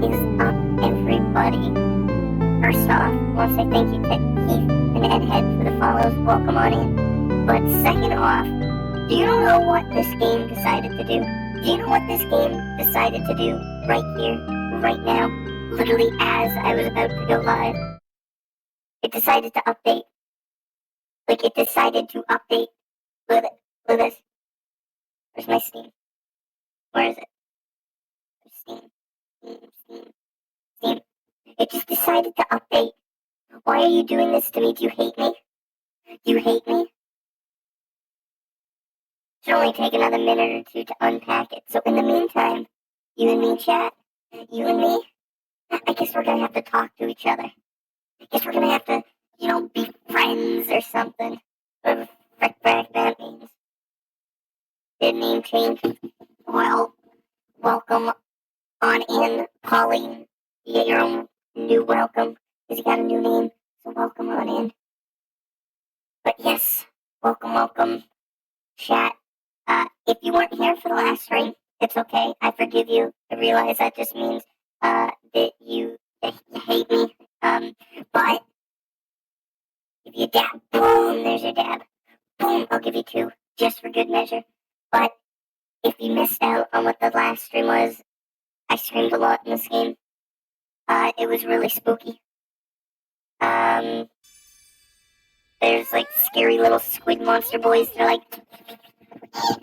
is up, everybody? First off, I want to say thank you to Keith and Edhead for the follows. Welcome on in. But second off, do you know what this game decided to do? Do you know what this game decided to do right here, right now, literally as I was about to go live? It decided to update. Like, it decided to update. Look at it. Look at this. Where's my Steam? Where is it? Steam. Steam. It just decided to update. Why are you doing this to me? Do you hate me? Do you hate me? It should only take another minute or two to unpack it. So in the meantime, you and me, chat, you and me, I guess we're gonna have to talk to each other. I guess we're gonna have to, be friends or something. Whatever frick back that means. Did name change? Well, welcome on in, Pauline. You get your own new welcome, because you got a new name, so welcome on in. But yes, welcome, chat. If you weren't here for the last stream, it's okay. I forgive you. I realize that just means that you hate me. But if you dab, boom, there's your dab. Boom, I'll give you 2, just for good measure. But if you missed out on what the last stream was, I screamed a lot in this game. It was really spooky. There's like scary little squid monster boys. They're like,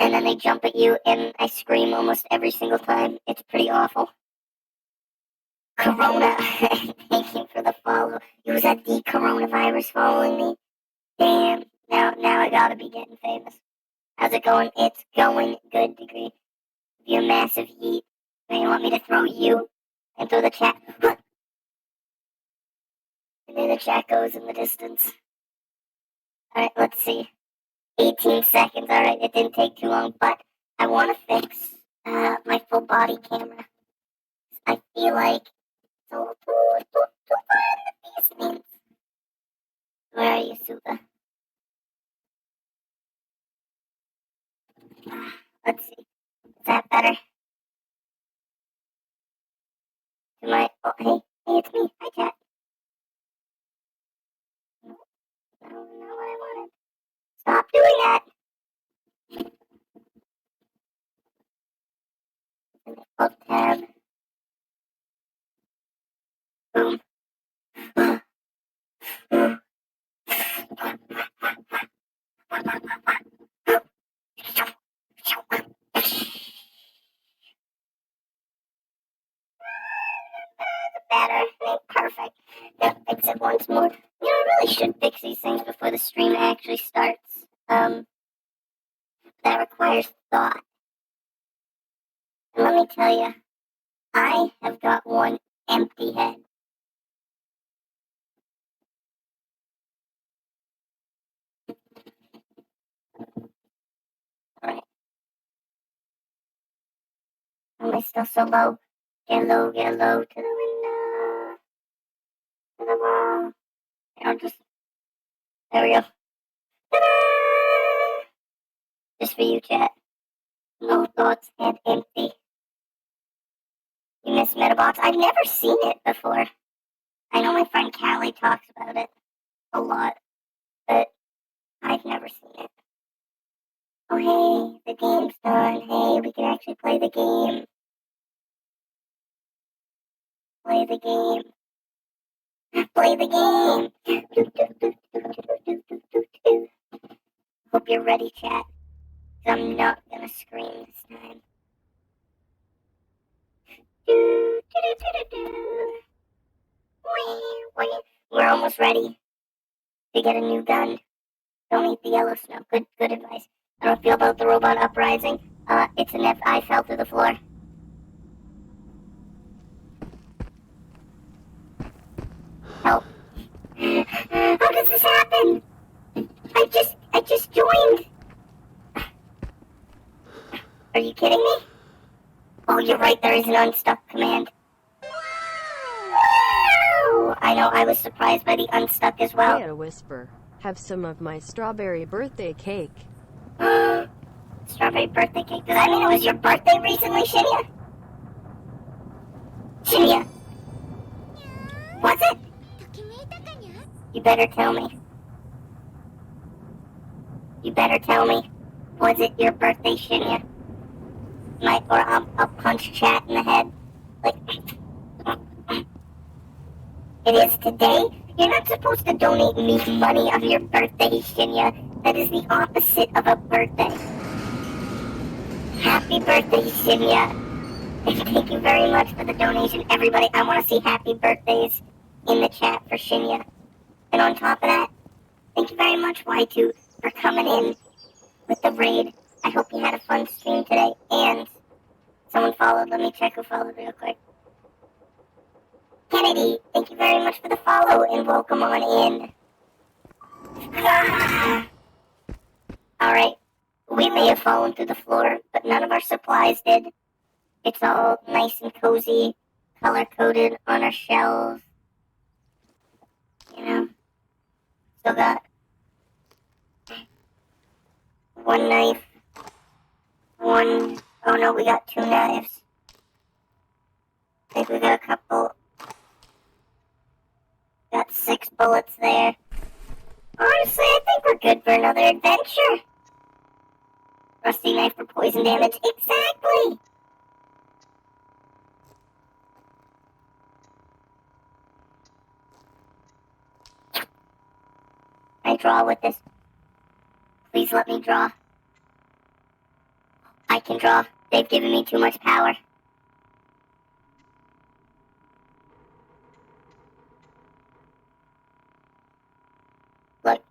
and then they jump at you, and I scream almost every single time. It's pretty awful. Corona, thank you for the follow. Was that the coronavirus following me? Damn, now I gotta be getting famous. How's it going? It's going good, Degree. Give you a massive yeet. Do you want me to throw you? And throw the chat? And then the chat goes in the distance. Alright, let's see. 18 seconds, alright, it didn't take too long, but I want to fix my full body camera. I feel like it's a little too far in the distance. Where are you, Suba? Let's see. Is that better? Oh, hey, it's me. Hi, chat. No, not what I wanted. Stop doing that. Alt tab. Boom. Better. Perfect. Now fix it once more. I really should fix these things before the stream actually starts. That requires thought. And let me tell you, I have got one empty head. Alright. Am I still so low? Get low to the window. To the wall. There we go. Ta-da! Just for you, chat. No thoughts and empty. You miss Metabots? I've never seen it before. I know my friend Callie talks about it a lot, but I've never seen it. Oh, hey, the game's done. Hey, we can actually play the game. Play the game. Play the game. Hope you're ready, chat. Because I'm not gonna scream this time. We're almost ready to get a new gun. Don't eat the yellow snow. Good advice. I don't feel about the robot uprising. It's an F. I fell through the floor. Help. How does this happen? I just joined. Are you kidding me? Oh, you're right, there is an unstuck command. Wow! I know, I was surprised by the unstuck as well. Hey, Whisper. Have some of my strawberry birthday cake. Strawberry birthday cake? Does that mean it was your birthday recently, Shinya? Shinya, was it? You better tell me. You better tell me. Was it your birthday, Shinya? Or I'll punch chat in the head. Like, it is today? You're not supposed to donate me money on your birthday, Shinya. That is the opposite of a birthday. Happy birthday, Shinya. Thank you very much for the donation, everybody. I want to see happy birthdays in the chat for Shinya. And on top of that, thank you very much, Y2, for coming in with the raid. I hope you had a fun stream today. And someone followed. Let me check who followed real quick. Kennedy, thank you very much for the follow and welcome on in. Alright, we may have fallen through the floor, but none of our supplies did. It's all nice and cozy, color-coded on our shelves. You know? Still got one knife, oh no, we got 2 knives. I think we got a couple, got 6 bullets there. Honestly, I think we're good for another adventure. Rusty knife for poison damage, exactly! I draw with this. Please let me draw. I can draw. They've given me too much power. Look,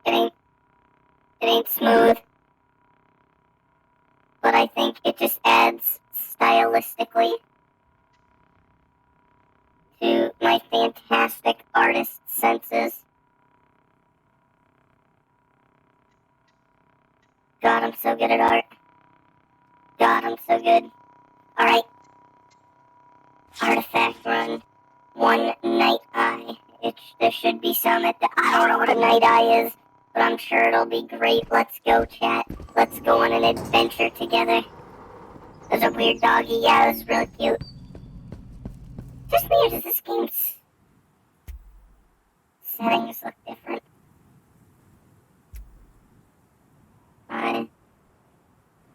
it ain't smooth. But I think it just adds stylistically to my fantastic artist senses. God, I'm so good at art. God, I'm so good. Alright. Artifact run. 1 night eye. There should be some at the... I don't know what a night eye is, but I'm sure it'll be great. Let's go, chat. Let's go on an adventure together. There's a weird doggy. Yeah, it was really cute. Just weird as this game's settings look different. Fine.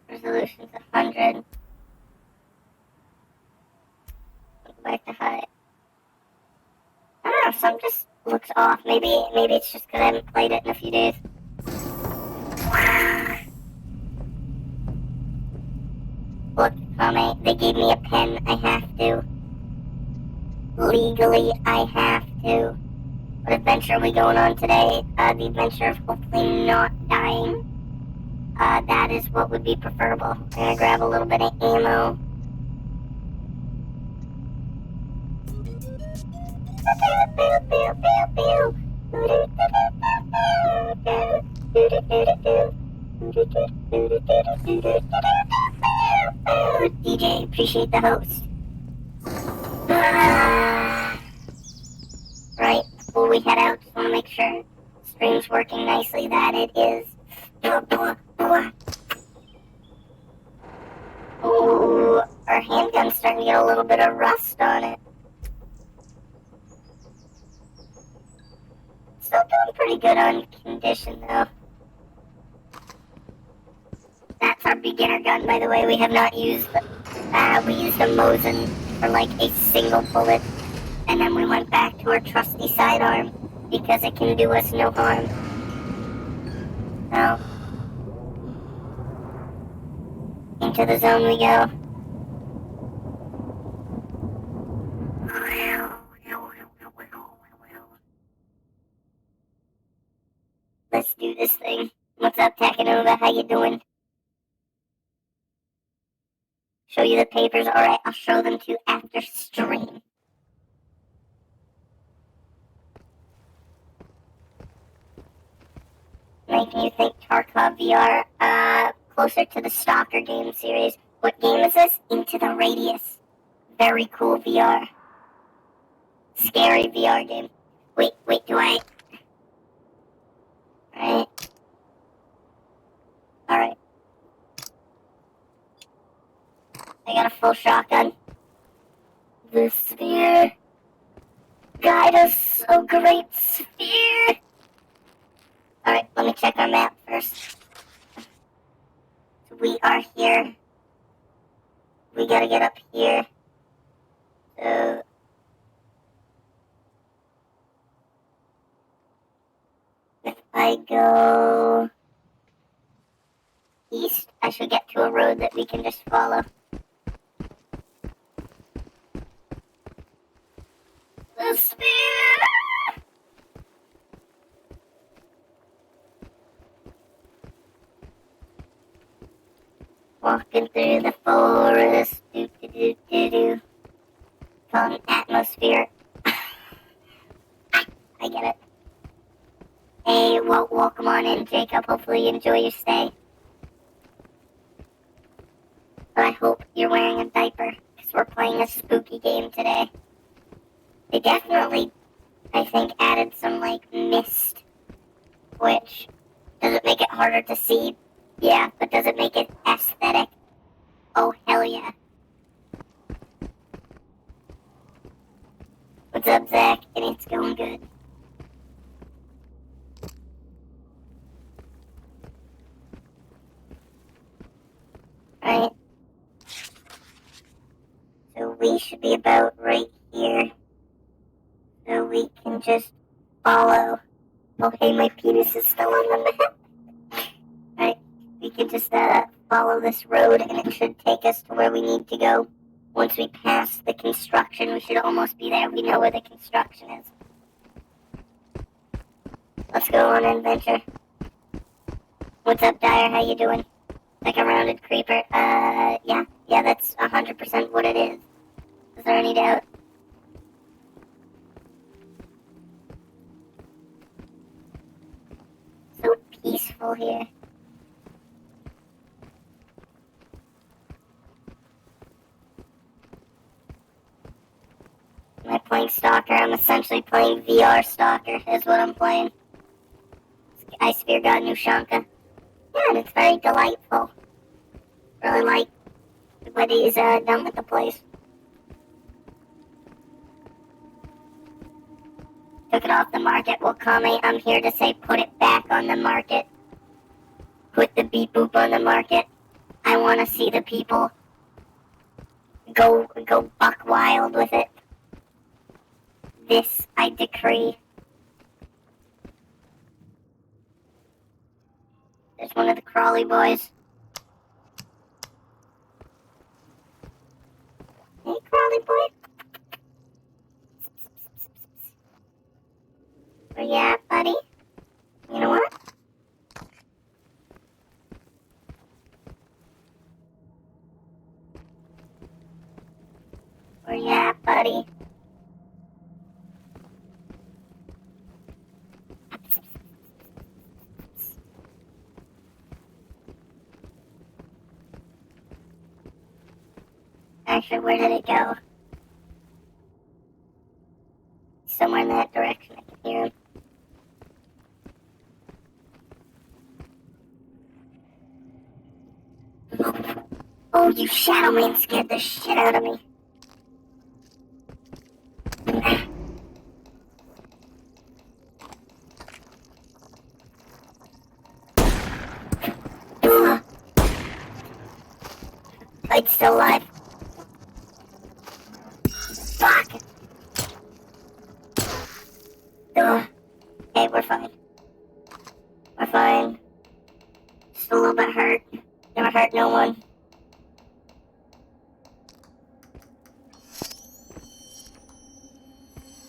Resolution's 100. Go back to high. I don't know, some just looks off. Maybe it's just because I haven't played it in a few days. Look, they gave me a pen. I have to. Legally, I have to. What adventure are we going on today? The adventure of hopefully not dying. That is what would be preferable. I'm gonna grab a little bit of ammo. DJ, appreciate the host. Right, before we head out, just want to make sure stream's working nicely. That it is. Ooh, our handgun's starting to get a little bit of rust on it. Still doing pretty good on condition, though. That's our beginner gun, by the way. We have not used... we used a Mosin for like a single bullet. And then we went back to our trusty sidearm because it can do us no harm. Now, into the zone we go. Let's do this thing. What's up, Takanova? How you doing? Show you the papers? Alright, I'll show them to you after stream. Making you think Tarkov VR, closer to the Stalker game series. What game is this? Into the Radius. Very cool VR. Scary VR game. Wait, do I... Alright. I got a full shotgun. The sphere. Guide us, oh great sphere. Alright, let me check our map first. So we are here. We gotta get up here. So... if I go... east, I should get to a road that we can just follow. The sphere! Walking through the forest, do-do-do-do-do. Called an atmosphere. I get it. Hey, well, welcome on in, Jacob. Hopefully you enjoy your stay. But I hope you're wearing a diaper, because we're playing a spooky game today. They definitely, I think, added some, like, mist, which, does it make it harder to see? Yeah, but does it make it aesthetic? Oh, hell yeah. What's up, Zach? And it's going good. Right? So we should be about right here. So we can just follow. Oh, hey, my penis is still on the map. Right? We can just follow this road, and it should take us to where we need to go. Once we pass the construction, we should almost be there. We know where the construction is. Let's go on an adventure. What's up, Dyer? How you doing? Like a rounded creeper? Yeah, that's 100% what it is. Is there any doubt? So peaceful here. Am I playing Stalker? I'm essentially playing VR Stalker, is what I'm playing. Ice Sphere got new Shanka. Yeah, and it's very delightful. Really like what he's done with the place. Took it off the market. Well, Kame, I'm here to say put it back on the market. Put the beep boop on the market. I want to see the people go buck wild with it. This I decree. There's one of the crawly boys. Hey, crawly boy. Where you at, buddy? You know what? Where you at, buddy? Actually, where did it go? Somewhere in that direction. I can hear him. Oh, you shadow man scared the shit out of me. Kite's still alive. Fuck! Ugh. Hey, we're fine. We're fine. Just a little bit hurt. Never hurt no one.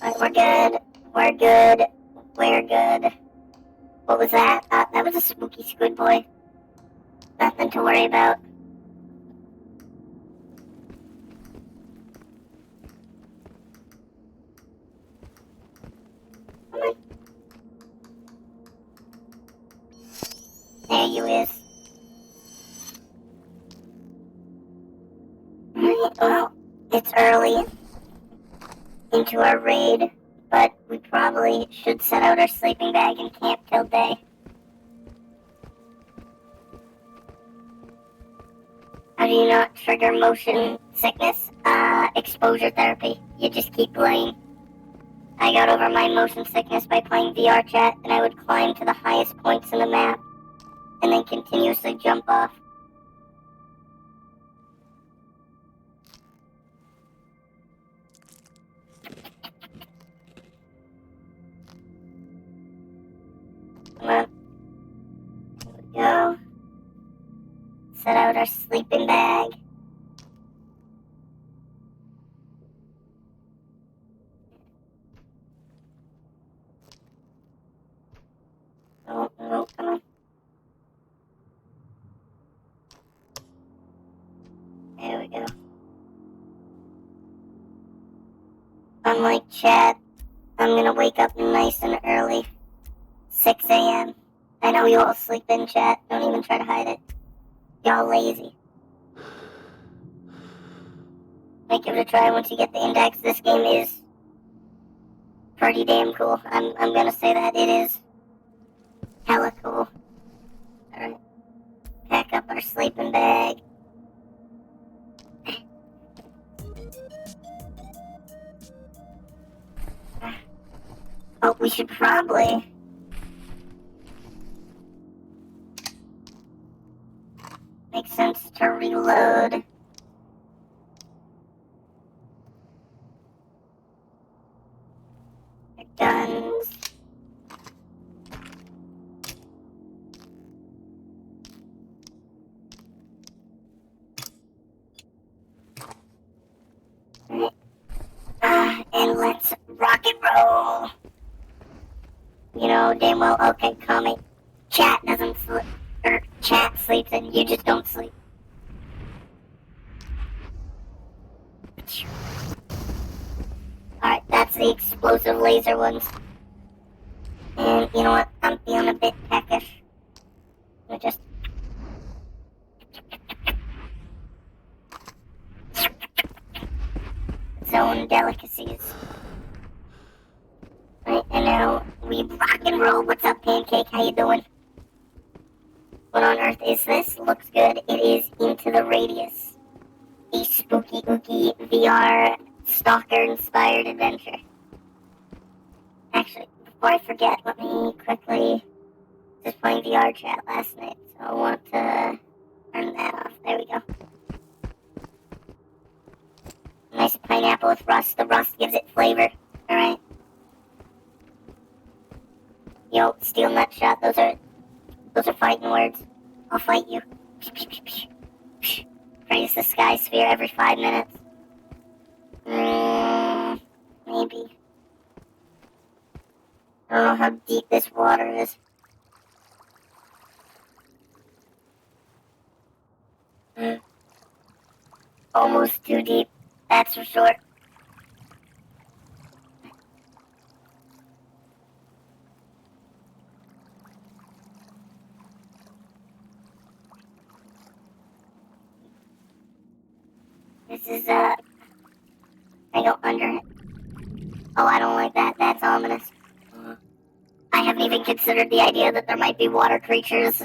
Alright, we're good. We're good. We're good. What was that? That was a spooky squid boy. Nothing to worry about. There you is. Alright, well, it's early into our raid, but we probably should set out our sleeping bag and camp till day. How do you not trigger motion sickness? Exposure therapy. You just keep playing. I got over my motion sickness by playing VR chat, and I would climb to the highest points in the map, and then continuously jump off. Come on. Here we go. Set out our sleeping bag. Oh, come on. There we go. Unlike chat, I'm gonna wake up nice and early. 6 a.m. I know you all sleep in chat. Don't even try to hide it. Y'all lazy. Might give it a try once you get the index. This game is pretty damn cool. I'm gonna say that it is hella cool. Alright. Pack up our sleeping bag. Oh, we should probably make sense to reload. The guns. And let's rock and roll. You know damn well, okay, comment. Chat doesn't sleep, or chat sleeps and you just don't sleep. Alright, that's the explosive laser ones. And you know what? I'm feeling a bit peckish. Let me just... Zone delicacies. Right, and now we rock and roll. What's up, Pancake? How you doing? What on earth is this? Looks good. It is Into the Radius. A spooky, ooky VR stalker-inspired adventure. Actually, before I forget, let me quickly... Just playing VR chat last night, so I want to turn that off. There we go. Nice pineapple with rust. The rust gives it flavor. Alright. Yo, steel nut shot. Those are fighting words. I'll fight you. Praise the sky sphere every 5 minutes. Maybe. I don't know how deep this water is. Almost too deep, that's for sure. This is, I go under it. Oh, I don't like that. That's ominous. I haven't even considered the idea that there might be water creatures,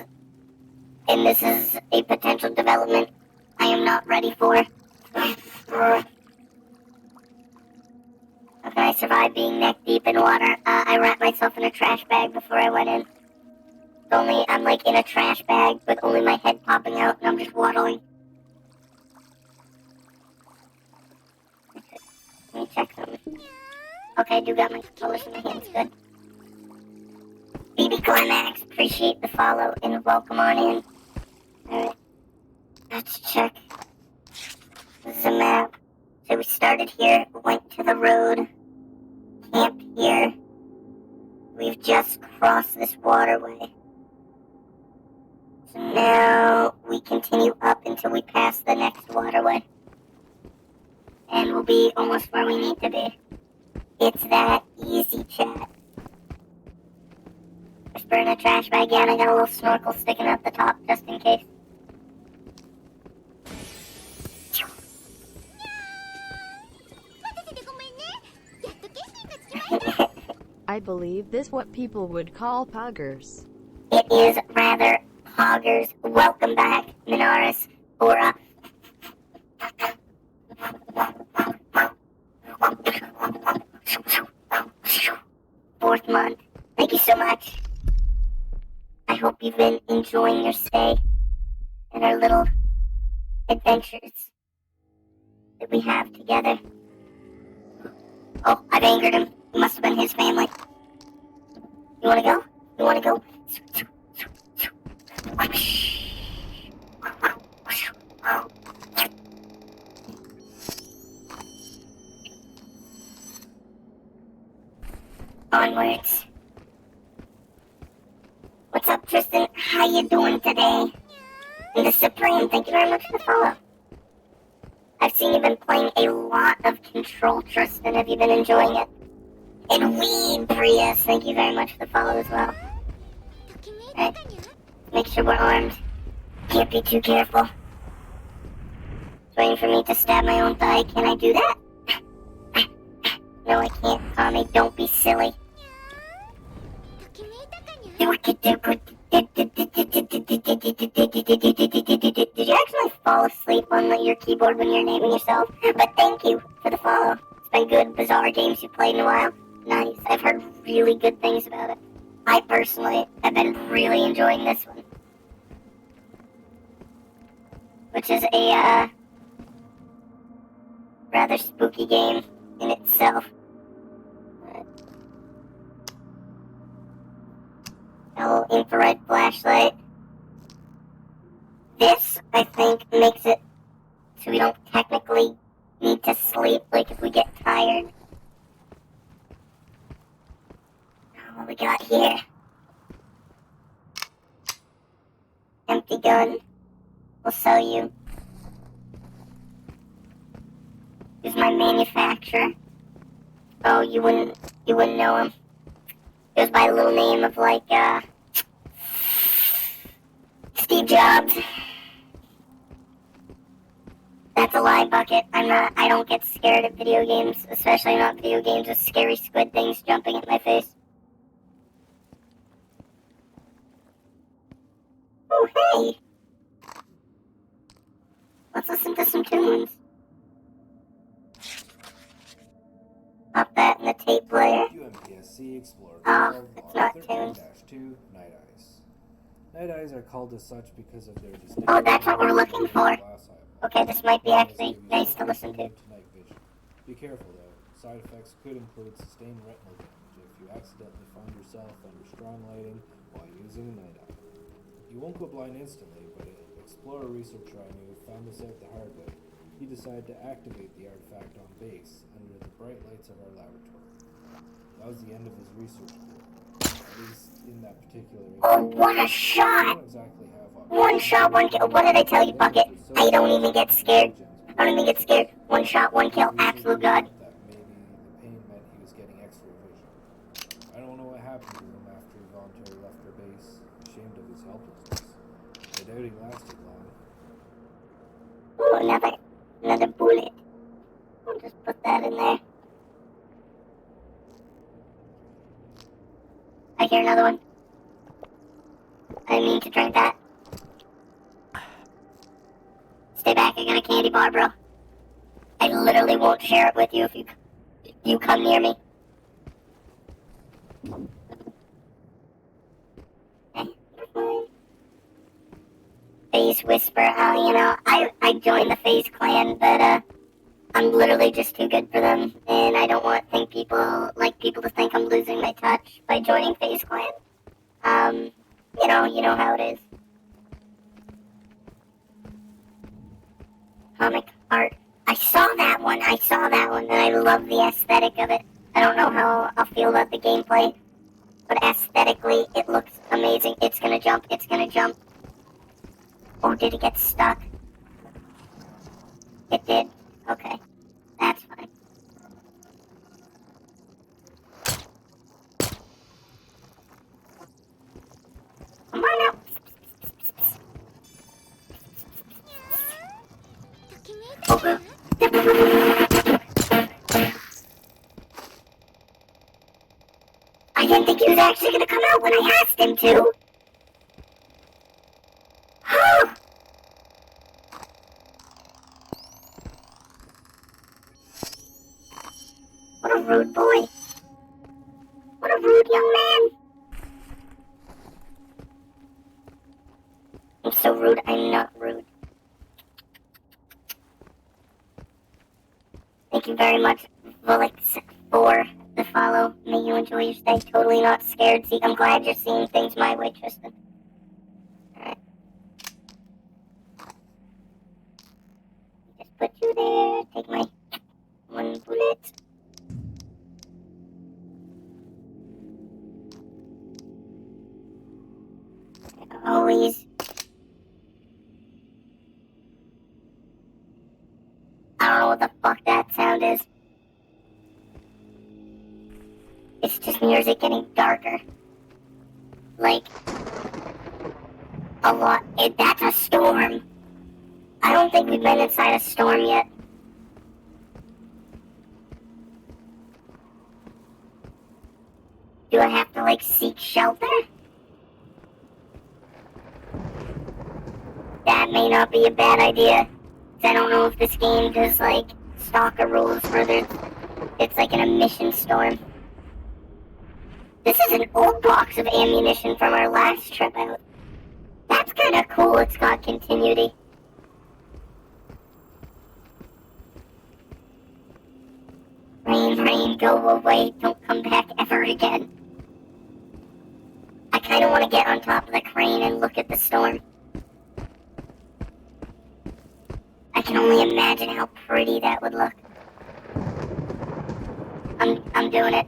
and this is a potential development I am not ready for. How can I survive being neck deep in water? I wrapped myself in a trash bag before I went in. I'm like in a trash bag with only my head popping out and I'm just waddling. Let me check something. Okay, I do got my controllers in my hands, good. BB Climax, appreciate the follow and welcome on in. Alright, let's check. This is a map. So we started here, went to the road, camped here. We've just crossed this waterway. So now we continue up until we pass the next waterway. And we'll be almost where we need to be. It's that easy, chat. Just burn a trash bag again. I got a little snorkel sticking out the top just in case. I believe this what people would call poggers. It is rather poggers. Welcome back, Minaris, or hope you've been enjoying your stay and our little adventures that we have together. Oh, I've angered him. It must have been his family. You wanna go? You wanna go? Onwards. What's up, Tristan? How you doing today? And the Supreme, thank you very much for the follow. I've seen you've been playing a lot of Control, Tristan. Have you been enjoying it? And Weed Prius, thank you very much for the follow as well. Alright, make sure we're armed. Can't be too careful. It's waiting for me to stab my own thigh. Can I do that? No, I can't, Tommy. Don't be silly. Did you actually fall asleep on your keyboard when you're naming yourself? But thank you for the follow. It's been good, bizarre games you played in a while. Nice. I've heard really good things about it. I personally have been really enjoying this one. Which is a, rather spooky game in itself. A little infrared flashlight. This, I think, makes it so we don't technically need to sleep, like if we get tired. What we got here? Empty gun. We'll sell you. Here's my manufacturer. Oh, you wouldn't know him. Goes by a little name of like, Steve Jobs. That's a lie, Bucket. I don't get scared at video games, especially not video games with scary squid things jumping at my face. Oh, hey! Let's listen to some tunes. Pop that in the tape player. Oh, it's not tunes. Night eyes. Night eyes are called as such because of their distinct. Oh, that's what we're looking for. Okay, this might be actually nice to listen to. Be careful though. Side effects could include sustained retinal damage if you accidentally find yourself under strong lighting while using a night eye. You won't go blind instantly, but an explorer researcher I knew found this out the hard way. He decided to activate the artifact on base under the bright lights of our laboratory. That was the end of his research career, at least in that particular area. Oh, what a shot! One shot, one kill. What did I tell you, Bucket? I don't even get scared. I don't even get scared. One shot, one kill. Absolute god. That maybe the pain meant he was getting extra vision. I don't know what happened to him after he voluntarily left our base, ashamed of his helplessness. I doubt he lasted long. Ooh, another bullet. I'll just put that in there. I hear another one. I didn't mean to drink that. Stay back, I got a candy bar, bro. I literally won't share it with you if you come near me. Okay, you're fine. FaZe Whisper, I joined the FaZe clan, but, I'm literally just too good for them, and I don't want people to think I'm losing my touch by joining FaZe clan. You know how it is. Comic art. I saw that one, and I love the aesthetic of it. I don't know how I'll feel about the gameplay, but aesthetically, it looks amazing. It's gonna jump. Or did it get stuck? It did. Okay. That's fine. Come on out. Okay. I didn't think he was actually gonna come out when I asked him to. What a rude boy. What a rude young man. so rude. I'm not rude. Thank you very much, Volix, for the follow. May you enjoy your stay. Totally not scared. See, I'm glad you're seeing things my way, Tristan. Alright. Just put you there. Take my one bullet. Always. I don't know what the fuck that sound is. It's just music getting darker. Like, a lot. That's a storm. I don't think we've been inside a storm yet. Do I have to, like, seek shelter? That may not be a bad idea. 'Cause I don't know if this game does, like, stalker rules where it's like an emission storm. This is an old box of ammunition from our last trip out. That's kind of cool. It's got continuity. Rain, rain, go away. Don't come back ever again. I kind of want to get on top of the crane and look at the storm. I can only imagine how pretty that would look. I'm doing it.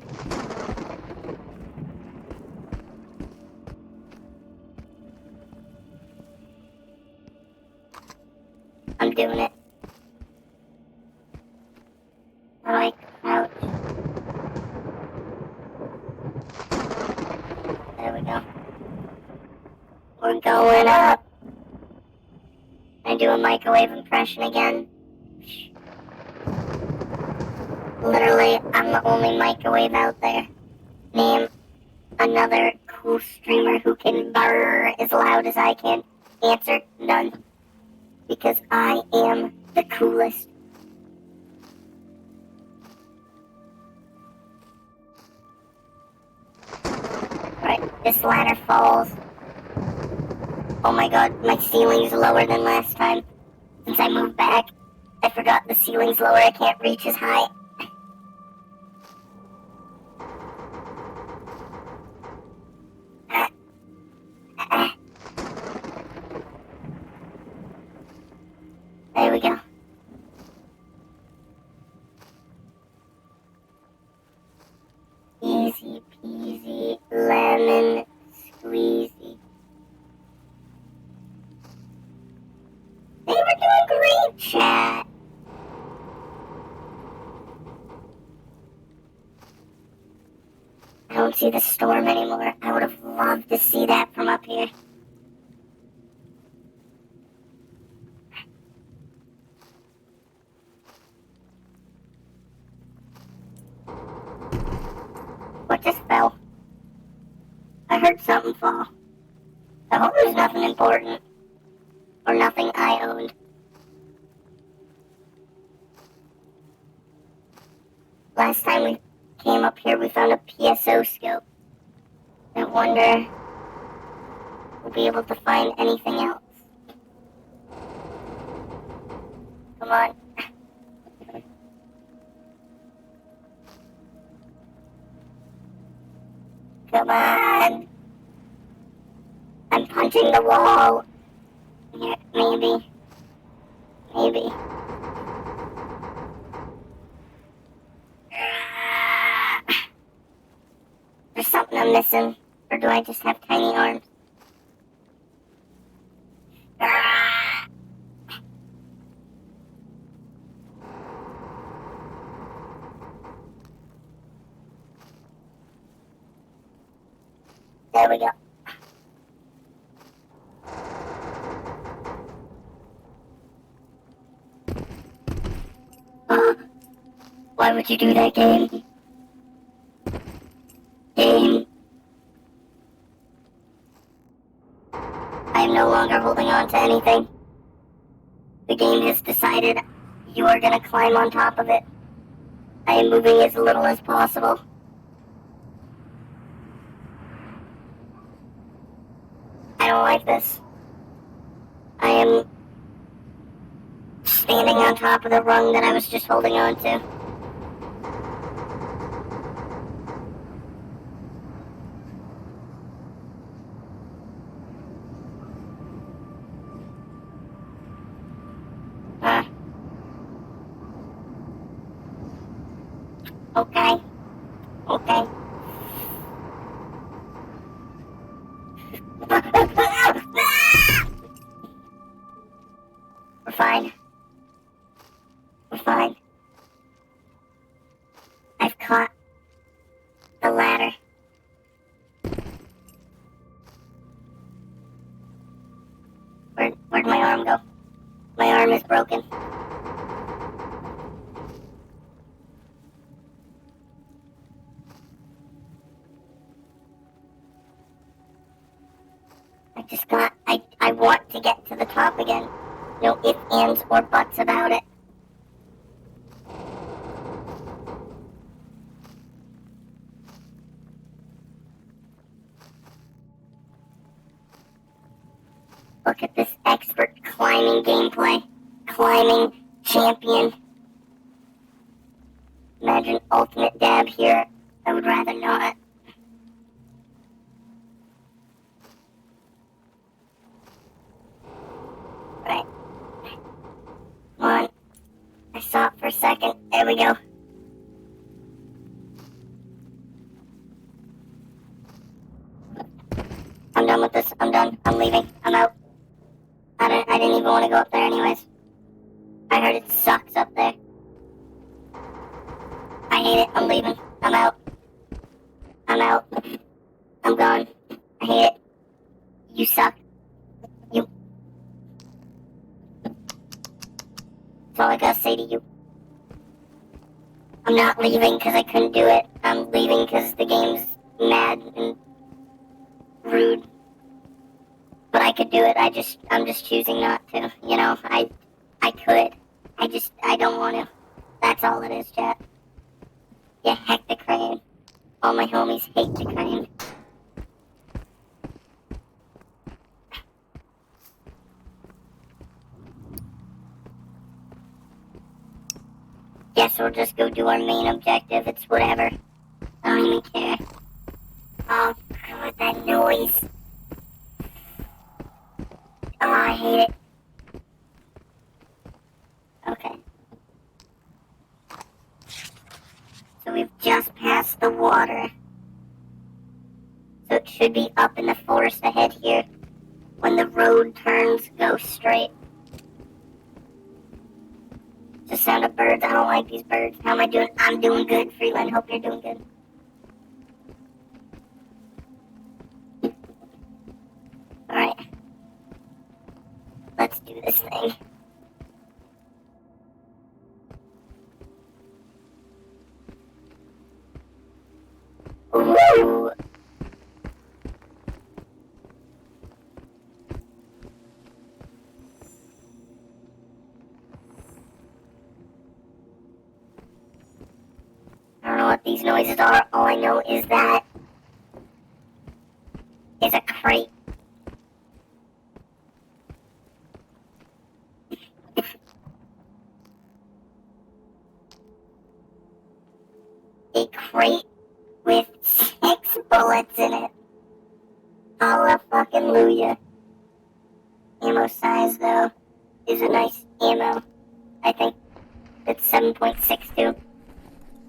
I'm doing it. How do I crouch? There we go. We're going up. I do a microwave impression again. Literally, I'm the only microwave out there. Name another cool streamer who can brrr as loud as I can. Answer, none. Because I am the coolest. Right, this ladder falls. Oh my god, my ceiling's lower than last time. Since I moved back, I forgot the ceiling's lower. I can't reach as high. There we go. Easy peasy, lemon squeezy. They were doing great, chat. I don't see the storm anymore. I would have loved to see that from up here. What just fell? I heard something fall. I hope there's nothing important. Or nothing I owned. Last time we came up here, we found a PSO scope. I wonder if we'll be able to find anything else. Come on. Come on. I'm punching the wall. Yeah, maybe. Maybe. There's something I'm missing. Or do I just have tiny arms? There we go. Why would you do that, game? Game. I am no longer holding on to anything. The game has decided you are gonna climb on top of it. I am moving as little as possible. I don't like this. am standing on top of the rung that I was just holding on to. Okay. Okay. We're fine. We're fine. I've caught the ladder. Where'd my arm go? My arm is broken. I want to get to the top again. No ifs, ands, or buts about it. Look at this expert climbing gameplay. Climbing champion. Imagine ultimate dab here. I would rather not. Right. Come on. I saw it for a second. There we go. I'm done with this. I'm done. I'm leaving. I'm out. I didn't even want to go up there anyways. I heard it sucks up there. I hate it. I'm leaving. I'm out. I'm out. I'm gone. I hate it. You suck. You. That's all I gotta say to you. I'm not leaving because I couldn't do it. I'm leaving because the game's mad and rude. But I could do it. I'm just choosing not to. You know, I could. I don't want to. That's all it is, chat. Yeah, heck the crane. All my homies hate the crane. Guess we'll just go do our main objective. It's whatever. I don't even care. Oh, God, that noise. Oh, I hate it. Okay. So we've just passed the water. So it should be up in the forest ahead here. When the road turns, go straight. It's the sound of birds. I don't like these birds. How am I doing? I'm doing good, Freeland. Hope you're doing good. Alright. Let's do this thing. Woo! I don't know what these noises are. All I know is that is a crate. A crate with 6 bullets in it. Hallelujah. Ammo size, though, is a nice ammo. I think it's 7.62.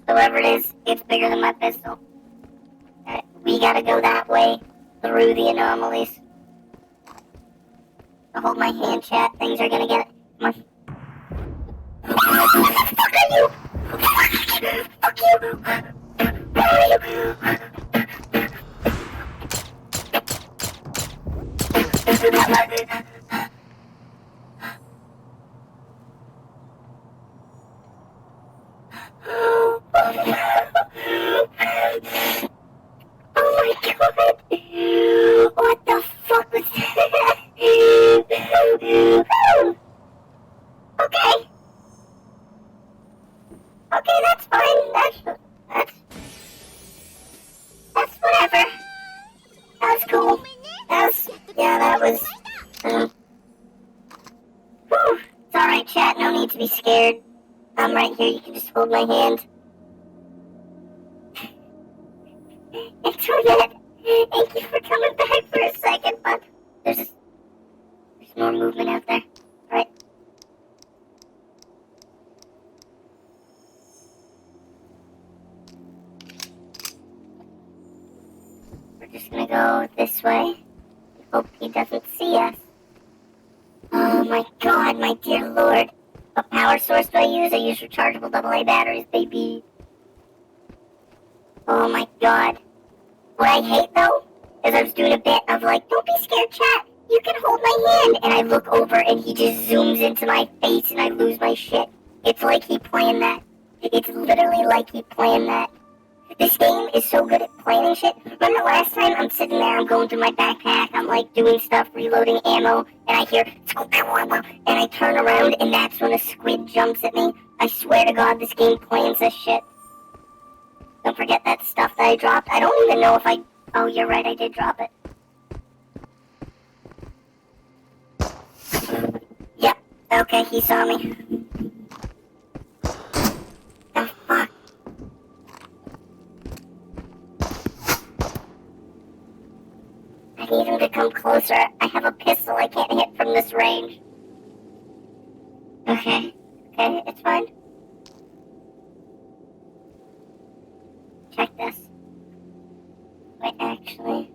Whoever it is, it's bigger than my pistol. Alright, we gotta go that way through the anomalies. I'll hold my hand, chat. Things are gonna get... Come on. Fuck are you? Fuck you! Where are you? Oh my god! What the fuck was that? Okay. Okay, that's fine. That's whatever. That was cool. That was, yeah, that was, scared, I'm right here. You can just hold my hand. Antoinette, thank you for coming back for a second, but there's more movement out there. Alright. We're just gonna go this way. Hope he doesn't see us. Oh my god, my dear lord. What power source do I use? I use rechargeable AA batteries, baby. Oh my god. What I hate, though, is I was doing a bit of like, don't be scared, chat. You can hold my hand. And I look over and he just zooms into my face and I lose my shit. It's like he planned that. It's literally like he planned that. This game is so good at planning shit. Remember last time I'm sitting there, I'm going through my backpack, I'm like doing stuff, reloading ammo, and I hear, and I turn around and that's when a squid jumps at me. I swear to God, this game plans this shit. Don't forget that stuff that I dropped. I don't even know if I... Oh, you're right, I did drop it. Yep, okay, he saw me. Oh, fuck. I need him to come closer. I have a pistol I can't hit from this range. Okay, it's fine. Check this. Wait, actually...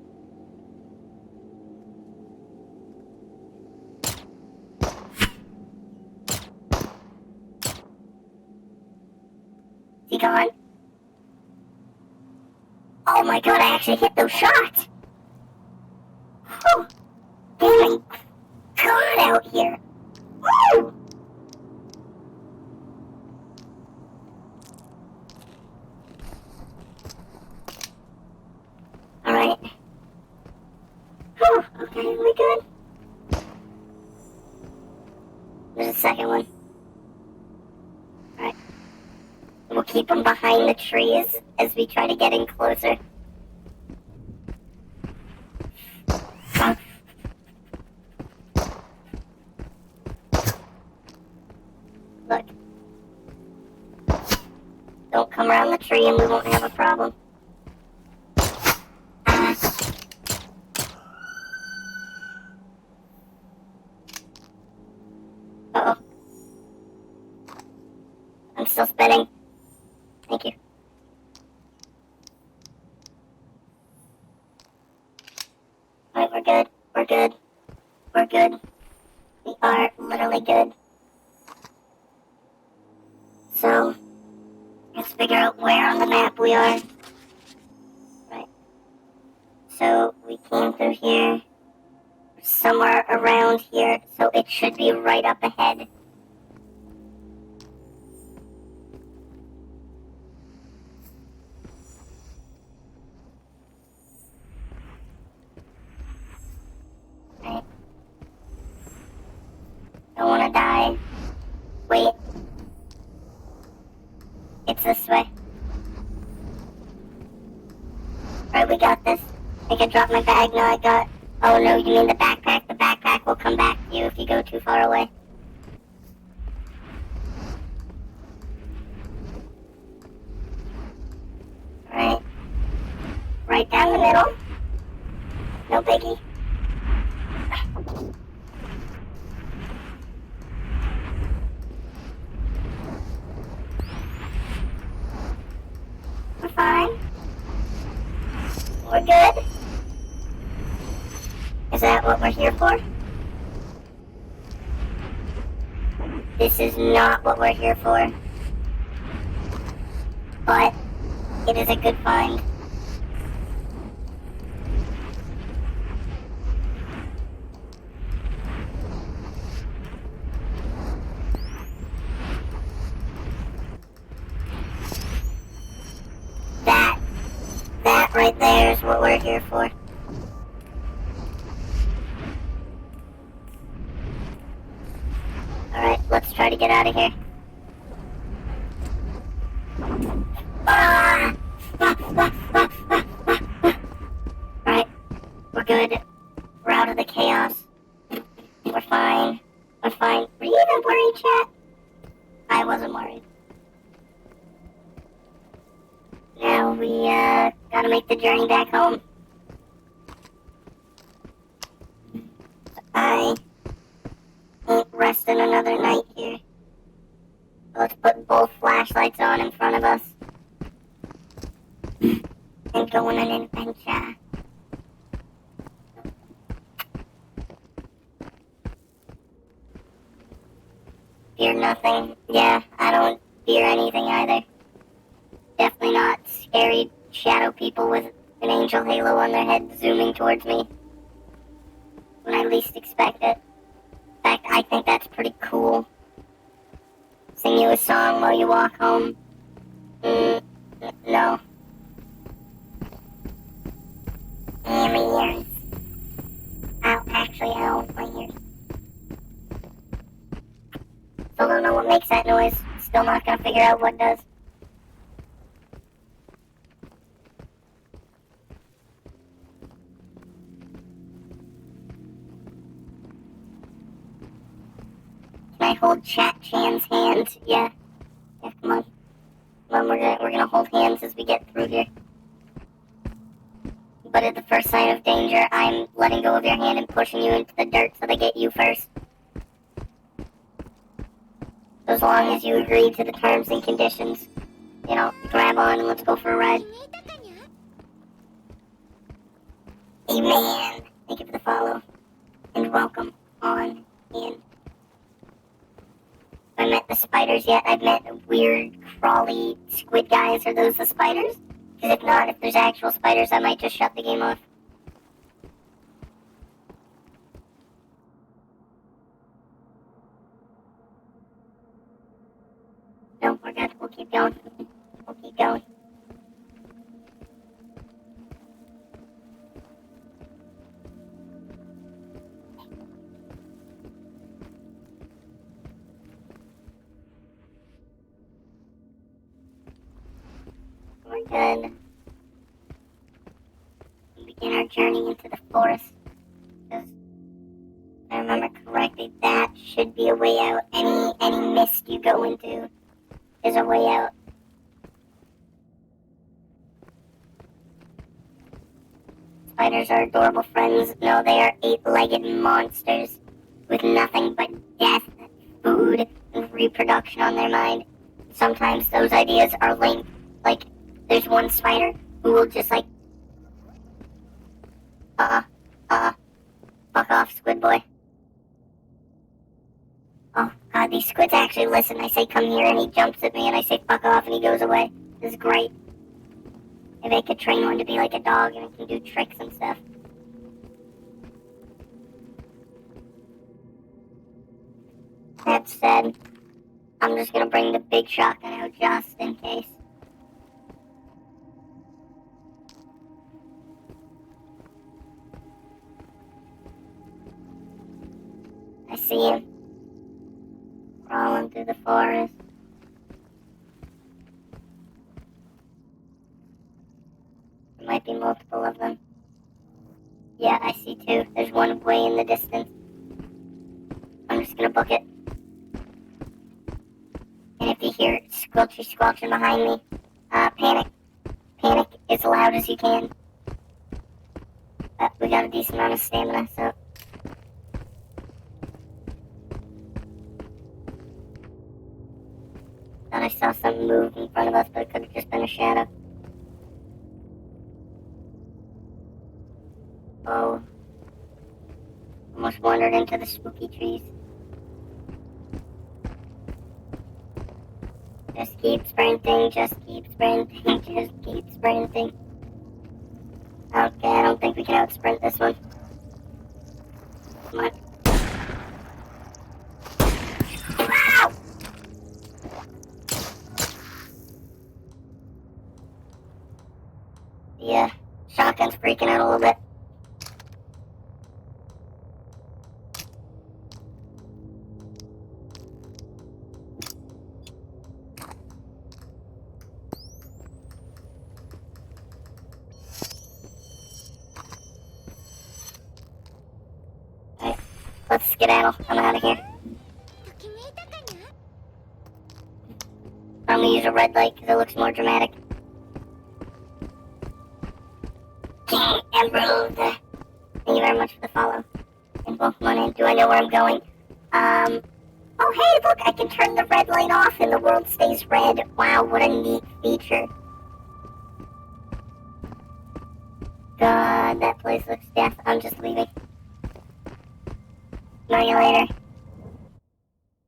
Is he gone? Oh my god, I actually hit those shots! Oh, damn god out here! Woo! Alright. Okay, we good? There's a second one. Alright. We'll keep them behind the trees as we try to get in closer. Look. Don't come around the tree and we won't have a problem. Uh-oh. I'm still spinning. Thank you. Alright, we're good. We're good. We're good. We are literally good. So, let's figure out where on the map we are. Right. So, we came through here. Somewhere around here. So, it should be right up ahead. Right. Don't wanna die. Wait. It's this way. Alright, we got this. I can drop my bag. No, I got... Oh no, you mean the backpack? The backpack will come back to you if you go too far away. Alright. Right down the middle. No biggie. We're fine. We're good. Is that what we're here for? This is not what we're here for. But it is a good find. That right there is what we're here for. Alright, let's try to get out of here. Alright, we're good. We're out of the chaos. We're fine. We're fine. Were you even worried, chat? Gotta make the journey back home. I ain't resting another night here. Let's put both flashlights on in front of us. And go on an adventure. Fear nothing. Yeah, I don't fear anything either. Definitely not scary shadow people with an angel halo on their head zooming towards me when I least expect it. In fact, I think that's pretty cool. Sing you a song while you walk home? No. My ears. Ow, my ears. Still don't know what makes that noise. Still not gonna figure out what does. Can I hold Chan's hand? Yeah. Yeah, come on. Come on, we're gonna hold hands as we get through here. But at the first sign of danger, I'm letting go of your hand and pushing you into the dirt so they get you first. So as long as you agree to the terms and conditions, grab on and let's go for a ride. Amen. Thank you for the follow. And welcome on in. I met the spiders yet. I've met weird, crawly squid guys. Are those the spiders? Because if not, if there's actual spiders, I might just shut the game off. No, we're good. We'll keep going. We'll keep going. We're good. We begin our journey into the forest. Because, if I remember correctly, that should be a way out. Any mist you go into is a way out. Spiders are adorable friends. No, they are 8-legged monsters with nothing but death, food, and reproduction on their mind. Sometimes those ideas are linked. Like, there's one spider who will just like, fuck off, squid boy. Oh, God, these squids actually listen. I say, come here, and he jumps at me, and I say, fuck off, and he goes away. This is great. If I could train one to be like a dog, and it can do tricks and stuff. That said, I'm just gonna bring the big shotgun out just in case. I see him. Crawling through the forest. There might be multiple of them. Yeah, I see two. There's one way in the distance. I'm just gonna book it. And if you hear squelchy squelching behind me, panic. Panic as loud as you can. But we got a decent amount of stamina, so. Thought I saw something move in front of us, but it could have just been a shadow. Oh. Almost wandered into the spooky trees. Just keep sprinting, just keep sprinting, just keep sprinting. Okay, I don't think we can out-sprint this one. Come on. Ow! Yeah, shotgun's freaking out a little bit. Alright, let's skedaddle. I'm out of here. I'm gonna use a red light because it looks more dramatic. Emerald. Thank you very much for the follow. And Pokemon in. Do I know where I'm going? Oh hey, look, I can turn the red light off and the world stays red. Wow, what a neat feature. God, that place looks death. I'm just leaving. Know you later.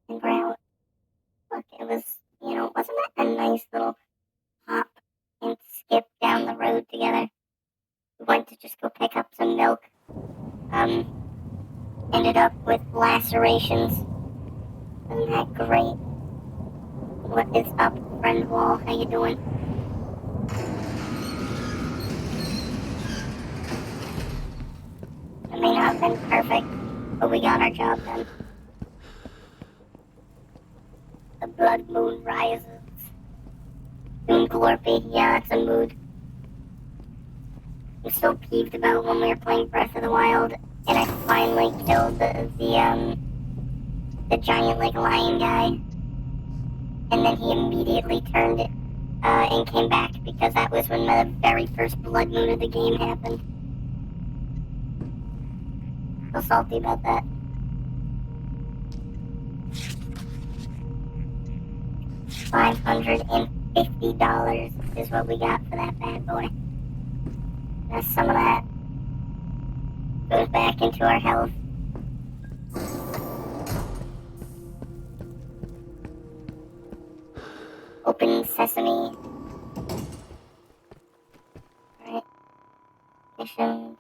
And we're out. Look, it was, wasn't that a nice little hop and skip down the road together? We went to just go pick up some milk. Ended up with lacerations. Isn't that great? What is up, friend wall? How you doing? It may not have been perfect, but we got our job done. The blood moon rises. Moon Glorpy, yeah, that's a mood. I'm so peeved about when we were playing Breath of the Wild, and I finally killed the giant, like, lion guy. And then he immediately turned it, and came back, because that was when the very first blood moon of the game happened. So salty about that. $550 is what we got for that bad boy. Now some of that goes back into our health. Open sesame. Alright. Mission.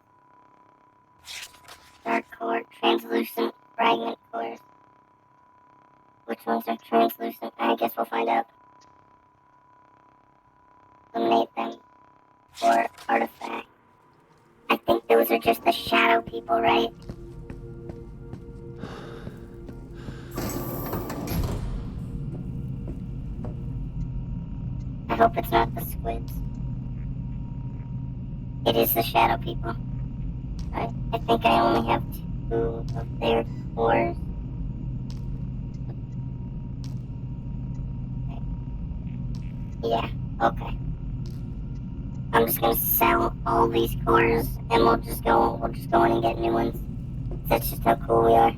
Dark core. Translucent fragment cores. Which ones are translucent? I guess we'll find out. Eliminate them for artifact. I think those are just the shadow people, right? I hope it's not the squids. It is the shadow people. I think I only have 2 of their cores. Yeah, okay. I'm just gonna sell all these cores and we'll just go in and get new ones. That's just how cool we are.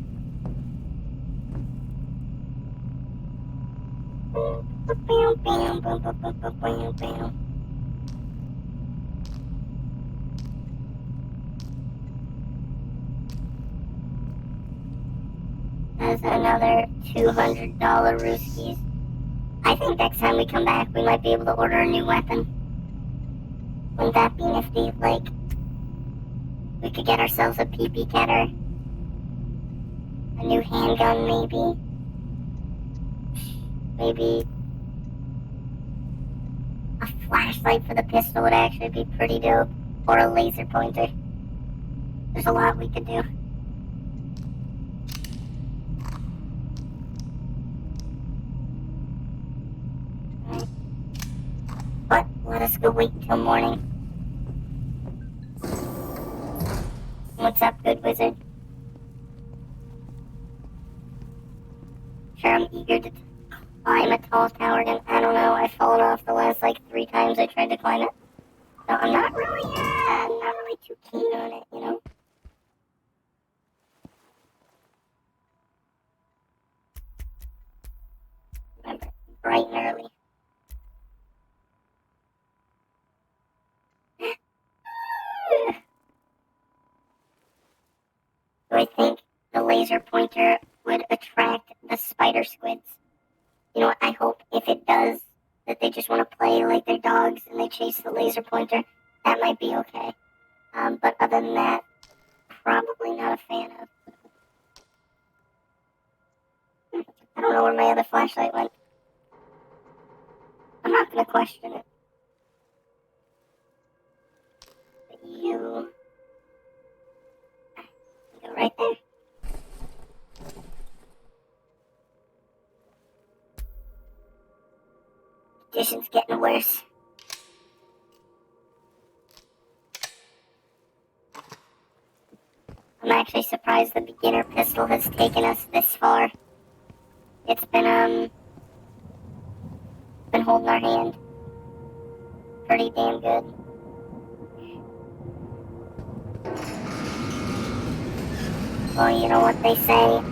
That's another $200 Rooskies. I think next time we come back, we might be able to order a new weapon. Wouldn't that be nifty? Like, we could get ourselves a pee-pee cutter. A new handgun, maybe. Maybe a flashlight for the pistol would actually be pretty dope. Or a laser pointer. There's a lot we could do. Right. But let us go wait till morning. What's up, good wizard? Sure, I'm eager to climb a tall tower again. I don't know, I've fallen off the last, 3 times I tried to climb it. So I'm not really too keen on it, you know? Remember, bright and early. So I think the laser pointer would attract the spider squids. You know what, I hope if it does, that they just want to play like they're dogs and they chase the laser pointer. That might be okay. But other than that, probably not a fan of. I don't know where my other flashlight went. I'm not gonna question it. But you go right there. Condition's getting worse. I'm actually surprised the beginner pistol has taken us this far. It's been holding our hand pretty damn good. Well, you know what they say.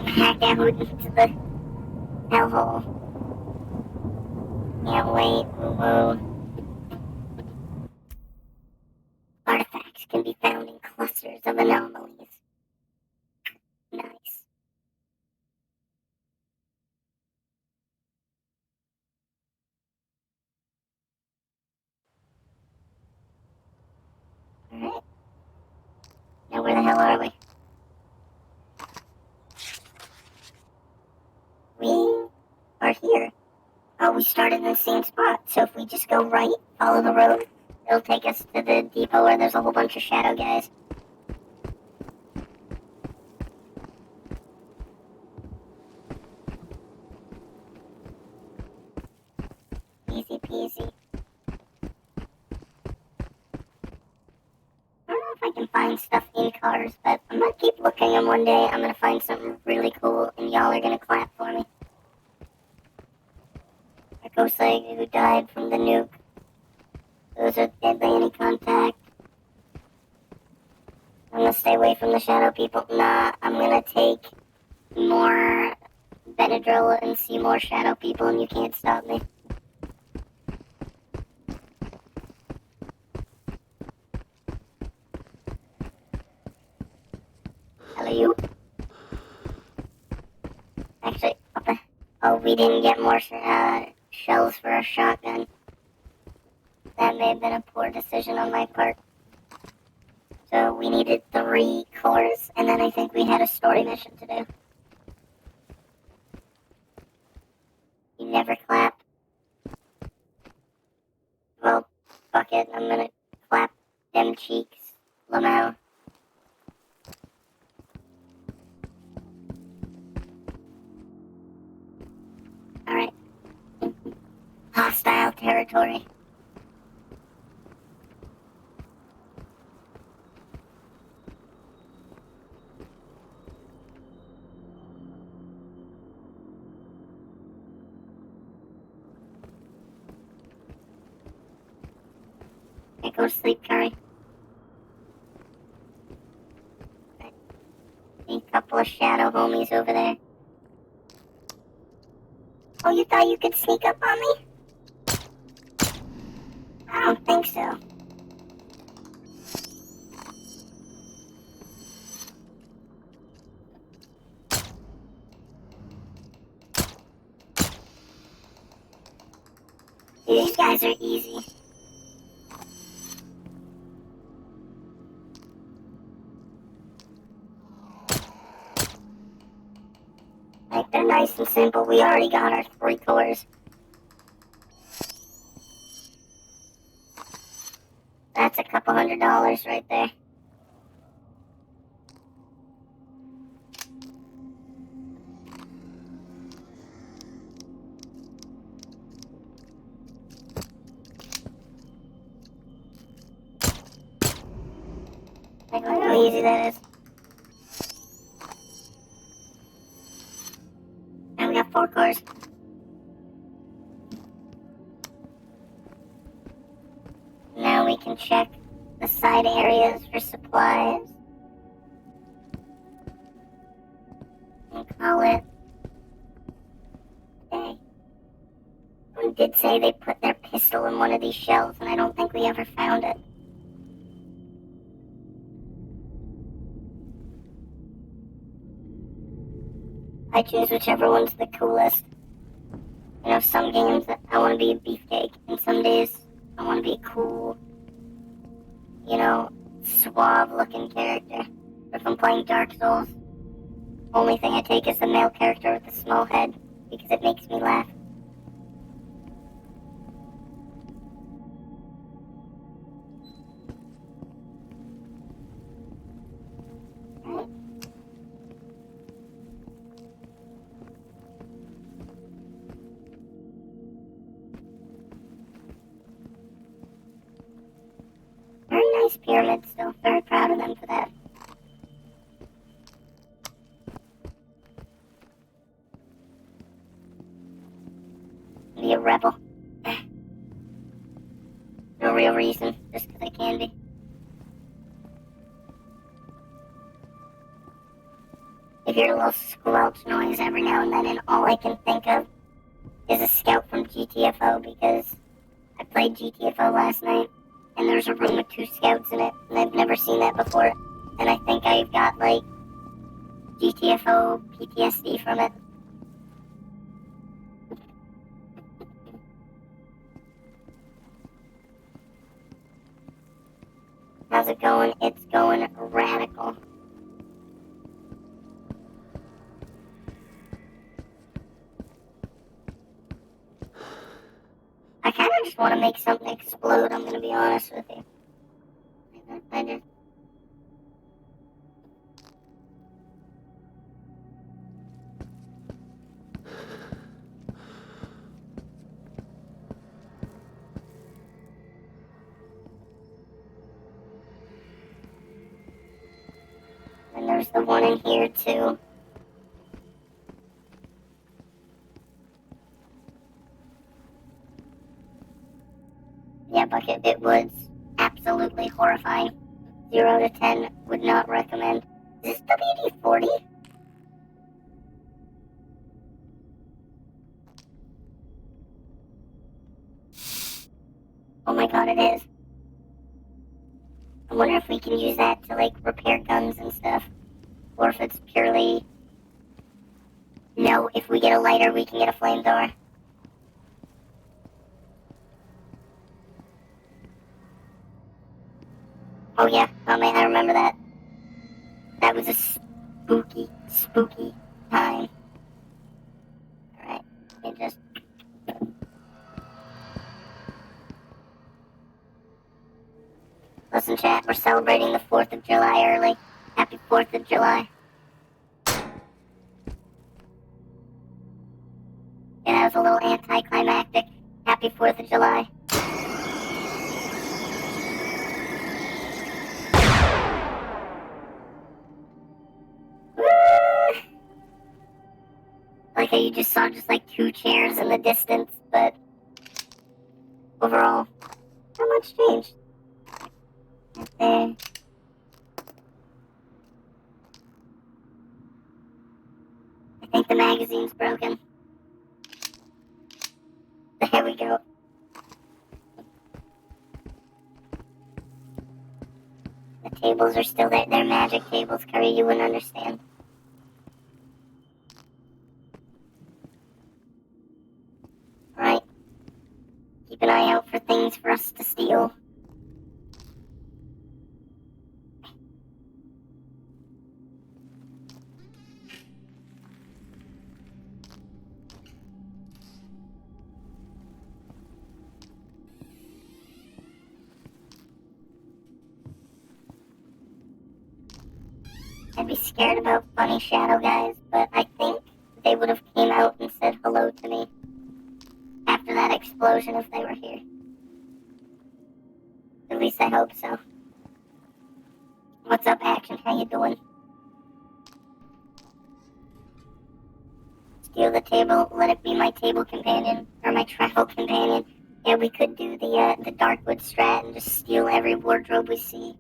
Hack out into the hellhole. Can't wait. Woo-woo. Artifacts can be found in clusters of anomalies. Nice. Alright. Now where the hell are we? We are here. Oh, we started in the same spot, so if we just go right, follow the road, it'll take us to the depot where there's a whole bunch of shadow guys. Easy peasy. I don't know if I can find stuff in cars, but I'm gonna keep looking, and one day I'm gonna find something really cool, and y'all are gonna clap for me. A ghost lady who died from the nuke. Those are deadly any contact. I'm gonna stay away from the shadow people. Nah, I'm gonna take more Benadryl and see more shadow people, and you can't stop me. Hello, you? Actually, okay. Oh, we didn't get more shells for a shotgun. That may have been a poor decision on my part. So we needed 3 cores, and then I think we had a story mission to do. You never clap. Well, fuck it, I'm gonna clap them cheeks. Lamau. Alright. Hostile territory. Okay, go to sleep, Curry. A couple of shadow homies over there. Oh, you thought you could sneak up on me? I don't think so. These guys are easy. Like, they're nice and simple. We already got our 3 cores. That's a couple $100 right there. Like, look how easy that is. And we got 4 cores. Now we can check the side areas for supplies. And call it a day. Someone did say they put their pistol in one of these shells, and I don't think we ever found it. I choose whichever one's the coolest. You know, some games I want to be a beefcake, and some days I want to be a cool, you know, suave-looking character. If I'm playing Dark Souls, only thing I take is the male character with the small head, because it makes me laugh. Right. Very nice pyramid still. Very proud of them for that. Be a rebel. No real reason, just because I can be. You hear a little squelch noise every now and then, and all I can think of is a scout from GTFO, because I played GTFO last night, and there's a room with 2 scouts in it, and I've never seen that before, and I think I've got, like, GTFO PTSD from it. How's it going? It's going radical. I kind of just want to make something explode, I'm going to be honest with you. I just... And there's the one in here, too. Yeah, Bucket, it was absolutely horrifying. 0 to 10, would not recommend. Is this WD-40? Oh my god, it is. I wonder if we can use that to, like, repair guns and stuff. Or if it's purely... No, if we get a lighter, we can get a flamethrower. Oh yeah, oh man, I remember that. That was a spooky, spooky time. Alright, it just... Listen, chat, we're celebrating the 4th of July early. Happy 4th of July. Yeah, that was a little anticlimactic. Happy 4th of July. Like how you just saw just like 2 chairs in the distance, but overall, not much changed. Right there. I think the magazine's broken. There we go. The tables are still there. They're magic tables, Curry. You wouldn't understand. Alright. Keep an eye out for things for us to steal. I'd be scared about funny shadow guys, but I think they would have came out and said hello to me after that explosion if they were here. At least I hope so. What's up, Action? How you doing? Steal the table, let it be my table companion, or my travel companion. Yeah, we could do the Darkwood strat and just steal every wardrobe we see.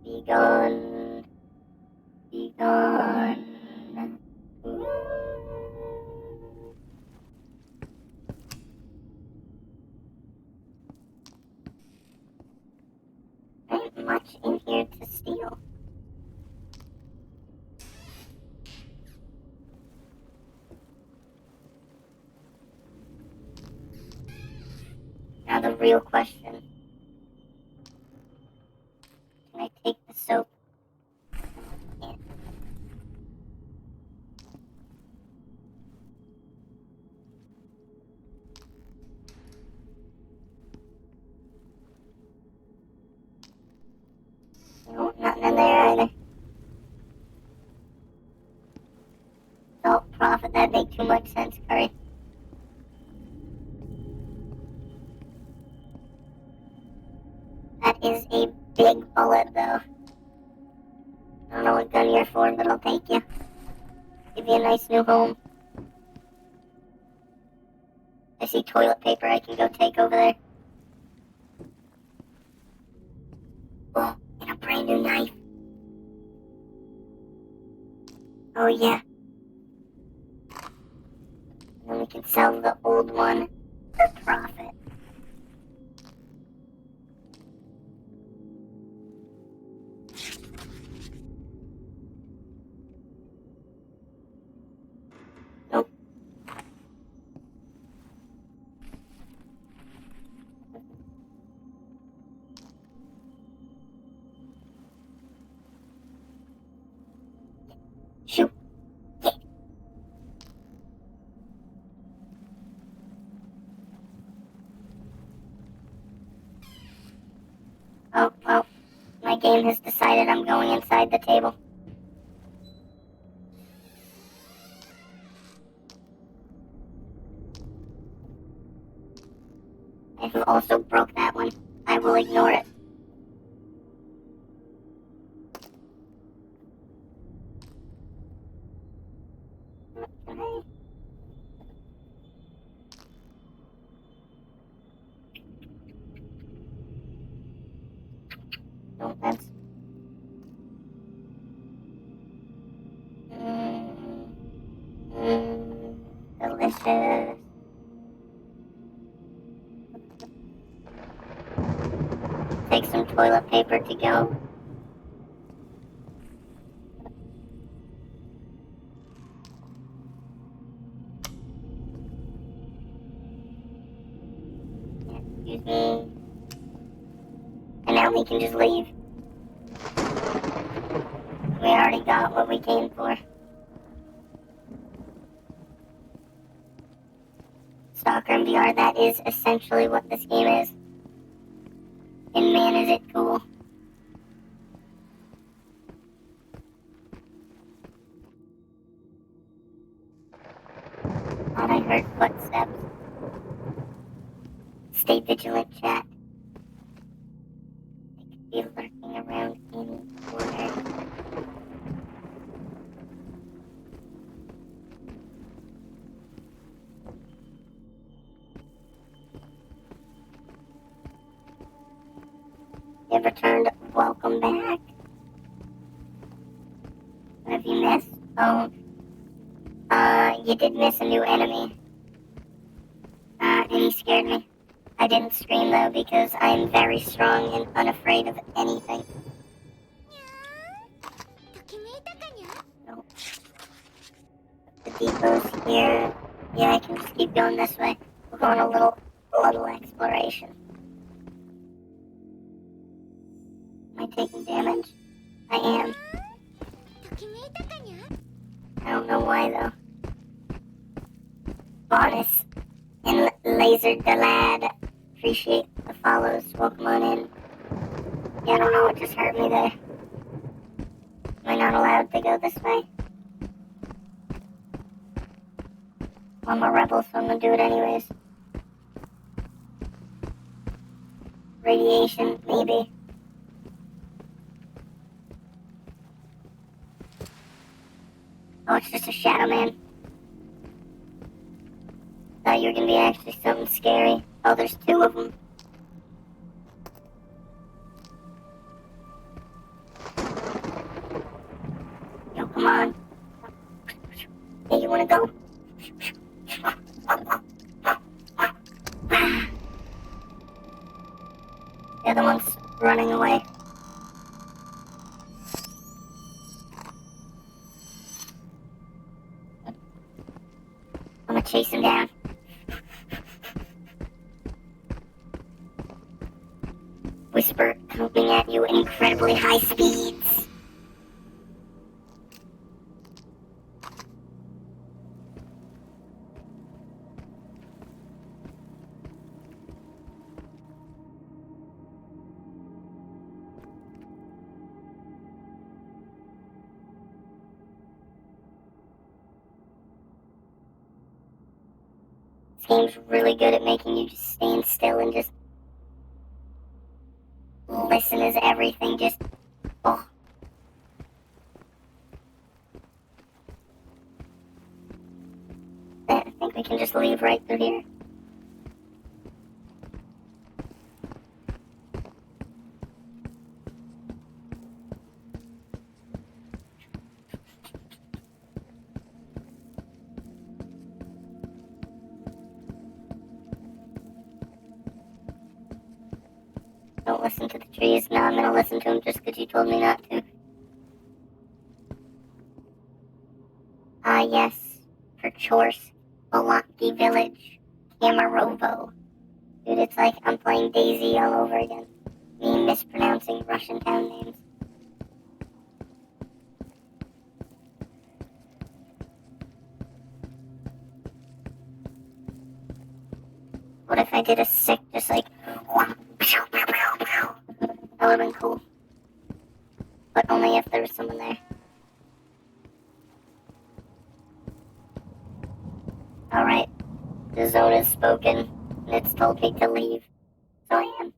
Be gone. Be gone. There ain't much in here to steal. Now the real question. Can I take the soap? Yeah. No, nothing in there either. Salt profit, that make too much sense, Curry. That is a big bullet, though. I don't know what gun you're for, but I'll take you. Give you a nice new home. I see toilet paper I can go take over there. Oh, and a brand new knife. Oh yeah. And then we can sell the old one for profit. Nope. Shoot. Yeah. Oh, well. My game has decided I'm going inside the table. I have also broke that one. I will ignore it. Okay. No, that's... Delicious. Take some toilet paper to go. Excuse me. And now we can just leave. We already got what we came for. S.t.a.l.k.e.r and VR, that is essentially what this game is. And man, is it cool. Thought I heard footsteps. Stay vigilant, chat. They could be lurking around any corner. You have returned. Welcome back. What have you missed? Oh, you did miss a new enemy. And he scared me. I didn't scream though because I am very strong and unafraid of anything. No. The depot's here. Yeah, I can just keep going this way. We're going a little exploration. Am I taking damage? I am. I don't know why though. Bonus and Laser Delad. Appreciate the follows. Welcome on in. Yeah, I don't know what just hurt me there. Am I not allowed to go this way? I'm a rebel, so I'm gonna do it anyways. Radiation, maybe. Oh, it's just a shadow man. Thought you were gonna be actually something scary. Oh, there's two of them. Yo, come on. Hey, you wanna go? The other one's running away. I'm gonna chase him down. Whisper coming at you at incredibly high speeds. This game's really good at making you just stand still and just listen as everything just... Oh. I think we can just leave right through here. Don't listen to the trees. No, I'm gonna listen to them just because you told me not to. Yes. For chores. Bolonki Village. Kamarovo. Dude, it's like I'm playing Daisy all over again. Me mispronouncing Russian town names. What if I did a sick, just like... That would've been cool. But only if there was someone there. Alright. The zone is spoken, and it's told me to leave. So I am.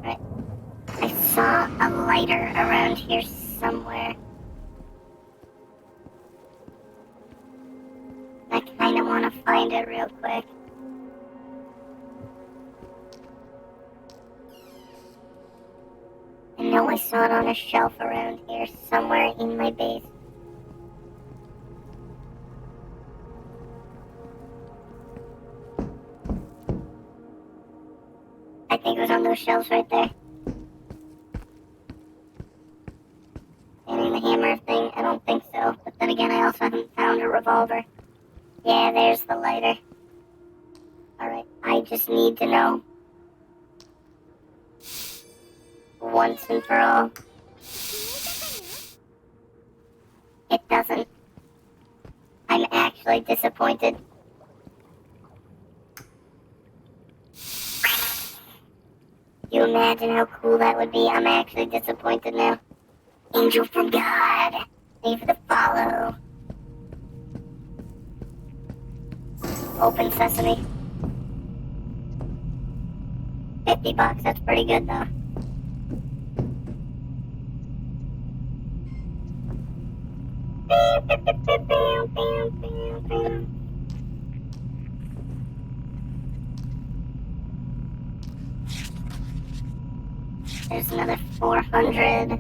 Right. I saw a lighter around here somewhere. I kinda wanna find it real quick. I know I saw it on a shelf around here somewhere in my base. I think it was on those shelves right there. Maybe the hammer thing, I don't think so. But then again, I also haven't found a revolver. Yeah, there's the lighter. Alright, I just need to know. Once and for all. It doesn't. I'm actually disappointed. You imagine how cool that would be? I'm actually disappointed now. Angel from God. Thank you for the follow. Open sesame. $50, that's pretty good though. There's another 400.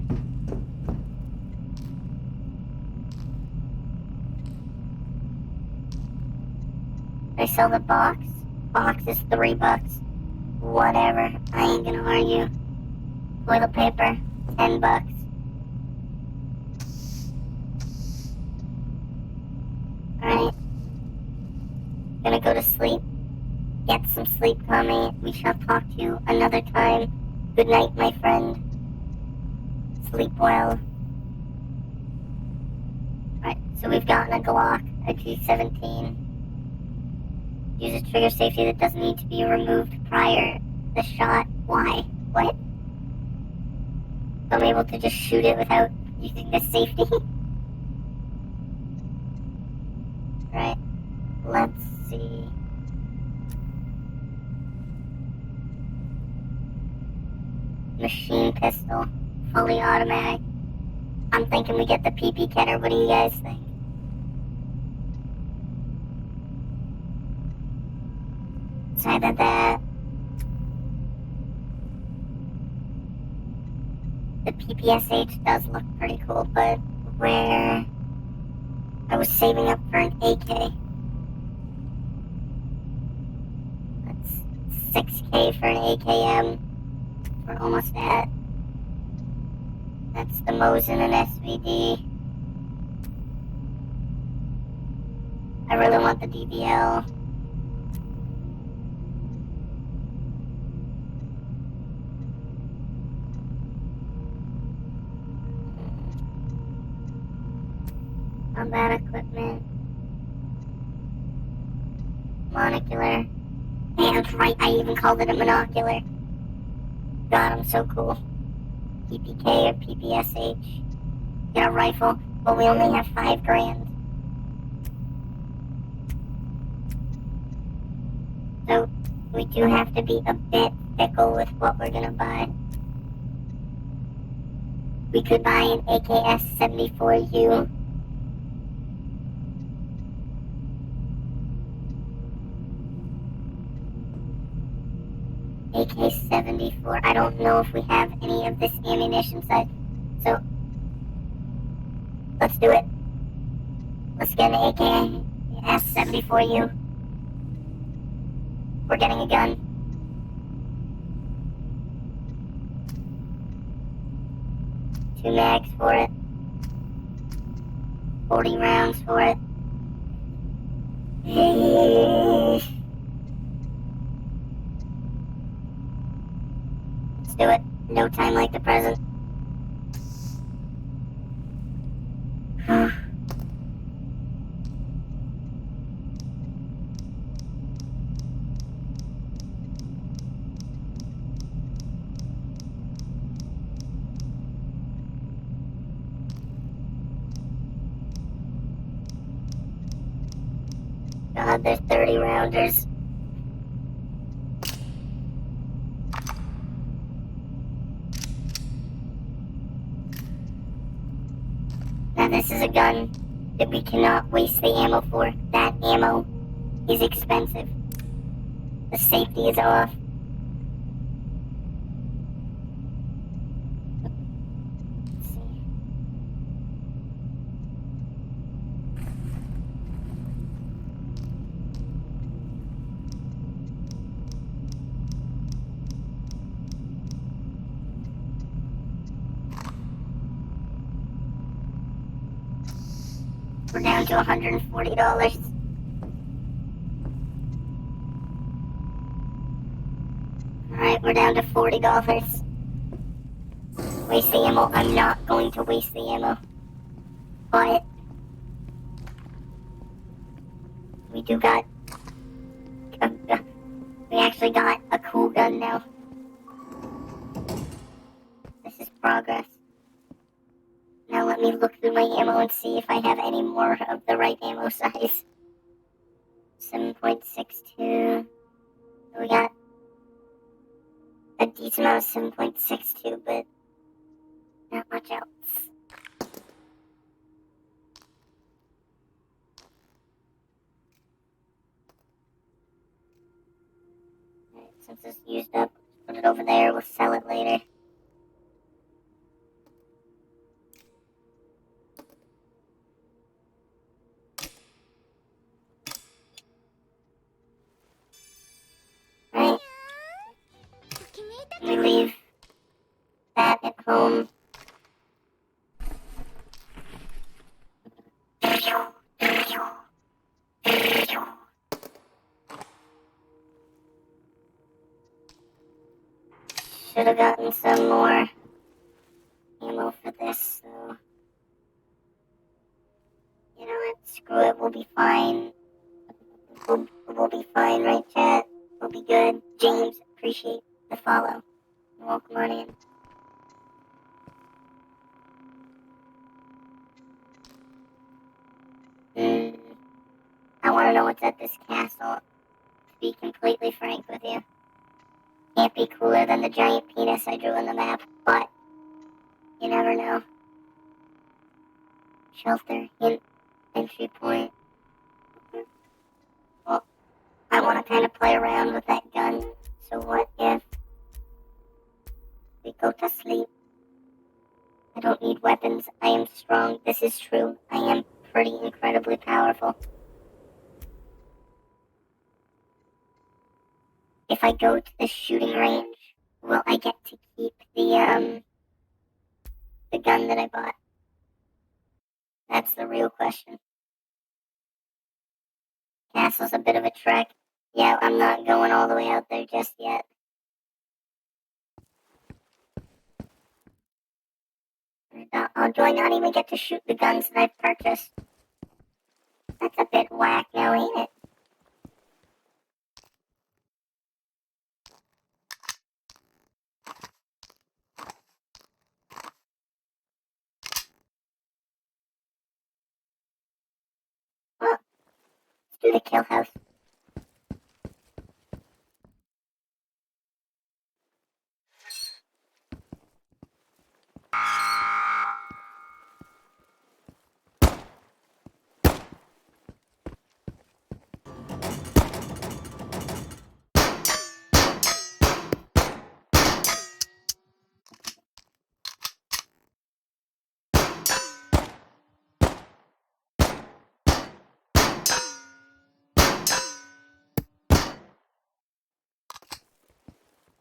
They sell the box. Box is $3. Whatever. I ain't gonna argue. Toilet paper, $10. Alright. Gonna go to sleep. Get some sleep, Tommy. We shall talk to you another time. Good night, my friend. Sleep well. Alright, so we've gotten a Glock, a G17. Use a trigger safety that doesn't need to be removed prior the shot. Why? What? I'm able to just shoot it without using the safety? Right. Let's see. Machine pistol. Fully automatic. I'm thinking we get the PP Ketter. What do you guys think? It's either that. The PPSH does look pretty cool, but where I was saving up for an AK. That's 6K for an AKM. We're almost at. That's the Mosin and SVD. I really want the DVL. Combat equipment. Monocular. Hey, that's right, I even called it a monocular. God, I'm so cool. PPK or PPSH. Get a rifle, but we only have $5,000. So, we do have to be a bit fickle with what we're gonna buy. We could buy an AKS-74U. AK-74. I don't know if we have any of this ammunition side. So, let's do it. Let's get an AK-74U. We're getting a gun. Two mags for it. 40 rounds for it. Let's do it. No time like the present. God, there's 30 rounders. Now this is a gun that we cannot waste the ammo for. That ammo is expensive. The safety is off. Let's see. We're down to $140. Alright, we're down to $40. Waste the ammo. I'm not going to waste the ammo. But we do got... we actually got a cool gun now. This is progress. Now let me look through my ammo and see if I have any more of the right ammo size. 7.62. We got a decent amount of 7.62, but not much else. Alright, since it's used up, put it over there. We'll sell it later. Right. We leave that at home. Should have gotten some more ammo for this, so... You know what? Screw it. We'll be fine. We'll be fine, right, chat? We'll be good. James, appreciate the follow. Welcome on in. I want to know what's at this castle. To be completely frank with you. Can't be cooler than the giant penis I drew on the map, but you never know. Shelter, hint, entry point. Well, I want to kind of play around with that gun. So what if we go to sleep? I don't need weapons. I am strong. This is true. I am pretty incredibly powerful. If I go to the shooting range, will I get to keep the gun that I bought? That's the real question. Castle's a bit of a trek. Yeah, I'm not going all the way out there just yet. Do I not even get to shoot the guns that I've purchased? That's a bit whack now, ain't it? Well, let's do the kill house.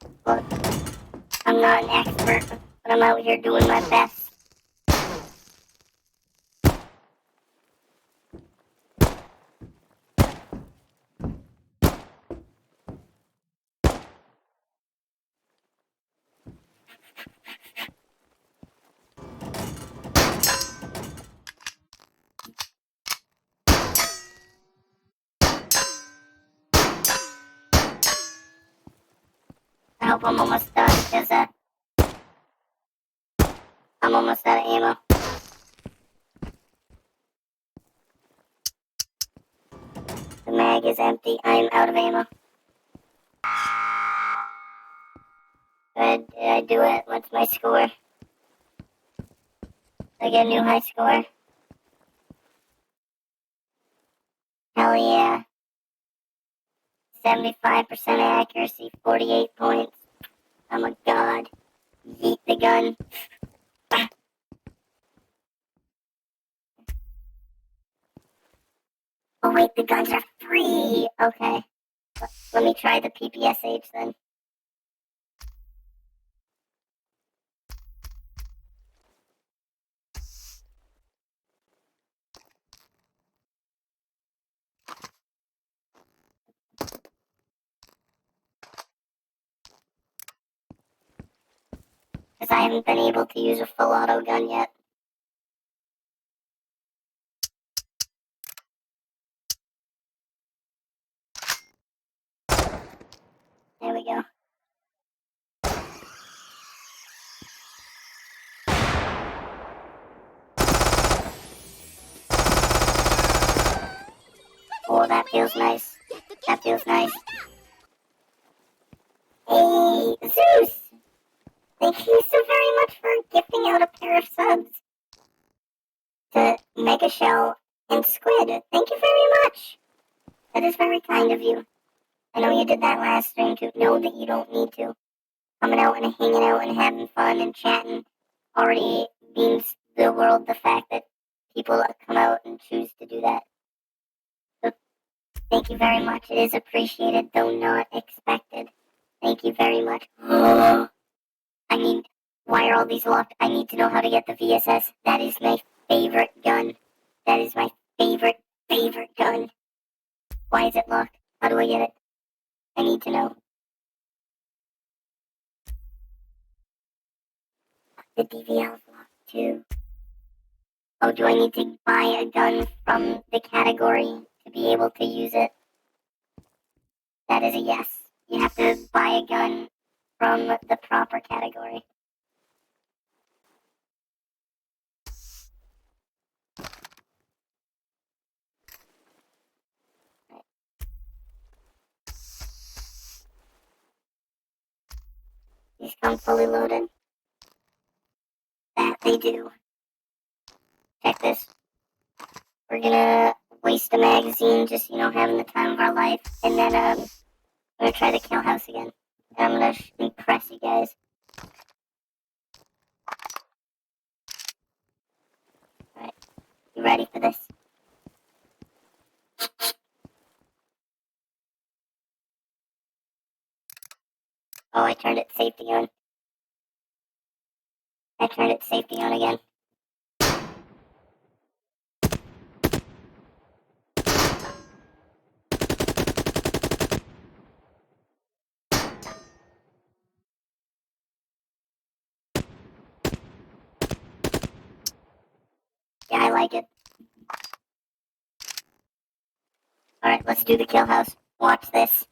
Look, I'm not an expert, but I'm out here doing my best. I hope I'm almost done, because I'm almost out of ammo. The mag is empty. I'm out of ammo. Did I do it? What's my score? I get a new high score? Hell yeah. 75% accuracy, 48 points. I'm a god. Yeet the gun. Oh wait, the guns are free! Okay. Let me try the PPSH then. Because I haven't been able to use a full auto gun yet. There we go. Oh, that feels nice. That feels nice. Hey, Zeus! Thank you so very much for gifting out a pair of subs to Mega Shell and Squid. Thank you very much. That is very kind of you. I know you did that last stream to know that you don't need to. Coming out and hanging out and having fun and chatting already means the world the fact that people come out and choose to do that. So thank you very much. It is appreciated, though not expected. Thank you very much. I mean, why are all these locked? I need to know how to get the VSS. That is my favorite gun. That is my favorite gun. Why is it locked? How do I get it? I need to know. The DVL is locked too. Oh, do I need to buy a gun from the category to be able to use it? That is a yes. You have to buy a gun from the proper category. These come fully loaded. That they do. Check this. We're gonna waste a magazine just, having the time of our life. And then, I'm gonna try the kill house again. And I'm gonna impress you guys. Alright. You ready for this? Oh, I turned it safety on. I turned it safety on again. Yeah, I like it. Alright, let's do the kill house. Watch this.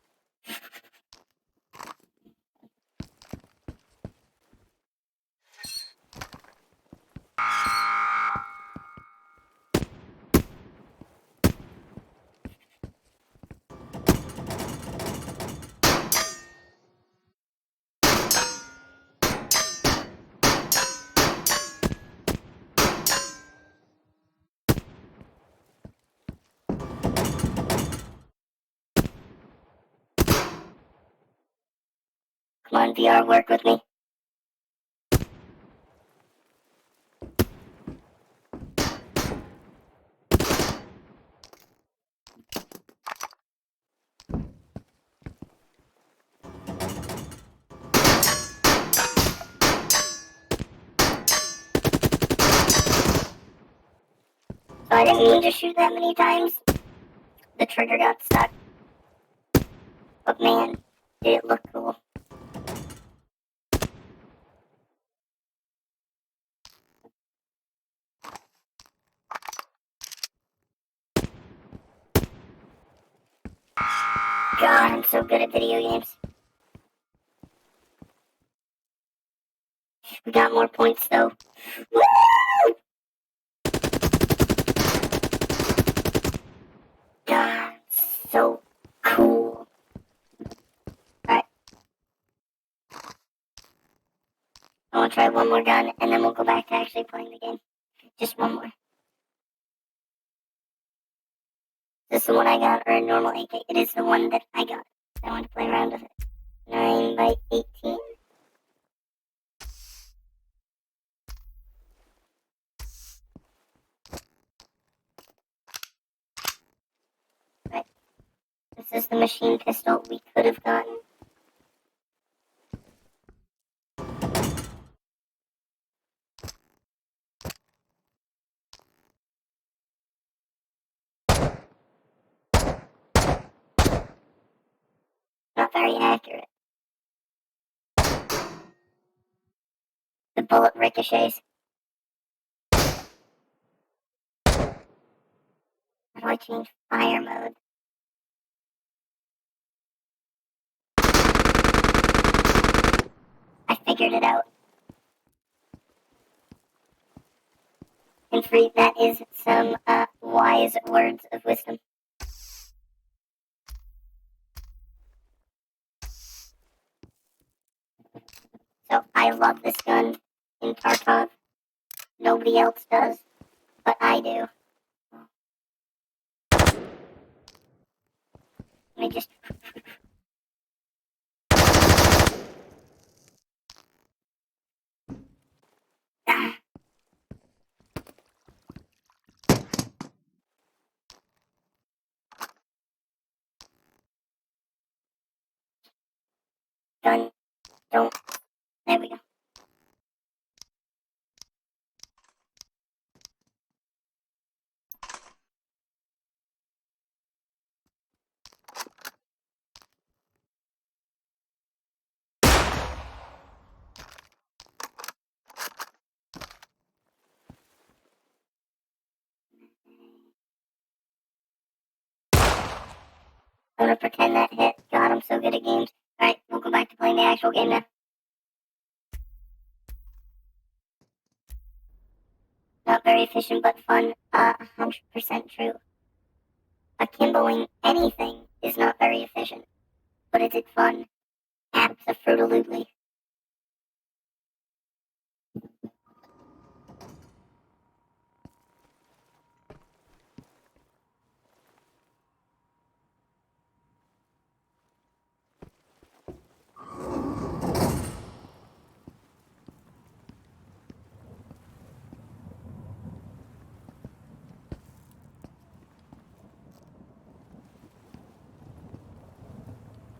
Come on, VR, work with me. So I didn't mean to shoot that many times. The trigger got stuck. But man, did it look cool. God, I'm so good at video games. We got more points though. Woo! God, so cool. Alright. I want to try one more gun, and then we'll go back to actually playing the game. Just one more. Is this the one I got, or a normal AK? It is the one that I got. I want to play around with it. 9 by 18. Right. This is the machine pistol we could have gotten. Not very accurate. The bullet ricochets. How do I change fire mode? I figured it out. And free, that is some wise words of wisdom. So I love this gun in Tarkov. Nobody else does, but I do. Let me just... Gun, don't... There we go. I'm gonna pretend that hit. God, I'm so good at games. Alright, we'll go back to playing the actual game now. Not very efficient, but fun. 100% true. Akimboing anything is not very efficient. But is it fun? Absolutely.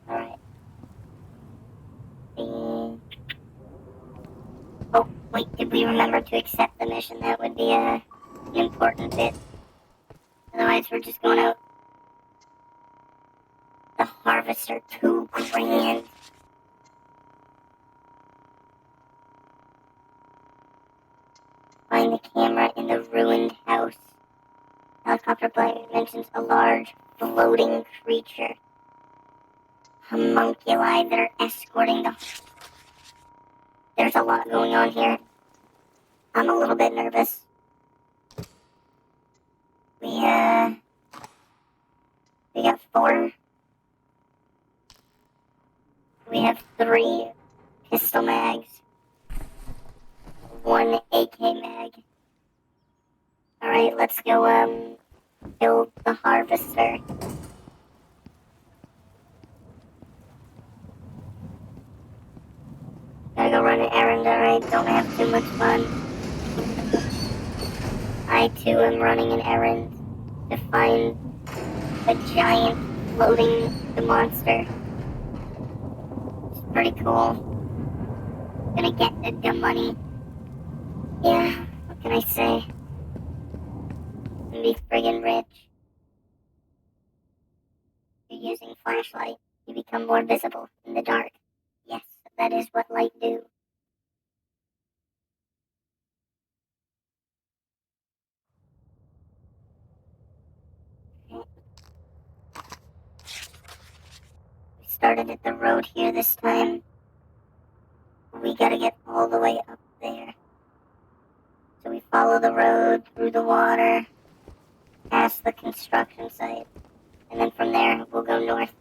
Alright. Oh, wait, did we remember to accept the mission? That would be an important bit. Otherwise, we're just going out. The Harvester, 2 grand. Find the camera in the ruined house. Helicopter pilot mentions a large, floating creature. Homunculi that are escorting the... There's a lot going on here. I'm a little bit nervous. We got 4. We have 3 pistol mags. 1 AK mag. Alright, let's go, build the Harvester. Gotta go run an errand, alright? Don't have too much fun. I too am running an errand to find a giant floating monster. It's pretty cool. Gonna get the money. Yeah, what can I say? be friggin' rich. If you're using flashlight, you become more visible in the dark. Yes, that is what light do. We started at the road here this time. We gotta get all the way up there. So we follow the road through the water, past the construction site, and then from there we'll go north.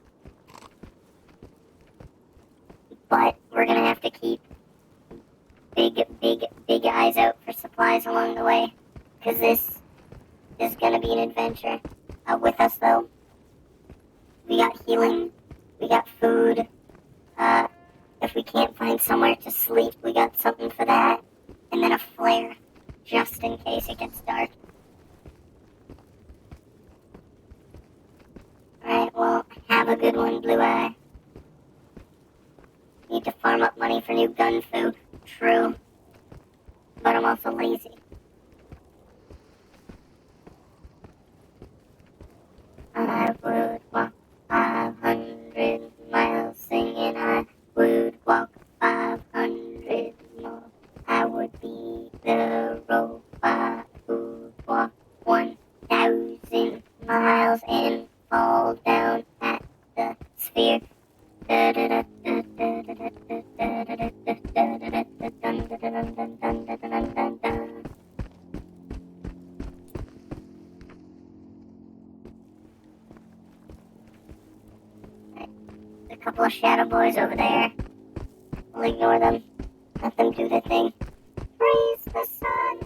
But we're gonna have to keep big eyes out for supplies along the way, because this is gonna be an adventure. With us though, we got healing, we got food. If we can't find somewhere to sleep, we got something for that, and then a flare, just in case it gets dark. Alright, well, have a good one, Blue Eye. Need to farm up money for new gun food. True. But I'm also lazy. I would walk 500 miles singing. I would walk 500 more. I would be the robot who'd walk 1,000 miles and fall down at the sphere. A couple of shadow boys over there. We'll ignore them. Let them do their thing. Praise the sun!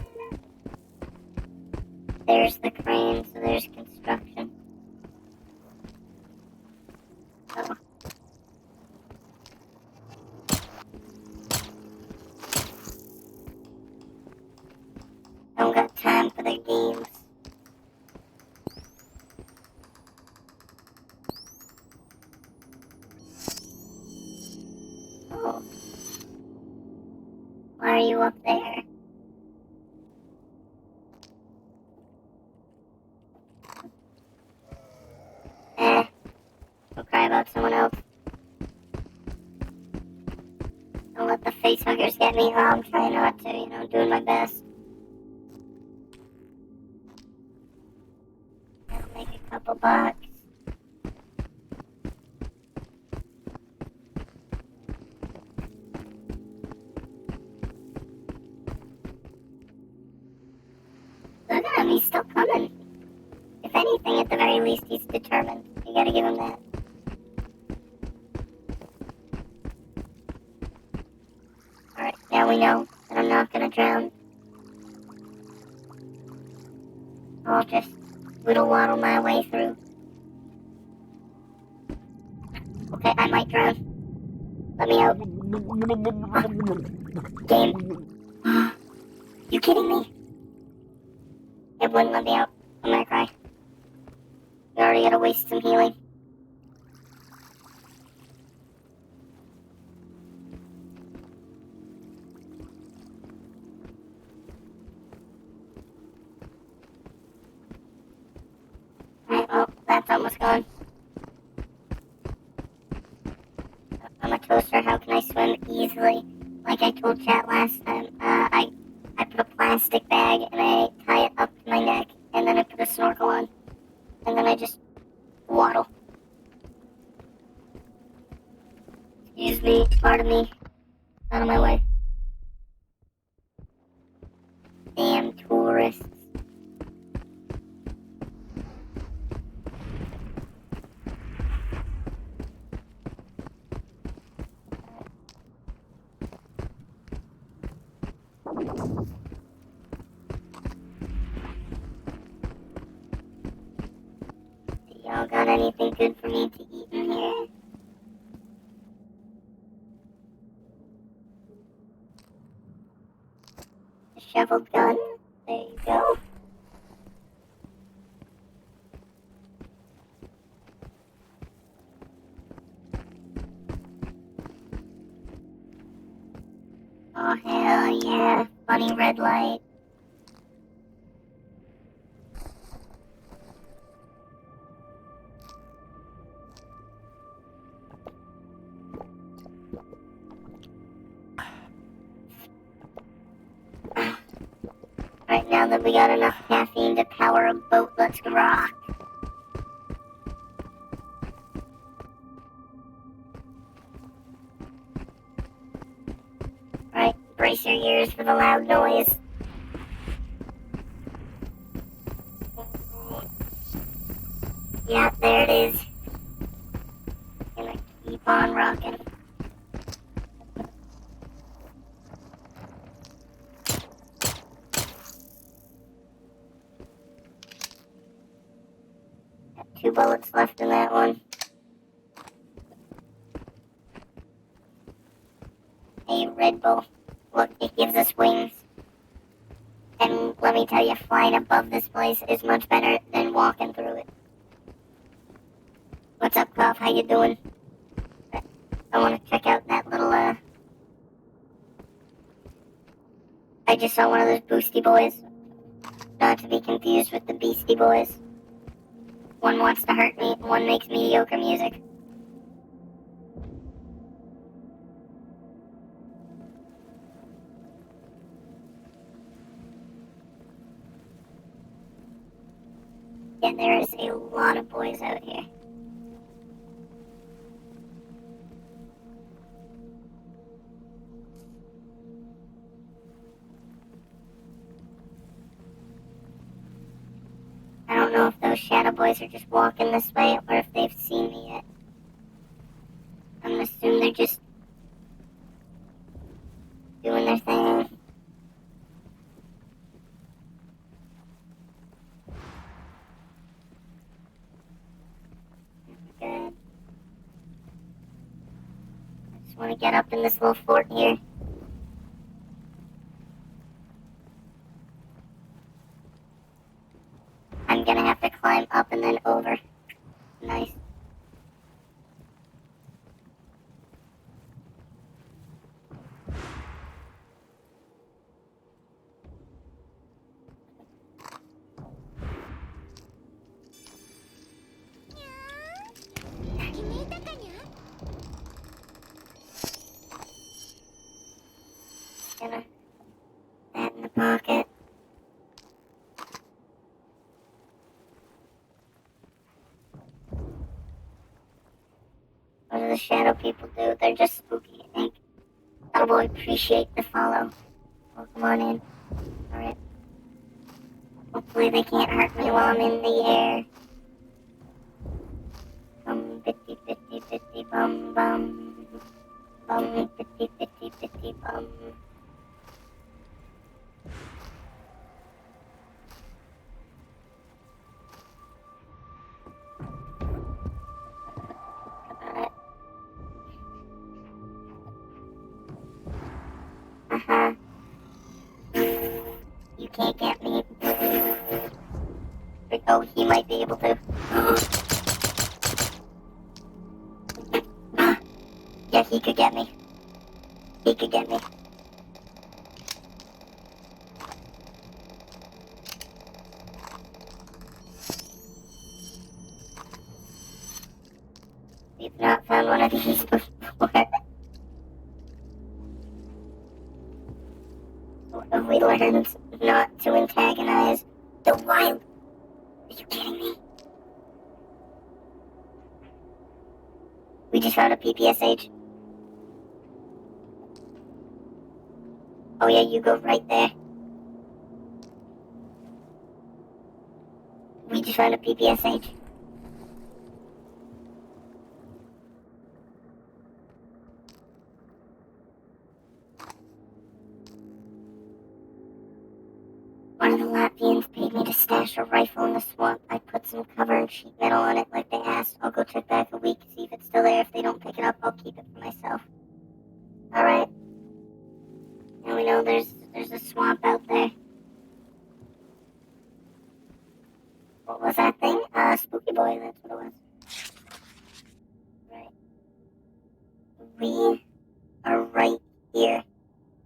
There's the crane, so there's construction. Oh. Don't got time for their games. Oh. Why are you up there? Go cry about someone else. Don't let the face huggers get me. Oh, I'm trying not to, doing my best. I'll make a couple bucks. Look at him, he's still coming. If anything, at the very least, he's determined. You gotta give him that. Alright, now we know that I'm not gonna drown. I'll just whittle waddle my way through. Okay, I might drown. Let me out. Game. You kidding me? It wouldn't let me out. I'm gonna cry. We already gotta waste some healing. Alright, well, that's almost gone. I'm a toaster, how can I swim easily? Like I told chat last time, I put a plastic bag and I tie it up to my neck, and then I put a snorkel on, and then I just waddle. Excuse me, pardon me, out of my way. Damn tourists. Y'all got anything good for me to eat in here? A shoveled gun? There you go. Oh hell yeah, funny red light. Alright, now that we got enough caffeine to power a boat, let's rock. Alright, brace your ears for the loud noise. Yeah, there it is. Gonna keep on rocking. Got 2 bullets left in that one. A Red Bull. Look, it gives us wings. And let me tell you, flying above this place is much better than walking through it. What's up, Cough? How you doing? I want to check out that little, I just saw one of those Boosty Boys. Not to be confused with the Beastie Boys. One wants to hurt me, one makes mediocre music. Yeah, there is a lot of boys out here. I don't know if those shadow boys are just walking this way or if they've seen me yet. I'm gonna assume they're just doing their thing. Good. I just want to get up in this little fort here. I'm gonna have to climb up and then over. Nice. Gonna that in the pocket. What do the shadow people do? They're just spooky, I think. Oh boy, appreciate the follow. Welcome on in. Alright. Hopefully they can't hurt me while I'm in the air. Bum, bitty, bitty, bitty, bum, bum. Bum, bitty, bitty, bitty, bum. Alright. Uh-huh. You can't get me. Oh, he might be able to. Yeah, he could get me. He could get me. We've not found one of these before. What have we learned? Not to antagonize the wild. Are you kidding me? We just found a PPSH. Oh yeah, you go right there. We just found a PPSH. One of the Latvians paid me to stash a rifle in the swamp. I put some cover and sheet metal on it like they asked. I'll go check back a week, see if it's still there. If they don't pick it up, I'll keep it for myself. Alright. Now we know there's a swamp out there. What was that thing? Spooky Boy, that's what it was. Right. We are right here.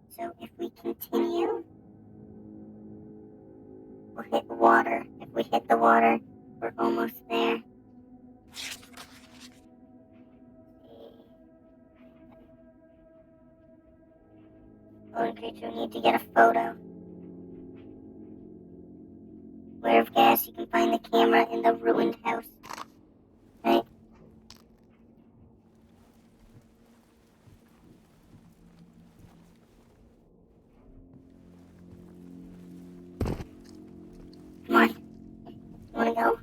So if we continue, we'll hit water. If we hit the water, we're almost there. Oh, creature, we need to get a photo. guess you can find the camera in the ruined house. Right? Come on. You wanna go?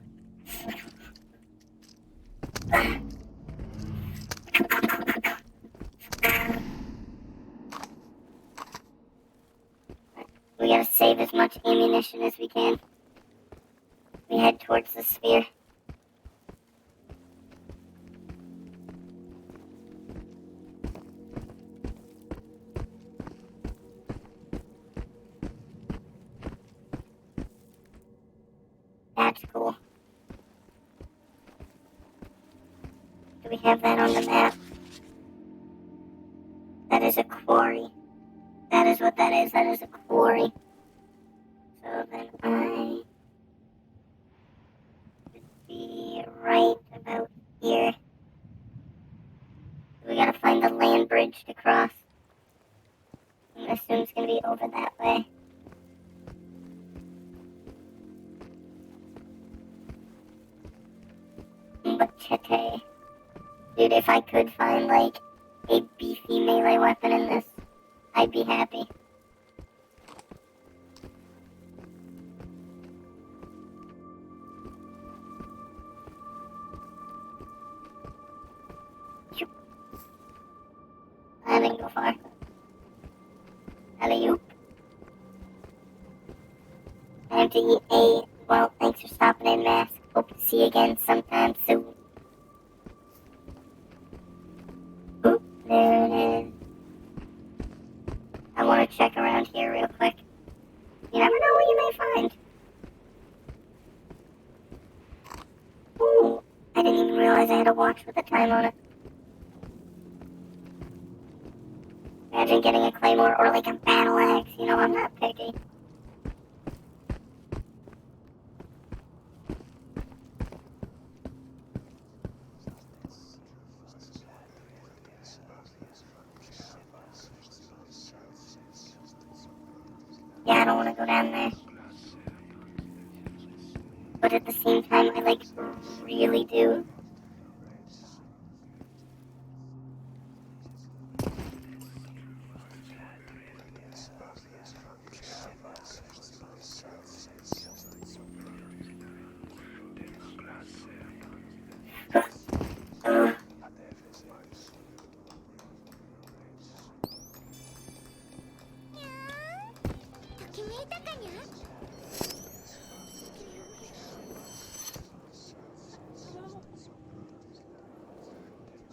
We gotta save as much ammunition as we can. We head towards the sphere. That's cool. Do we have that on the map? That is a quarry. That is what that is. That is a quarry. So then I would be right about here. We gotta find the land bridge to cross. I'm gonna assume it's gonna be over that way. Machete. Dude, if I could find, like, a beefy melee weapon in this, I'd be happy. I didn't go far. Alley-oop. I have to eat a... Well, thanks for stopping in, Mask. Hope to see you again sometime soon. Oop, there it is. I want to check around here real quick. You never know what you may find. Ooh, I didn't even realize I had a watch with a time on it. Imagine getting a claymore or like a battle axe. You know, I'm not picky. Yeah, I don't want to go down there. But at the same time, I like really do.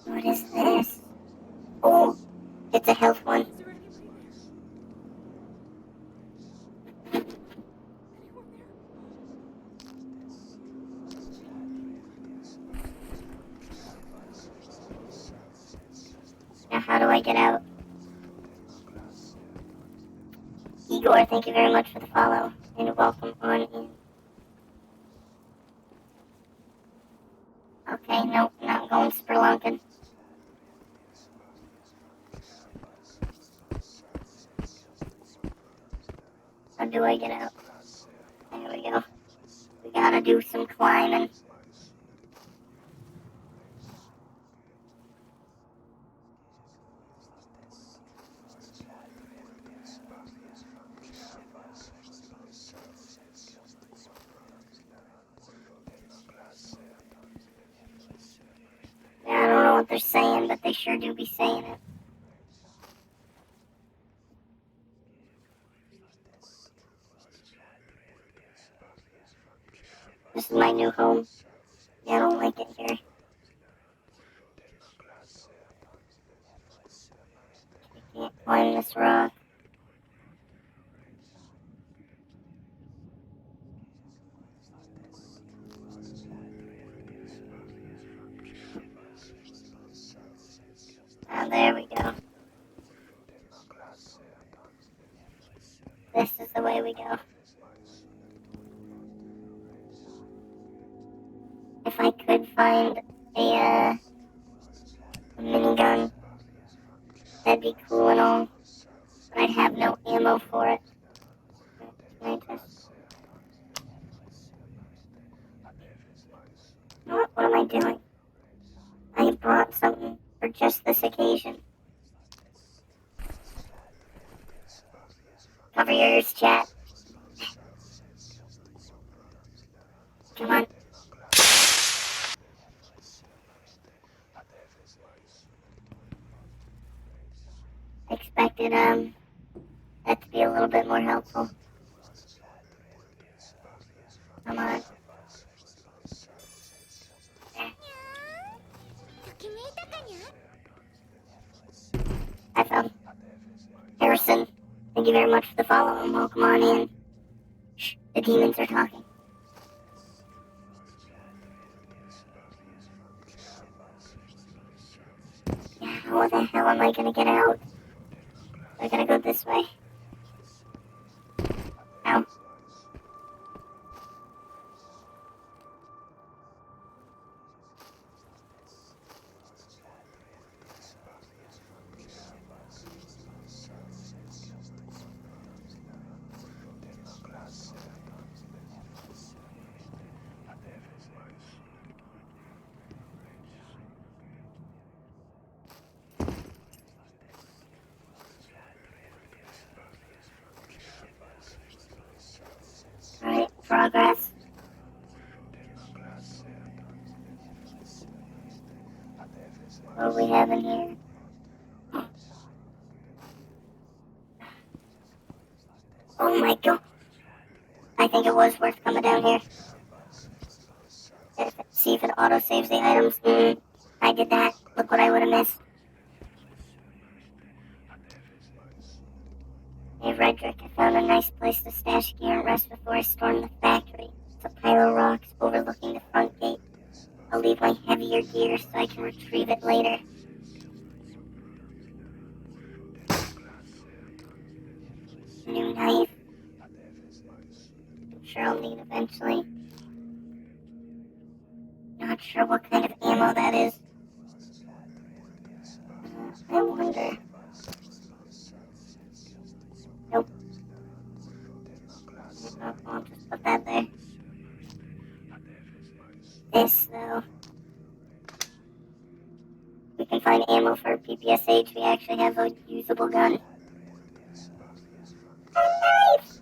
What is this? Oh, it's a health one. Now, how do I get out? Igor, thank you very much for the follow, and welcome on in. Okay, nope, not going spelunking. How do I get out? There we go. We gotta do some climbing. Yeah, I don't know what they're saying, but they sure do be saying it. This is my new home. Yeah, I don't like it here. I can't climb this rock. Ah, there we go. This is the way we go. If I could find a minigun, that'd be cool and all. But I'd have no ammo for it. Can I just... What am I doing? I brought something for just this occasion. Cover your ears, chat. Come on. I expected, that to be a little bit more helpful. Come on. I found Harrison. Thank you very much for the follow and welcome on in. Shh, the demons are talking. Yeah, how the hell am I gonna get out? I gotta go this way. Ow. Alright, progress. What do we have in here? Oh my god. I think it was worth coming down here. See if it auto-saves the items. I did that. Look what I would have missed. Hey, Redrick, I found a nice place to stash gear and rest before I storm the factory. It's a pile of rocks overlooking the front gate. I'll leave my heavier gear so I can retrieve it later. New knife. I'm sure I'll need eventually. Not sure what kind of ammo that is. I wonder. Nope. I'll just put that there. This, though. We can find ammo for PPSH. We actually have a usable gun. Knife!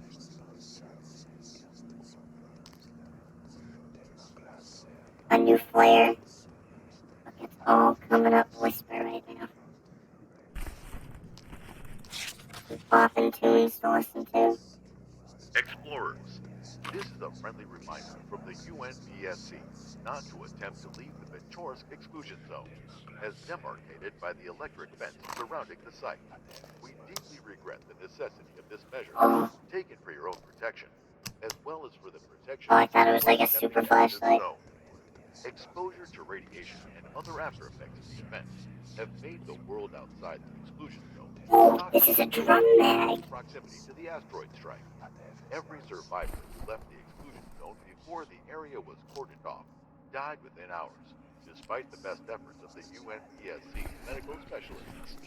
A new flare. Look, it's all coming up whisper right now. Bopping tunes to listen to. Explorers, this is a friendly reminder from the UNPSC not to attempt to leave the Vtuber exclusion zone, as demarcated by the electric fence surrounding the site. We deeply regret the necessity of this measure, taken for your own protection, as well as for the protection Oh, I thought it of was like a those super attempting to enter the flashlight. zone. Exposure to radiation and other after effects of the event have made the world outside the exclusion zone Oh, this is a drum mag. proximity to the asteroid strike. Every survivor who left the exclusion zone before the area was cordoned off died within hours, despite the best efforts of the UNPSC's medical specialists.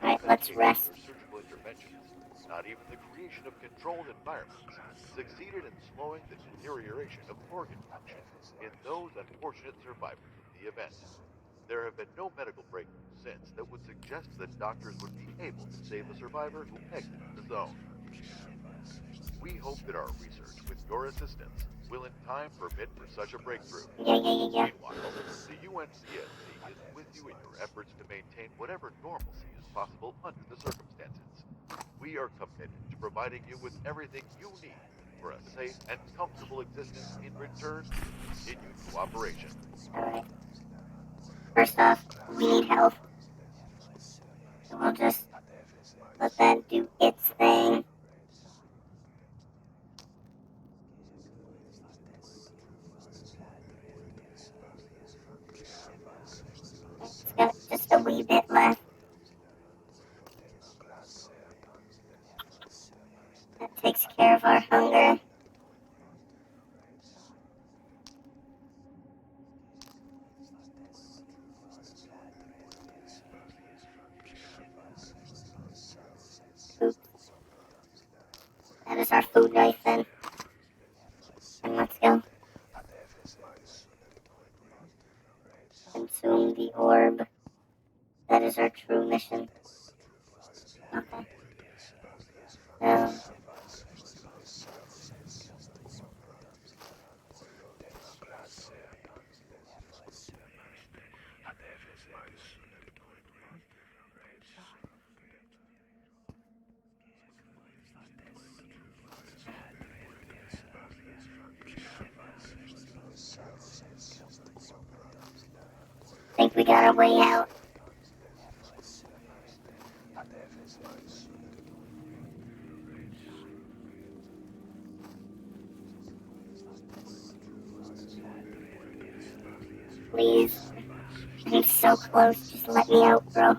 No Alright, let's medication rest. or surgical interventions, not even the creation of controlled environments, succeeded in slowing the deterioration of organ function in those unfortunate survivors of the event. There have been no medical breakthroughs since that would suggest that doctors would be able to save a survivor who exited the zone. We hope that our research, with your assistance, will in time permit for such a breakthrough. Yeah. Meanwhile, the UNPSC is with you in your efforts to maintain whatever normalcy is possible under the circumstances. We are committed to providing you with everything you need for a safe and comfortable existence in return for your continued cooperation. Alright. First off, we need health. So we'll just let that do its thing. It's got just a wee bit left. That takes care of our hunger. Oops. That is our food knife then. And let's go. crew mission. Okay. So, think we got our way out. Please. I'm so close. Just let me out, bro.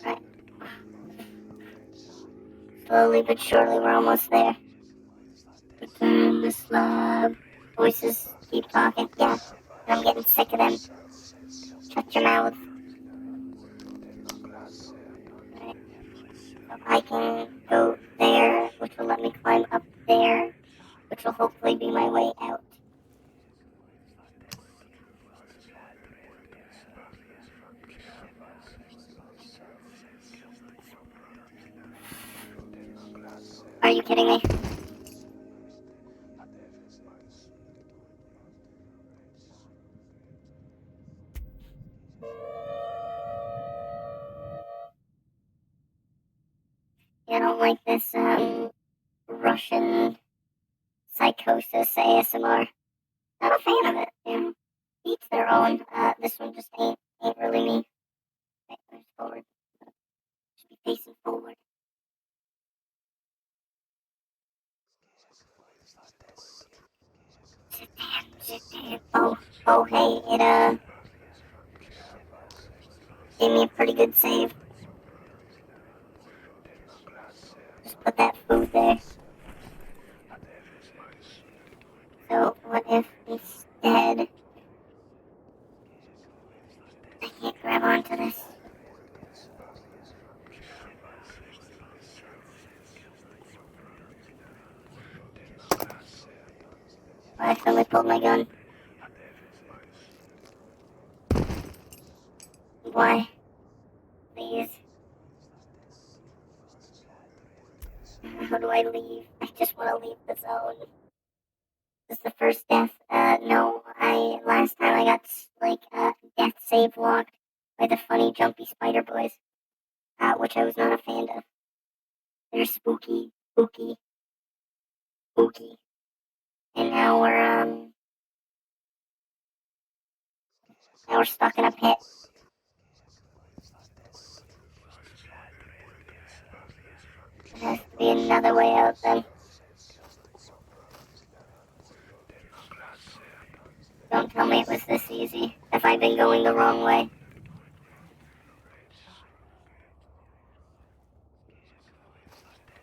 Right. Slowly but surely, we're almost there. Return the slab. Voices keep talking. Yeah, I'm getting sick of them. Shut your mouth. Right. So I can go there, which will let me climb up there, which will hopefully be my way out. Are you kidding me? I don't like this Russian psychosis ASMR. Not a fan of it, you know. Each their own. This one just ain't really me. Okay, there's forward. Should be facing forward. Sit down. Oh, hey, it gave me a pretty good save. Just put that food there. So what if instead I can't grab onto this? I accidentally pulled my gun. Why? Please. How do I leave? I just want to leave the zone. This is the first death. No, last time I got, death save locked by the funny jumpy spider boys, which I was not a fan of. They're spooky. And now we're stuck in a pit. There has to be another way out then. Don't tell me it was this easy. Have I been going the wrong way?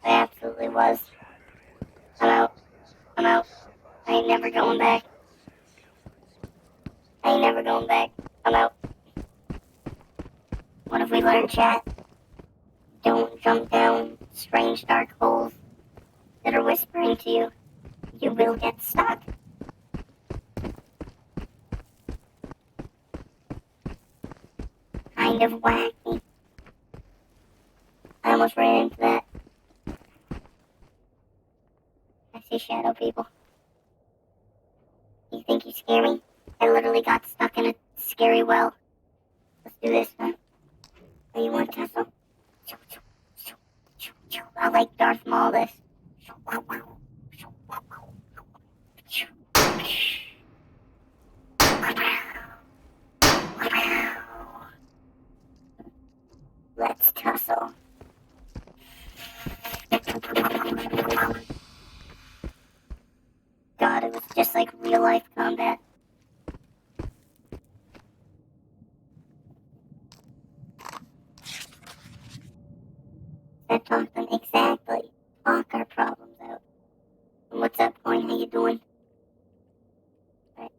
I absolutely was. I'm out. I ain't never going back. I'm out. What have we learned, chat? Don't jump down strange dark holes that are whispering to you. You will get stuck. Kind of wacky. I almost ran into that. I see shadow people. You think you scare me? I literally got stuck in a scary well. Let's do this, huh? Oh, you want to tussle? I like Darth Maul this. Let's tussle. God, it was just like real life combat. That talk them exactly. Talk our problems out. How you doing? Right.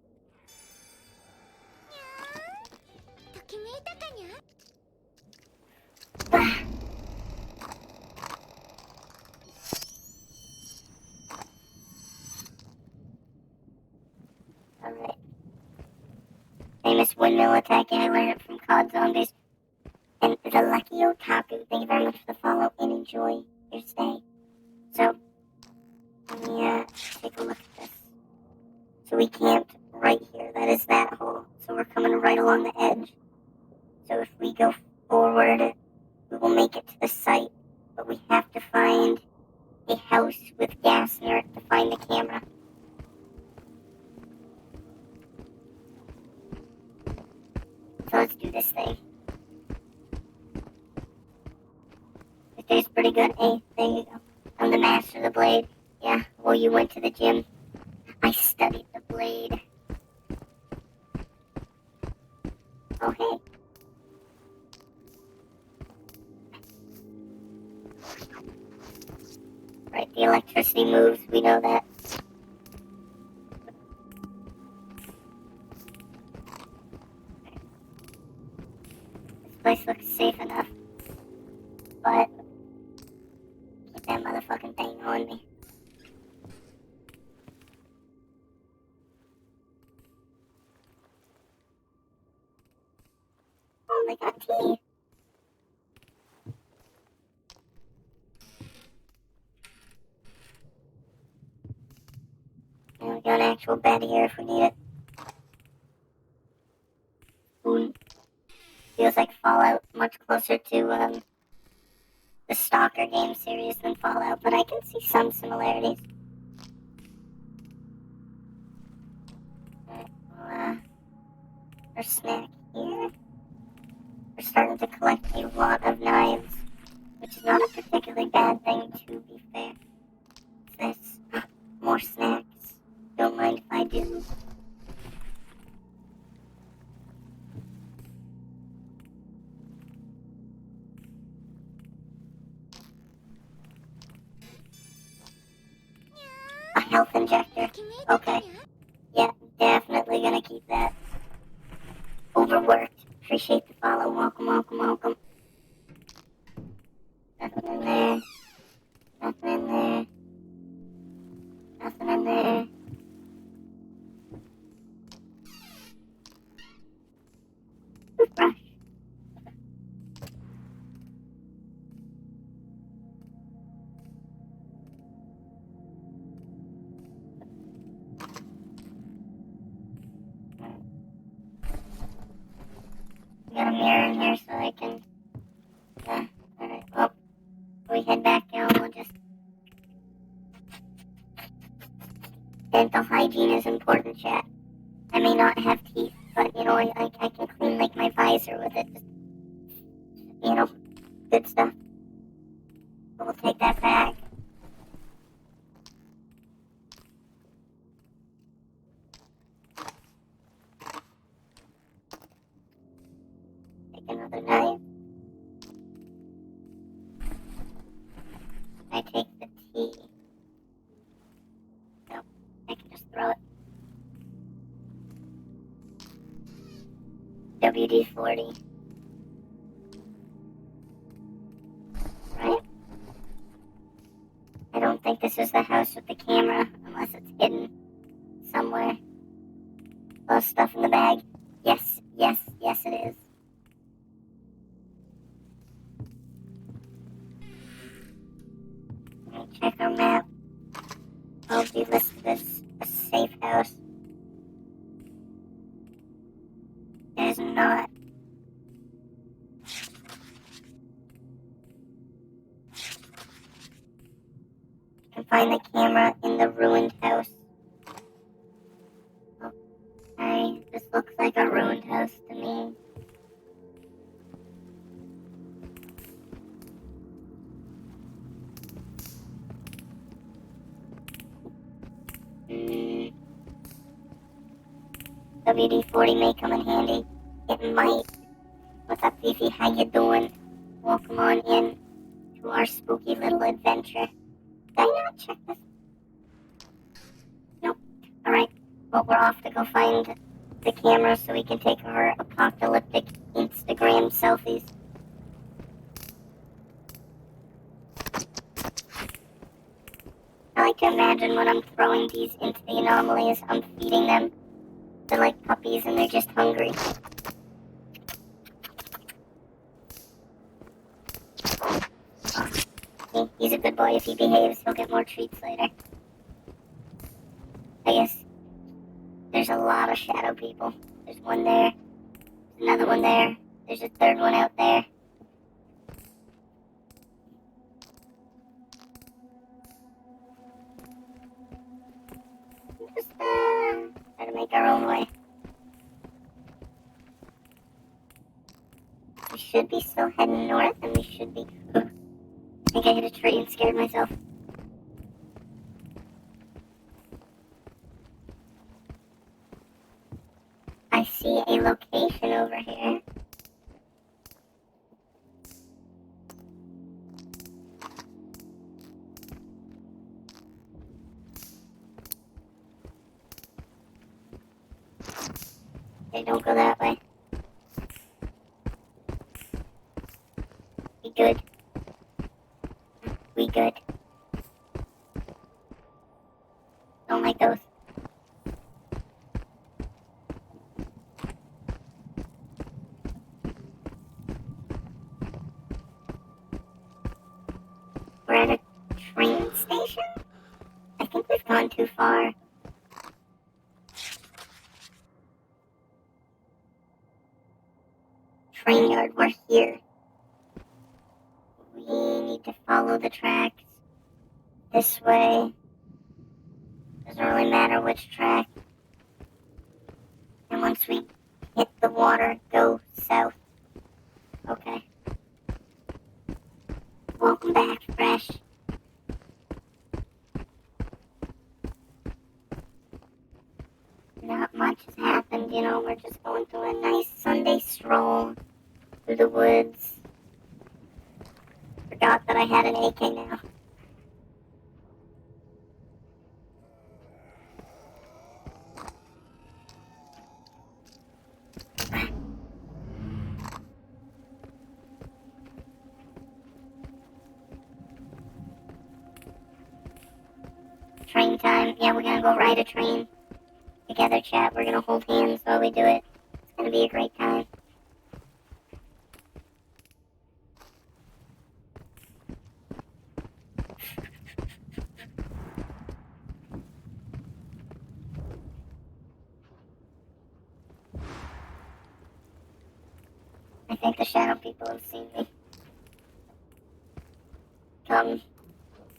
Alright. Famous windmill attack I learned from COD Zombies. And the lucky otaku, thank you very much for the follow and enjoy your stay. So, let me take a look at this. So we camped right here. That is that hole. So we're coming right along the edge. So if we go forward, we will make it to the site. But we have to find a house with gas near it to find the camera. So let's do this thing. It tastes pretty good. Hey, there you go. I'm the master of the blade. Yeah, well, you went to the gym. I studied the blade. Oh, hey. Right, the electricity moves. We know that. This place looks safe enough. But keep that motherfucking thing on me. Oh, they got tea. And we got an actual bed here if we need it. Ooh. Feels like Fallout, much closer to the Stalker game series than Fallout, but I can see some similarities. Alright, well, our snack here. We're starting to collect a lot of knives, which is not a particularly bad thing, to be fair. What's this? More snacks. Don't mind if I do. A health injector. Okay. Yeah, definitely gonna keep that. Overworked. Appreciate the follow. Welcome, welcome, welcome. Nothing in there. Nothing in there. Nothing in there. Toothbrush. We got a mirror in here so I can. Alright, well, we head back down. We'll just. Dental hygiene is important, chat. I may not have teeth, but you know, I can clean like my visor with it. Just, you know, good stuff. But we'll take that back. Take another knife. I take the tea. No, I can just throw it. WD-40. Right? I don't think this is the house with the camera, unless it's hidden somewhere. Little stuff in the bag. Yes, yes, yes it is. Let me check our map. I'll be listed as a safe house. It is not. You can find the camera in the ruined house. Okay, this looks like a ruined house to me. WD-40 may come in handy. It might. What's up, Fifi? How you doing? Welcome on in to our spooky little adventure. Did I not check this? But we're off to go find the camera so we can take our apocalyptic Instagram selfies. I like to imagine when I'm throwing these into the anomalies, I'm feeding them. They're like puppies and they're just hungry. He's a good boy. If he behaves, he'll get more treats later. I guess there's a lot of shadow people. There's one there. There's another one there. There's a third one out there. Just try to make our own way. We should be still heading north, and we should be... I think I hit a tree and scared myself. I see a location over here. Okay, don't go that way. We good. We good. Don't like those. We're at a train station? I think we've gone too far. Train yard, we're here. We need to follow the tracks. This way. Doesn't really matter which track. And once we hit the water, go south. Okay. Welcome back, Fresh. Not much has happened, you know, we're just going through a nice Sunday stroll through the woods. Forgot that I had an AK now. Train time. Yeah, we're gonna go ride a train. Together, chat. We're gonna hold hands while we do it. It's gonna be a great time. I think the shadow people have seen me. Come,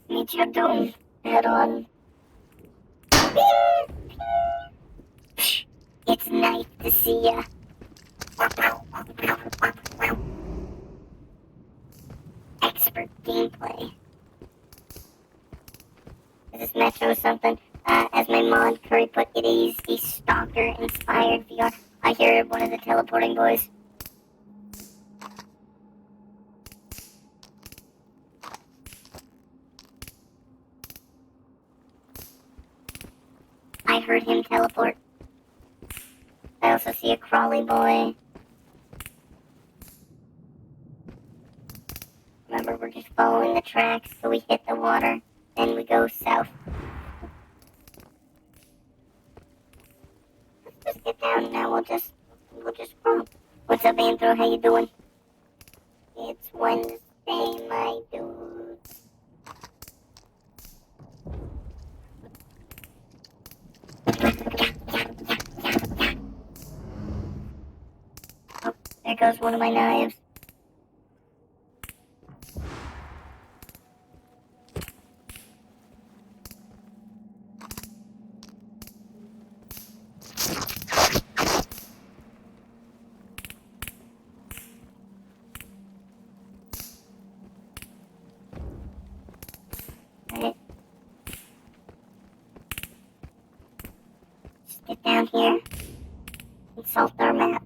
meet your doom head on. It's nice to see ya. Expert gameplay. Is this Metro something? As my mod Curry put, it is the Stalker inspired VR. I hear one of the teleporting boys. I heard him teleport. I also see a crawly boy. Remember, we're just following the tracks so we hit the water, then we go south. Let's just get down now. We'll just crawl. What's up, Anthro? How you doing? It's Wednesday, my dude. Oh, there goes one of my knives. Alright. Just get down here. Consult our map.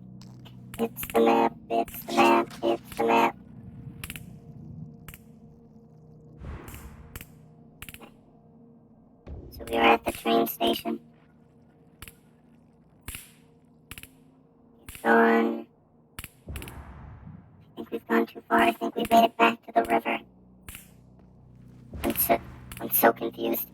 It's the map, it's the map, it's the map. So we were at the train station. gone. I think we've gone too far. I think we've made it back to the river. I'm so confused.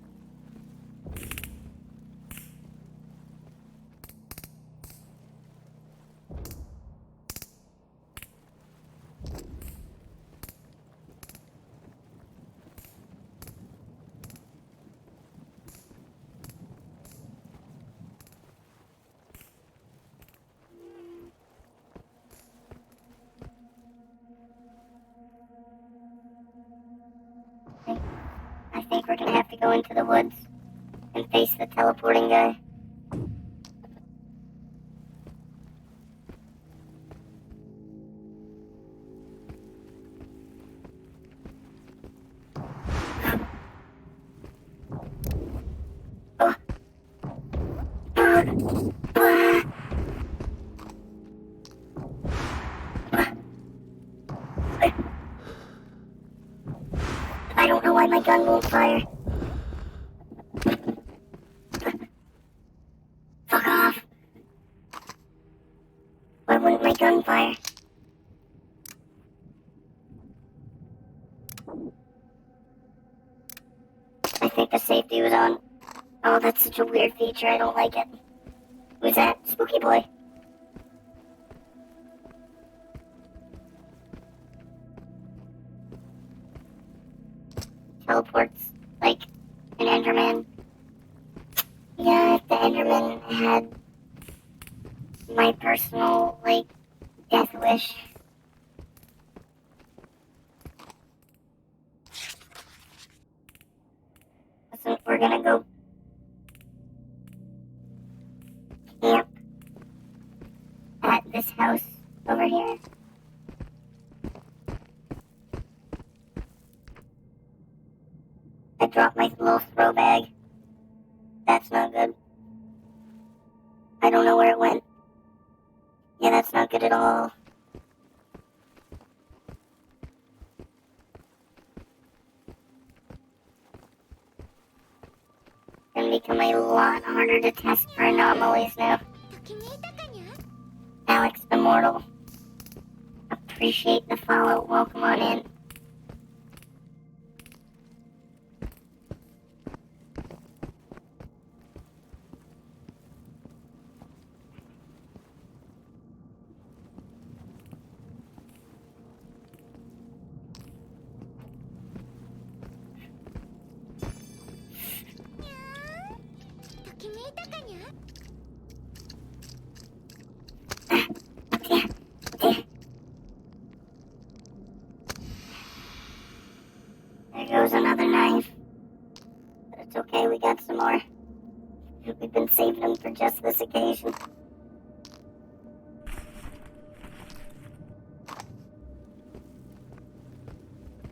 I think we're gonna have to go into the woods and face the teleporting guy. I don't know why my gun won't fire. Fuck off. Why wouldn't my gun fire? I think the safety was on. Oh, that's such a weird feature. I don't like it. Who's that? Spooky boy. Teleports like an Enderman. Yeah, if the Enderman had my personal, like, death wish. Listen, we're gonna go camp at this house over here. I dropped my little throw bag. That's not good. I don't know where it went. Yeah, that's not good at all. It's gonna become a lot harder to test for anomalies now. Alex Immortal. Appreciate the follow. Welcome on in. There goes another knife. But it's okay, we got some more. We've been saving them for just this occasion.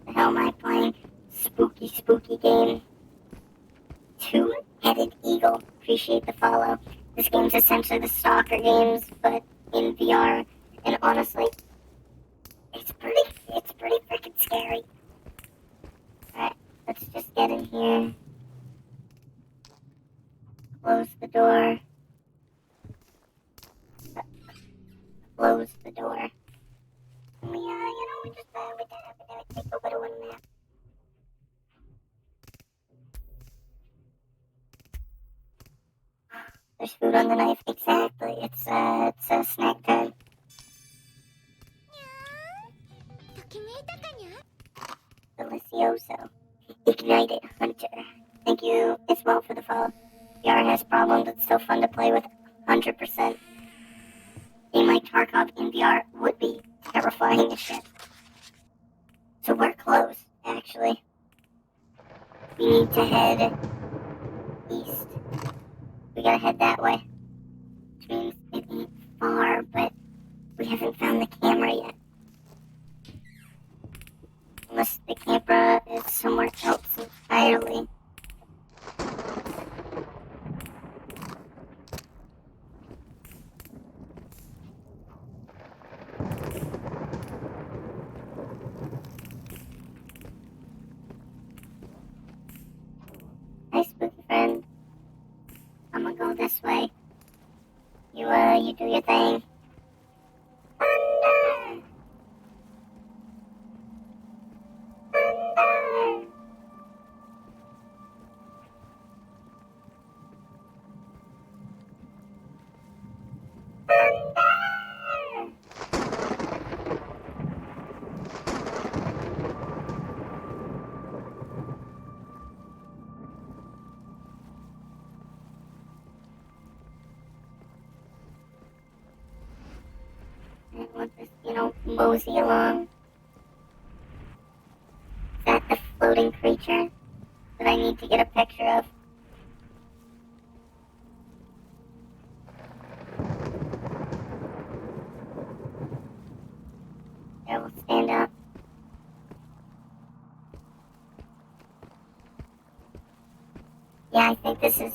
The hell am I playing? Spooky game. Two-headed eagle. Appreciate the follow. This game's essentially the S.t.a.l.k.e.r games, but in VR. And honestly, it's pretty freaking scary. Alright, let's just get in here. Close the door. Close the door. We just take a little nap. There's food on the knife. Exactly. It's snack time. Delicioso. Ignited Hunter. Thank you as well for the follow. VR has problems. It's still fun to play with. 100%. Game like Tarkov in VR would be terrifying as shit. So we're close, actually. We need to head east. We gotta head that way. Which means it ain't far, but we haven't found the camera yet. Unless the camera is somewhere else entirely. Hi, spooky friend. I'm gonna go this way. You do your thing. mosey along. Is that the floating creature that I need to get a picture of? There, we'll stand up. Yeah, I think this is...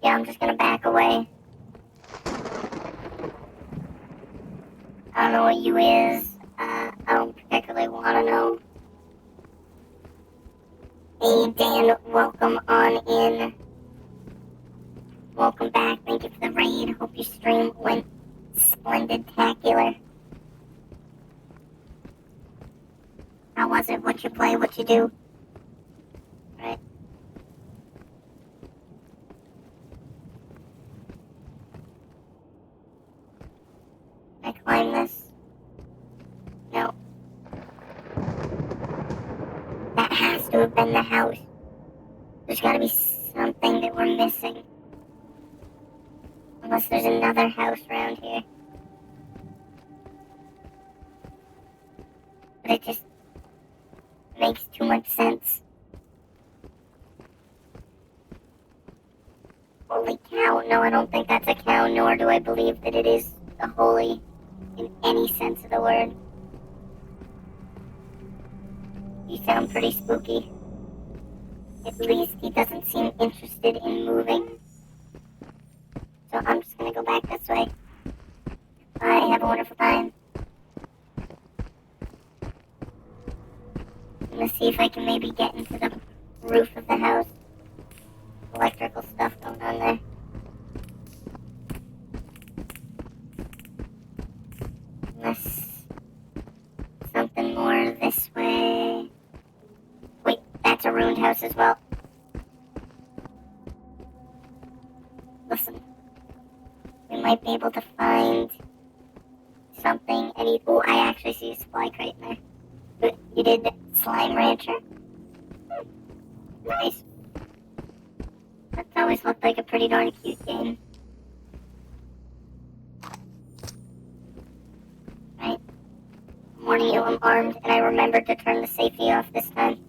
Yeah, I'm just gonna back away. I don't know what you is. I don't particularly want to know. Hey, Dan, welcome on in. Welcome back. Thank you for the raid. Hope your stream went splendid-tacular. How was it? What you play? What you do? Right. I climb this? No. That has to have been the house. There's gotta be something that we're missing. Unless there's another house around here. But it just makes too much sense. Holy cow. No, I don't think that's a cow, nor do I believe that it is a holy in any sense of the word. You sound pretty spooky. At least he doesn't seem interested in moving. So I'm just gonna go back this way. Bye, have a wonderful time. I'm gonna see if I can maybe get into the roof of the house. Electrical stuff going on there. Unless something more this way. Wait, that's a ruined house as well. Listen, we might be able to find something. Oh, I actually see a supply crate in there. You did Slime Rancher? Nice. That's always looked like a pretty darn cute game. Right. Warning you, I'm armed, and I remembered to turn the safety off this time.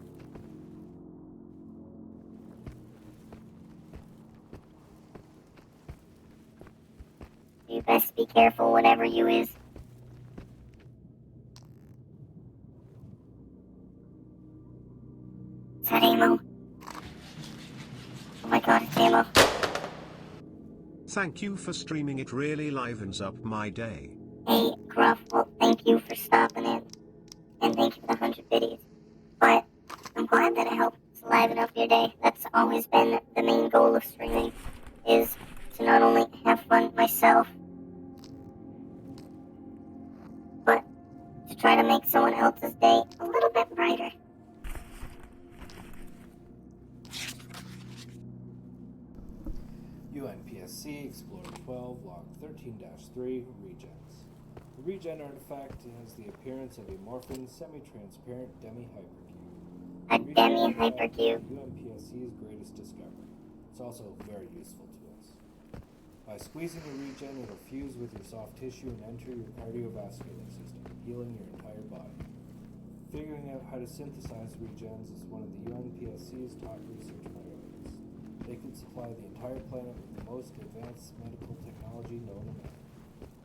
You best be careful, whatever you is. Is that ammo? Oh my god, it's ammo. Thank you for streaming, it really livens up my day. Hey, Gruff, well, thank you for stopping in. And thank you for the 100 biddies. But I'm glad that it helps liven up your day. That's always been the main goal of streaming, is to not only have fun myself, but to try to make someone else's day a little bit brighter. UNPSC Explorer 12, Log 13-3, Regens. The Regen artifact has the appearance of a morphing, semi-transparent demi-hypercube. A demi-hypercube. UNPSC's greatest discovery. It's also very useful to us. By squeezing a regen, it'll fuse with your soft tissue and enter your cardiovascular system, healing your entire body. Figuring out how to synthesize regens is one of the UNPSC's top research priorities. They could supply the entire planet with the most advanced medical technology known to man.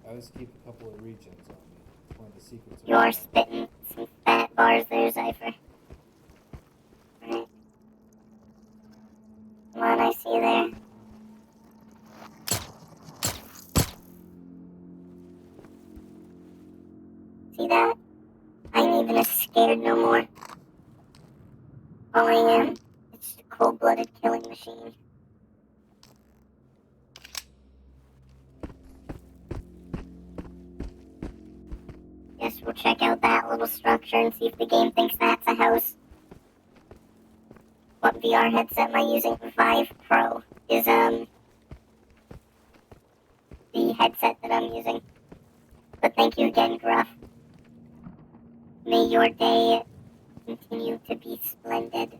I always keep a couple of regens on me. It's one of the secrets. You are spitting some fat bars there, Cypher. Right. Come on, I see you there. See that? I ain't even as scared no more. All I am, it's just a cold-blooded killing machine. Guess we'll check out that little structure and see if the game thinks that's a house. What VR headset am I using? Vive Pro is, the headset that I'm using. But thank you again, Gruff. May your day continue to be splendid.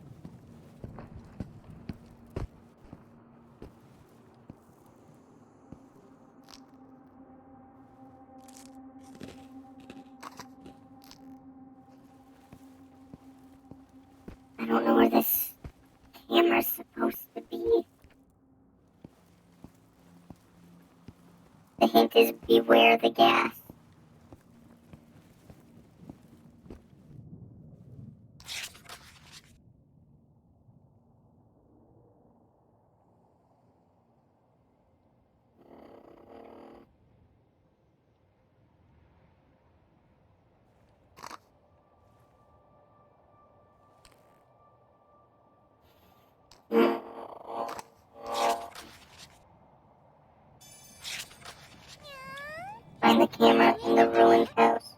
hint is beware the gas. Find the camera in the ruined house.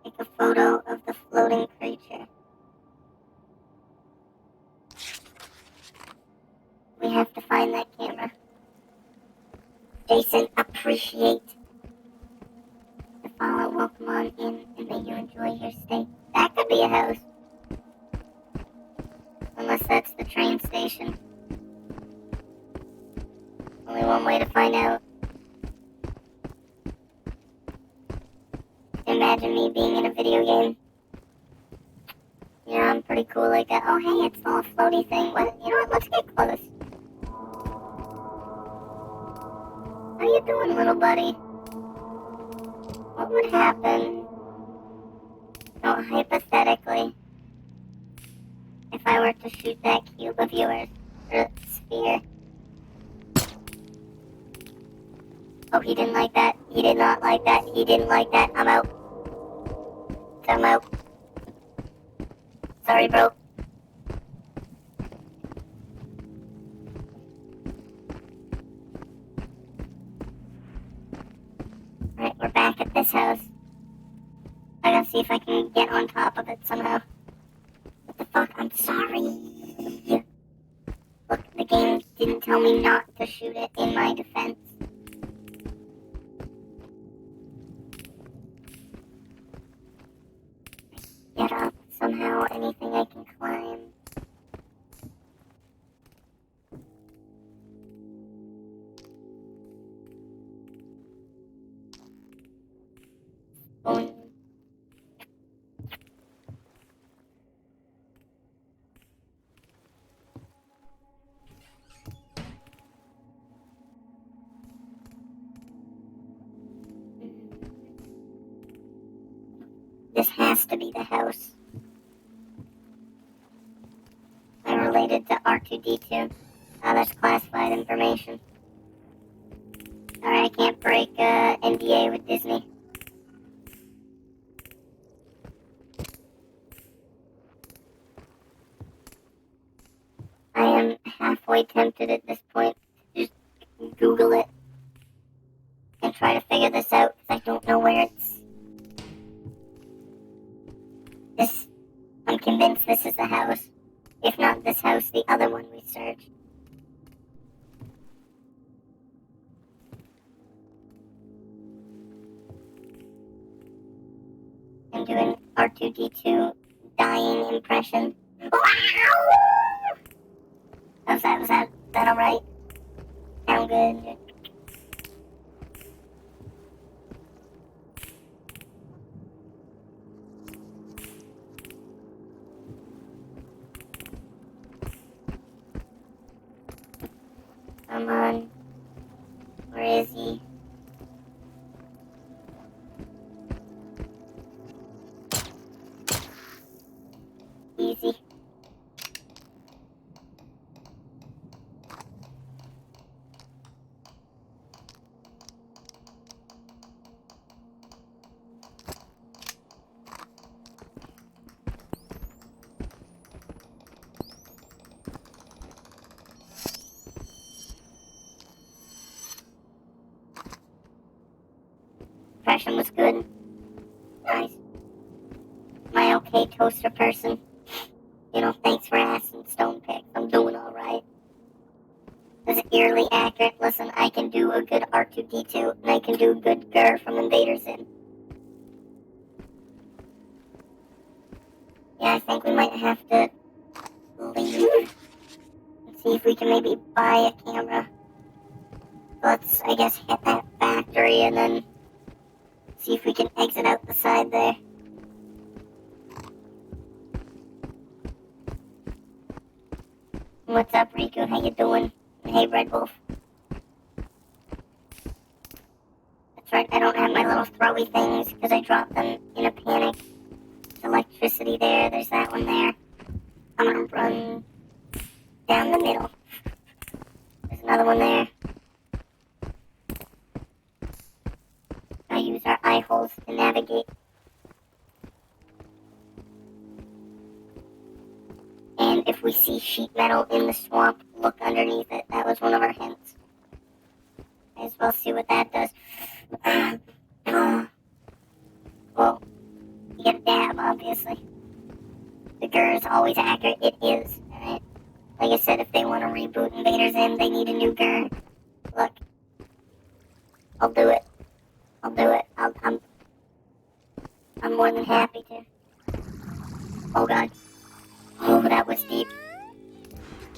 Take a photo of the floating creature. We have to find that camera. Jason, appreciate the follow. Welcome on in, and may you enjoy your stay. That could be a house. Unless that's the train station. Only one way to find out. Imagine me being in a video game. You know, I'm pretty cool like that. Oh, hey, it's all a floaty thing. What? You know what? Let's get close. How you doing, little buddy? What would happen, hypothetically, if I were to shoot that cube of yours, or sphere? Oh, he didn't like that. He did not like that. He didn't like that. I'm out. I'm out. Sorry, bro. Alright, we're back at this house. I gotta see if I can get on top of it somehow. What the fuck? I'm sorry. Look, the game didn't tell me not to shoot it in my defense. Get up somehow, anything I can climb. Boing. This has to be the house. I'm related to R2-D2. Oh, that's classified information. Alright, I can't break NDA with Disney. I am halfway tempted at this point to just Google it and try to figure this out because I don't know where it's. I'm convinced this is the house. If not this house, the other one we searched. I'm doing R2-D2 dying impression. Was that alright? Sound good? Come on. Where is he? Easy. Impression was good. Nice. My okay toaster person. You know, thanks for asking, Stone Pick. I'm doing alright. Is it eerily accurate? Listen, I can do a good R2-D2, and I can do a good Gur from Invaders Zim. Yeah, I think we might have to leave and see if we can maybe buy a camera. Let's, I guess, hit that factory and then see if we can exit out the side there. What's up, Riku? How you doing? Hey, Red Wolf. throwy things because I dropped them in a panic. There's electricity there. There's that one there. I'm gonna run down the middle. There's another one there. I use our eye holes to navigate. And if we see sheet metal in the swamp, look underneath it. That was one of our hints. May as well see what that does. Well, you get a dab, obviously. The GER is always accurate. It is. Alright? Like I said, if they want to reboot Invader Zim, they need a new GER. Look. I'll do it. I'll do it. I'm more than happy to. Oh god. Oh, that was deep.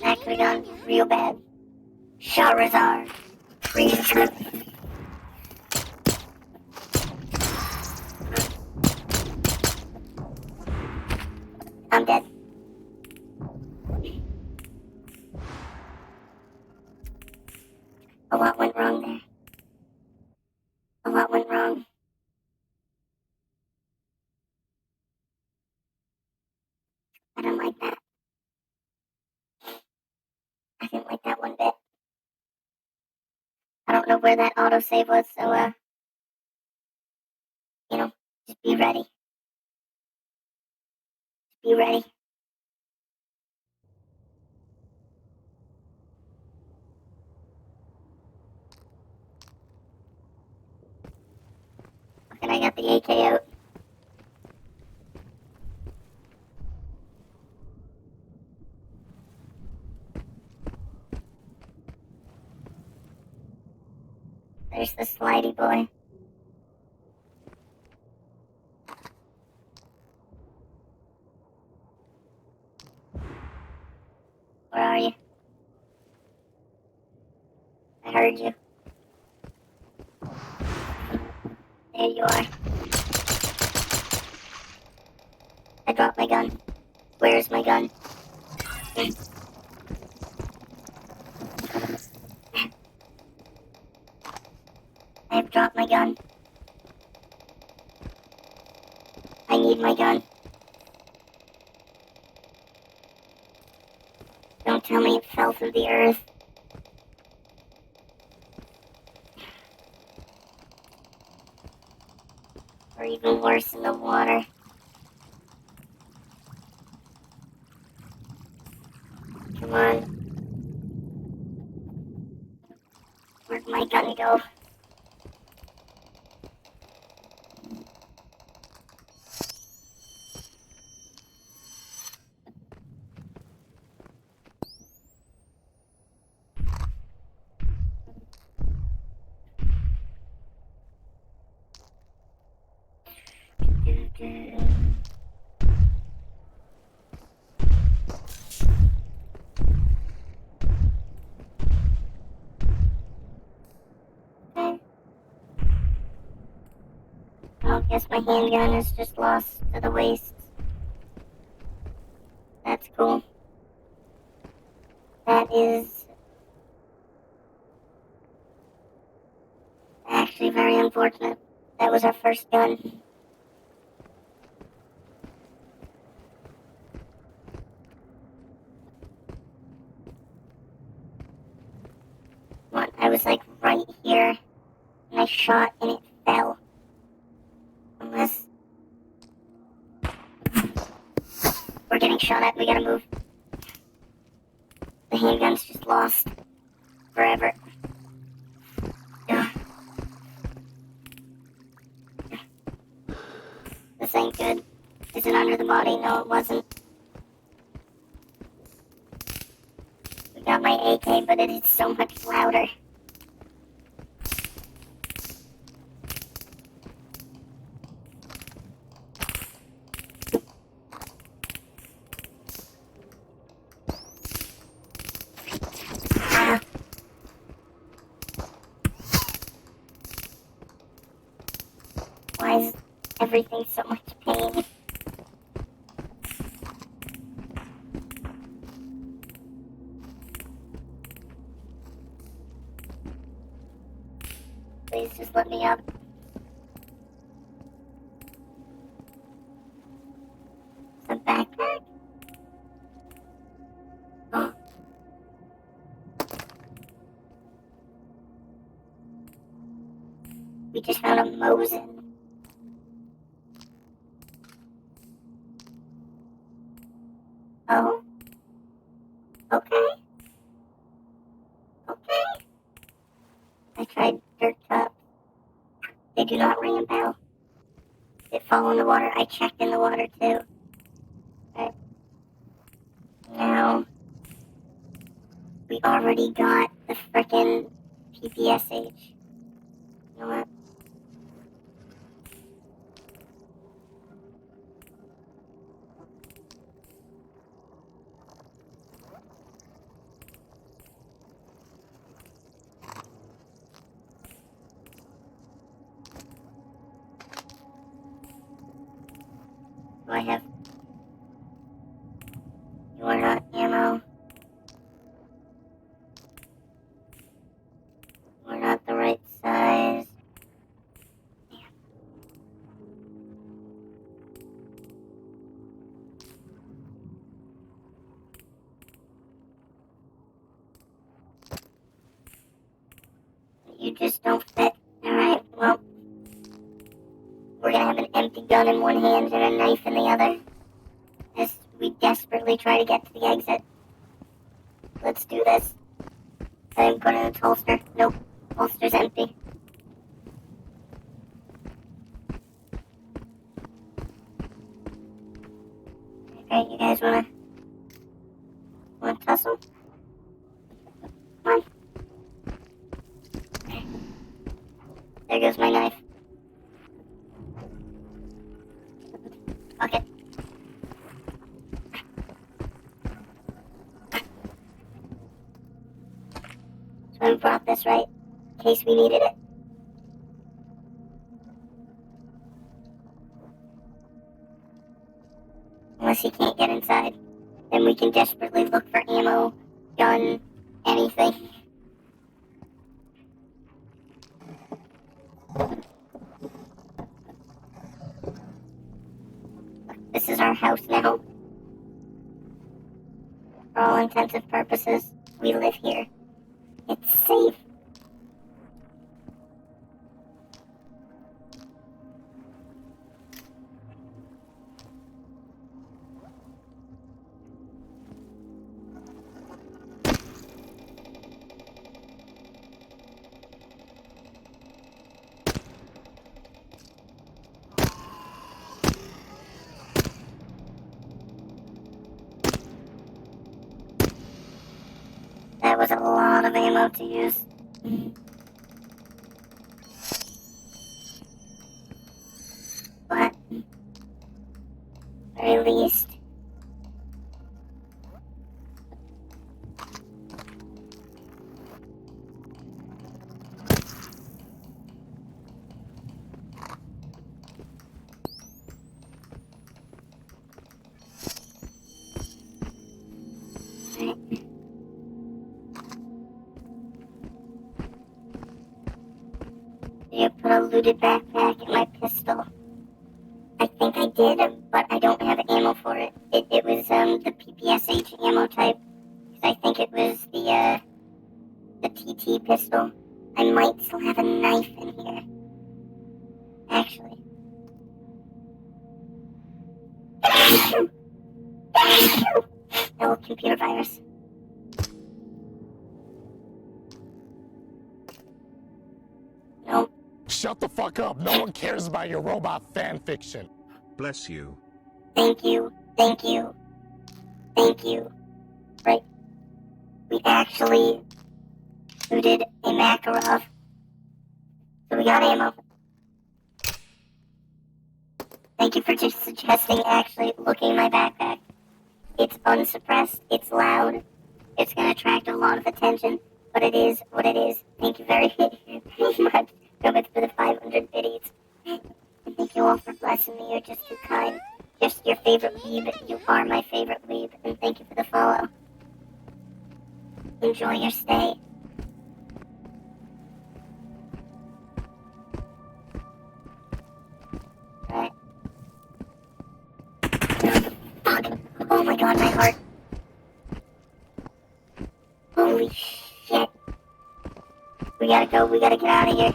That could have gone real bad. Charizard. Freeze trip. I'm dead. A lot went wrong there. A lot went wrong. I don't like that. I didn't like that one bit. I don't know where that autosave was, so, just be ready. Be ready. And I got the AK out. There's the slidey boy. Where are you? I heard you. There you are. I dropped my gun. Where's my gun? I've dropped my gun. I need my gun. Don't tell me it fell through the earth. Or even worse, in the water. Come on. Where'd my gun go? I guess my handgun is just lost to the waste. That's cool. That is actually very unfortunate. That was our first gun. What? I was like right here, and I shot and it fell. Unless we're getting shot at, we gotta move. The handgun's just lost forever. Ugh. This ain't good. Is it under the body? No, it wasn't. We got my AK, but it is so much louder. Ah. Why is everything so much pain? Please just let me up. We just found a Mosin. Oh? Okay. Okay. I tried dirt cups. They do not ring a bell. Did it fall in the water? I checked in the water too. Right. Now, we already got the frickin' PPSH. You know what? Do I have... You want ammo? We're not the right size. You just don't fit. Alright, well, we're gonna have an empty gun in one hand and a knife in the other. As we desperately try to get to the exit. Let's do this. And put it in its holster. Nope. Holster's empty. Okay, you guys wanna tussle? Come on. There goes my knife. Fuck it. So I brought this, right? In case we needed it. Unless he can't get inside. Then we can desperately look for ammo, gun, anything. This is our house now. For all intensive purposes, we live here. It's safe. That was a lot of ammo to use. But, very least, you put a looted backpack in my pistol. I think I did, but I don't have ammo for it. It was the PPSH ammo type. I think it was the TT pistol. I might still have a knife in here. Actually. No, computer virus. No. Shut the fuck up. No one cares about your robot fan fiction. Bless you. Thank you. Thank you. Thank you. Right. We actually looted a Makarov. So we got ammo. Thank you for just suggesting actually looking in my backpack. It's unsuppressed. It's loud. It's going to attract a lot of attention. But it is what it is. Thank you very much. So much for the 500 biddies. Thank you all for blessing me. You're just too kind. Just your favorite weeb. You are my favorite weeb. And thank you for the follow. Enjoy your stay. Right. Fuck. Oh my god, my heart. Holy shit. We gotta go. We gotta get out of here.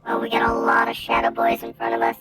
Well, we got a lot of shadow boys in front of us.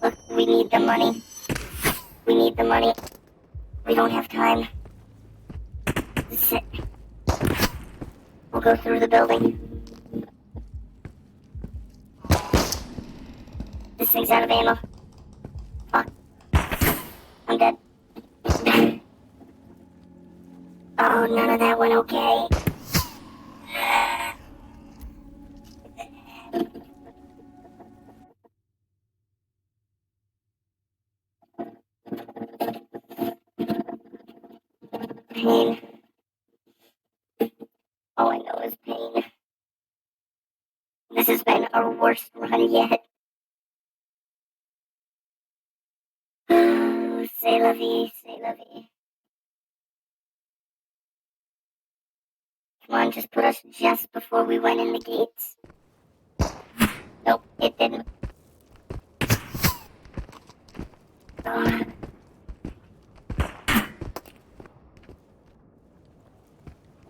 Look, we need the money. We need the money. We don't have time. Sit. We'll go through the building. This thing's out of ammo. Fuck. I'm dead. Oh, none of that went okay. Pain. All I know is pain. This has been our worst run yet. C'est la vie, c'est la vie. Come on, just put us just before we went in the gates. Nope, it didn't. Ugh.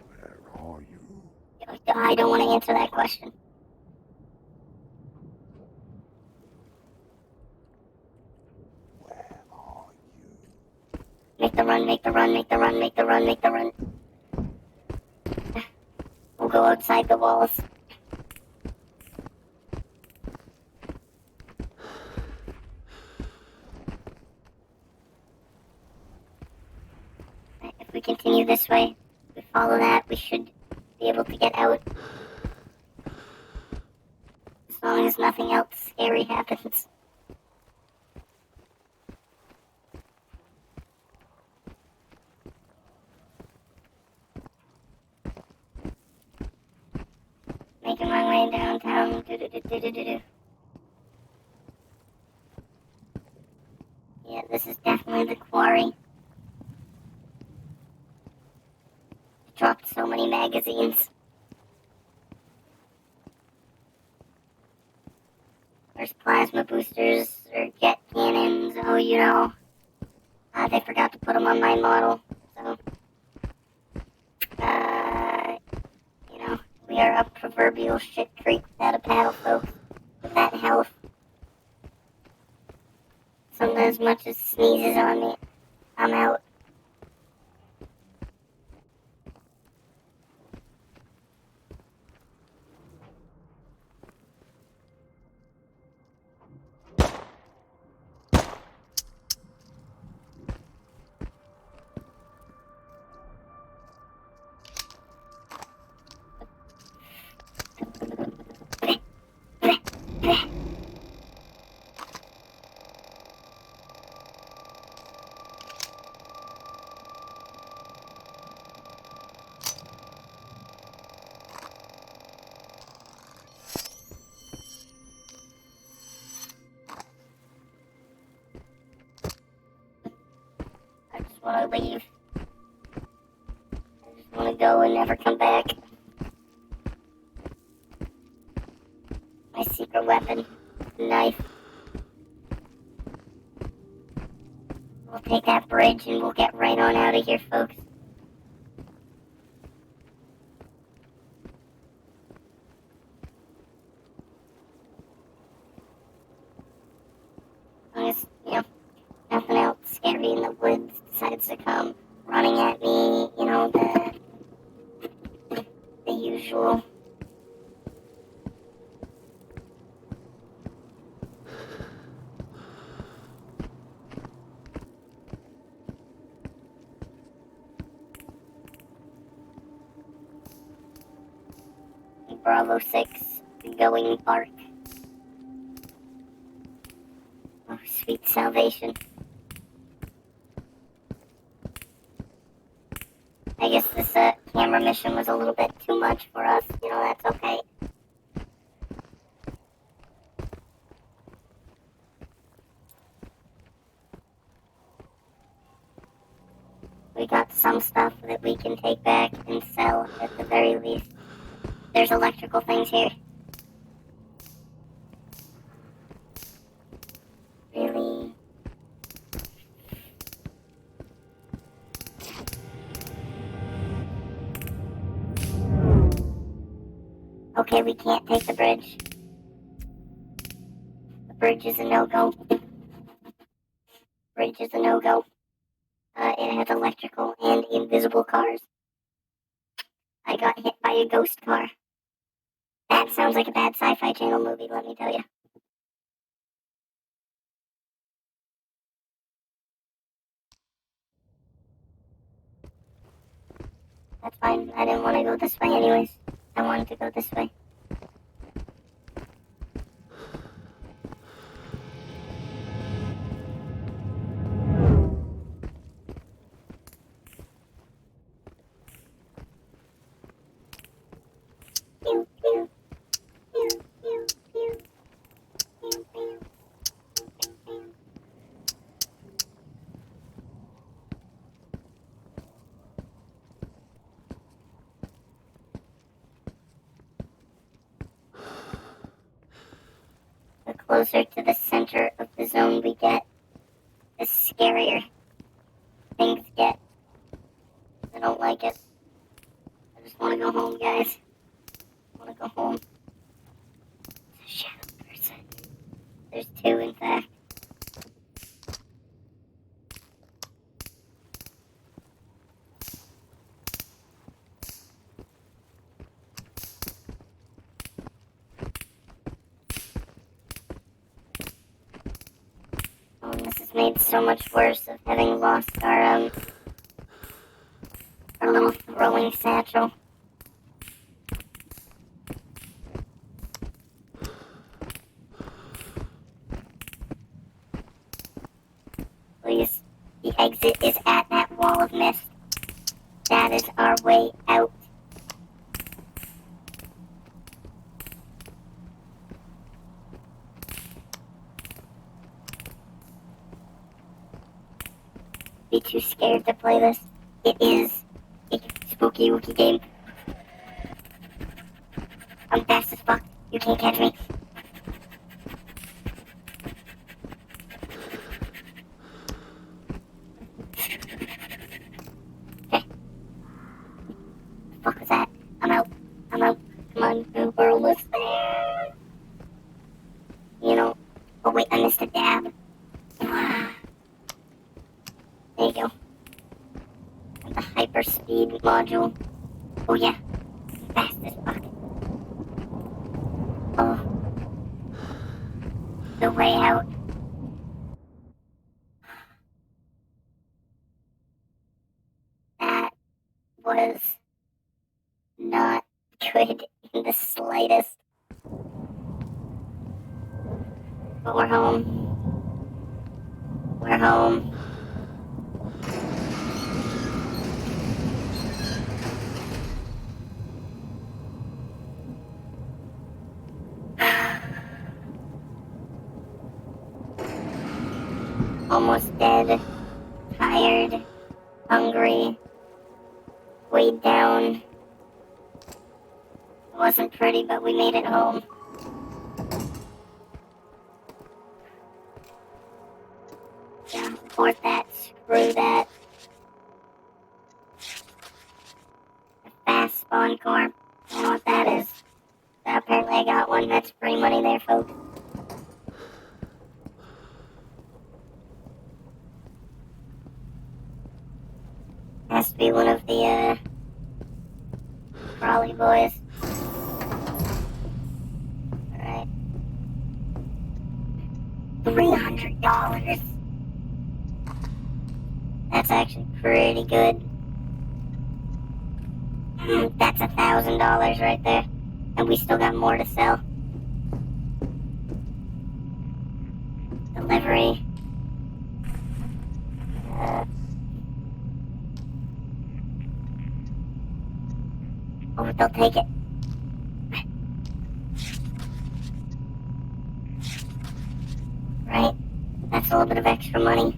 Where are you? I don't want to answer that question. Where are you? Make the run, make the run, make the run, make the run, make the run. We'll go outside the walls. If we continue this way, we follow that, we should be able to get out. As long as nothing else scary happens. Making my way downtown. Do-do-do-do-do-do. Yeah, this is definitely the quarry. Dropped so many magazines. There's plasma boosters or jet cannons. Oh, you know. They forgot to put them on my model. So, you know, we are a proverbial shit creek without a paddle, folks. With that health. Something as much as sneezes on me, I'm out. I just want to leave. I just want to go and never come back. My secret weapon, knife. We'll take that bridge and we'll get right on out of here, folks. As long as, you know, nothing else scary in the woods decides to come running at me, you know, the usual. Bravo 6, going bark. Oh, sweet salvation. I guess this camera mission was a little bit too much for us. You know, that's okay. some stuff that we can take back and sell at the very least. There's electrical things here. Really? Okay, we can't take the bridge. The bridge is a no-go. Bridge is a no-go. It has electrical and invisible cars. I got hit by a ghost car. That sounds like a bad Sci-Fi Channel movie, let me tell you. That's fine. I didn't want to go this way anyways. I wanted to go this way. Pew, pew. Pew, pew, pew. Pew, pew. Pew, pew. The closer to the center of the zone we get, the scarier things get. I don't like it. I just want to go home, guys. I want to go home. There's a shadow person. There's two, in fact. Oh, and this is made so much worse of having lost our little throwing satchel. Please. The exit is at that wall of mist. That is our way out. Be too scared to play this. It is a spooky wookie game. I'm fast as fuck. You can't catch me. Okay. The fuck was that? I'm out. I'm out. Come on, we're almost there. You know. Oh wait, I missed a dab. There you go. And the hyperspeed module. Oh yeah. Fast as fuck. Oh. The way out. That was not good in the slightest. But we're home. We're home. Almost dead. Tired. Hungry. Weighed down. It wasn't pretty, but we made it home. Yeah, abort that. Screw that. The fast spawn corp. I don't know what that is. Apparently I got one. That's free money there, folks. Has to be one of the, Raleigh boys. Alright. $300. That's actually pretty good. That's $1,000 right there. And we still got more to sell. Delivery. Oh, they'll take it. Right? That's a little bit of extra money.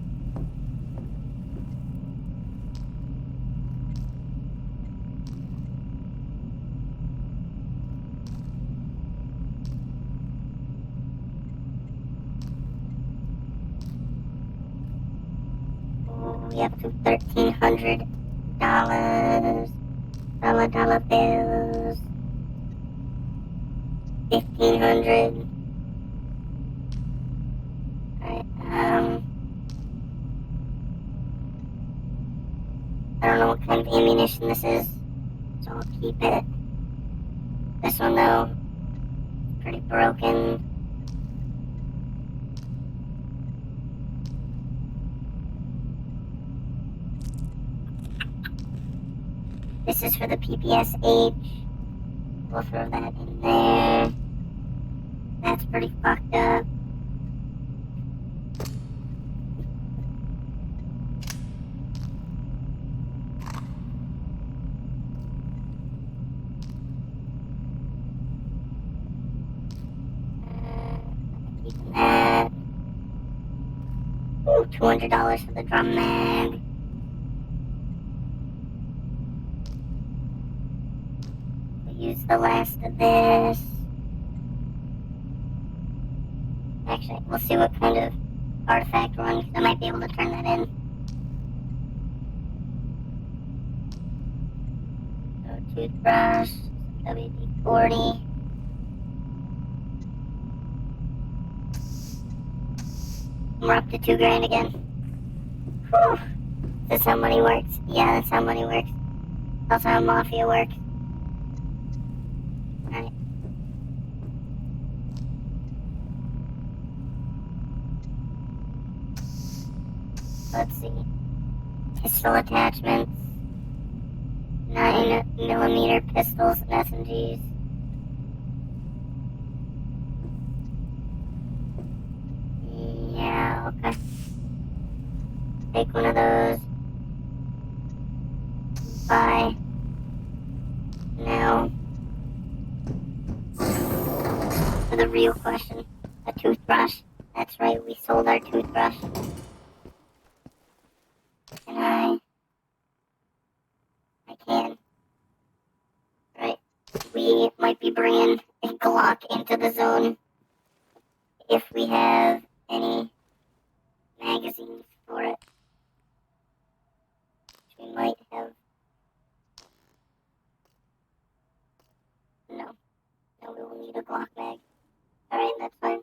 we up to $1,300. Dollar bills. 1,500. Alright, I don't know what kind of ammunition this is, so I'll keep it. This one, though, pretty broken. This is for the PPSH. We'll throw that in there. That's pretty fucked up. Keeping that. Ooh, $200 for the drum mag. Use the last of this. Actually, we'll see what kind of artifact run, because I might be able to turn that in. So, toothbrush, WD-40. We're up to $2,000 again. Whew. That's how money works. Yeah, that's how money works. That's how mafia works. Alright. Let's see. Pistol attachments. 9mm pistols and SMGs. Yeah, okay. Take one of those. Buy. Now. For the real question. A toothbrush. That's right, we sold our toothbrush. Can I can. Right. We might be bringing a Glock into the zone if we have any magazines for it. Which we might have. No. No, we will need a Glock mag. Alright, that's fine.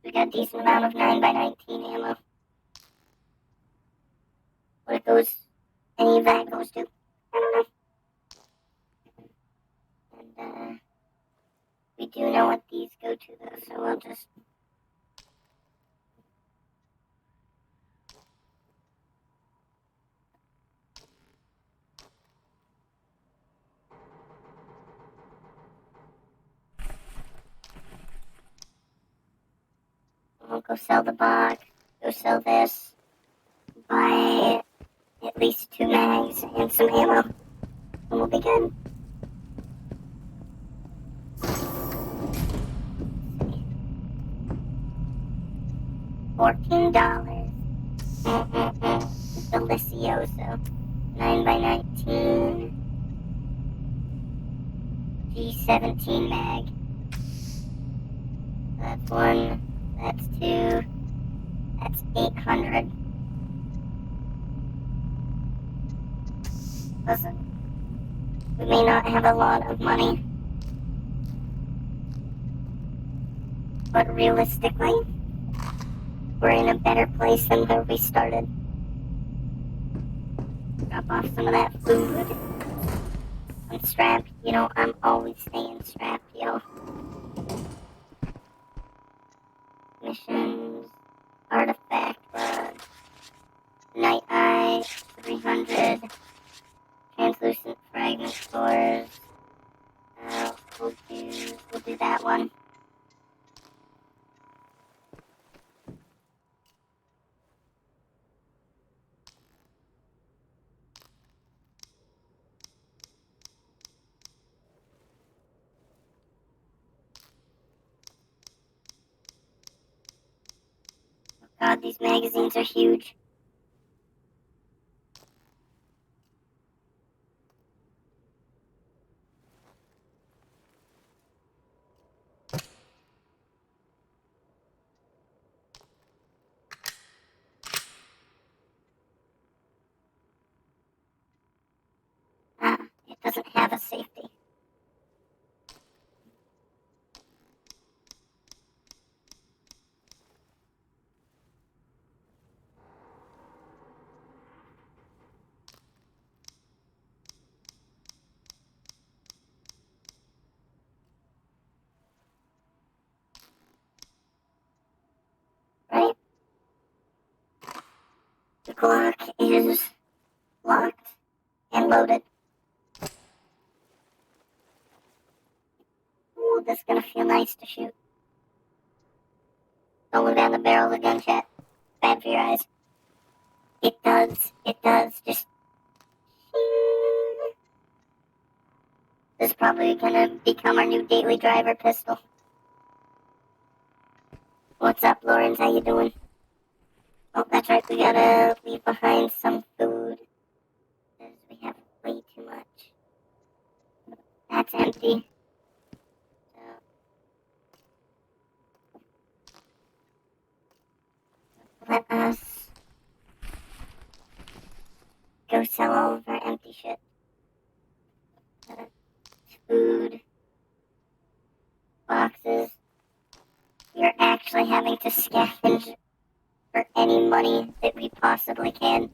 We got a decent amount of 9x19 ammo. What it goes, any of that goes to? I don't know. And, we do know what these go to, though, so I'll just... I'll go sell the box, go sell this, buy at least 2 mags and some ammo, and we'll be good. $14. Delicioso. 9x19. G17 mag. That's 1. That's 2. That's 800. Listen, we may not have a lot of money, but realistically, we're in a better place than where we started. Drop off some of that food. I'm strapped. You know, I'm always staying strapped, yo. Missions. Artifact rod. Night eye. 300. Translucent fragment cores. We'll do that one. God, these magazines are huge. The Glock is locked and loaded. Ooh, this is gonna feel nice to shoot. Don't look down the barrel of the gun, chat. Bad for your eyes. It does. Just... This is probably gonna become our new daily driver pistol. What's up, Lawrence? How you doing? Oh, that's right. We gotta leave behind some food. Because we have way too much. That's empty. So... Let us go sell all of our empty shit. Food. Boxes. We're actually having to scavenge for any money that we possibly can.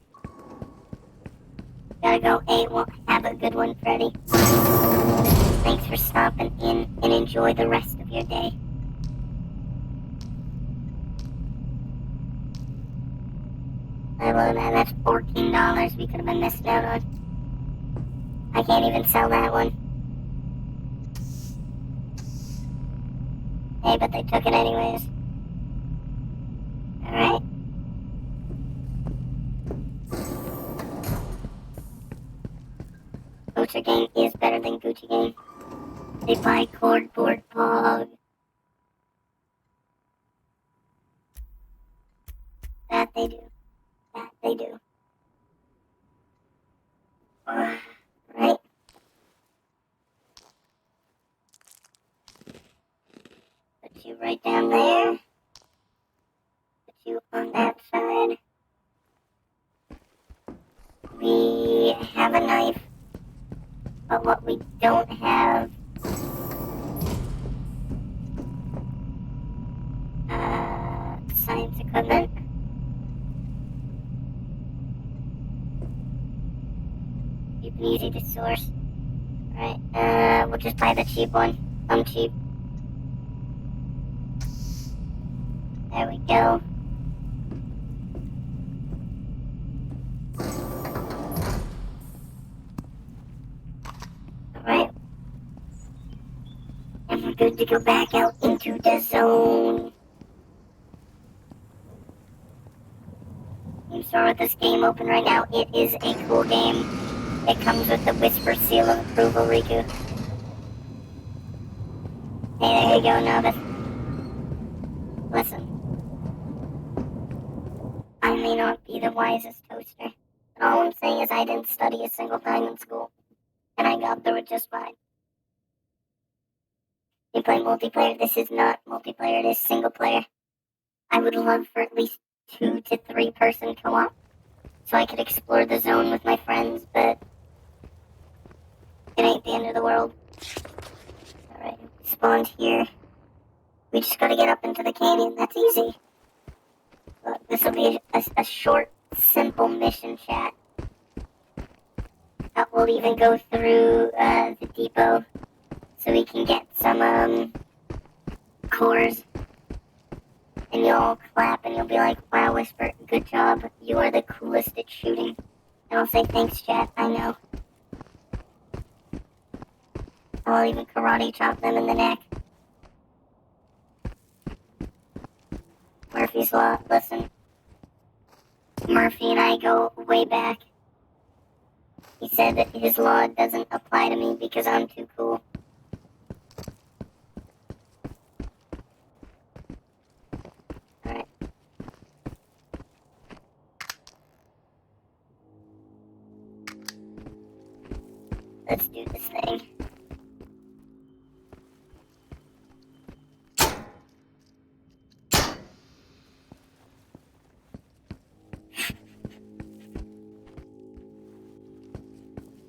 Gotta go. Well, have a good one, Freddy. Thanks for stopping in and enjoy the rest of your day. I love that. That's $14 we could have been missing out on. I can't even sell that one. Hey, but they took it anyways. Alright. Gucci Gang is better than Gucci Gang. They buy cardboard pog. That they do. That they do. Right? Put you right down there. Put you on that side. We have a knife. But what we don't have... science equipment. Cheap and easy to source. Alright, we'll just buy the cheap one. I'm cheap. There we go. Alright. And we're good to go back out into the zone. I'm sorry with this game open right now. It is a cool game. It comes with the Whisper Seal of Approval, Riku. Hey, there you go, Novice. Listen. I may not be the wisest toaster, but all I'm saying is I didn't study a single time in school, and I got through it just fine. You play multiplayer? This is not multiplayer, it is single player. I would love for at least 2 to 3 person co-op, so I could explore the zone with my friends, but it ain't the end of the world. Alright, spawned here. We just gotta get up into the canyon, that's easy. Look, this will be a short, simple mission, chat. We'll even go through the depot so we can get some cores. And you'll all clap and you'll be like, wow, Whisper, good job. You are the coolest at shooting. And I'll say, thanks, chat, I know. I'll even karate chop them in the neck. Murphy's Law, listen. Murphy and I go way back. He said that his law doesn't apply to me because I'm too cool. Alright. Let's do this thing.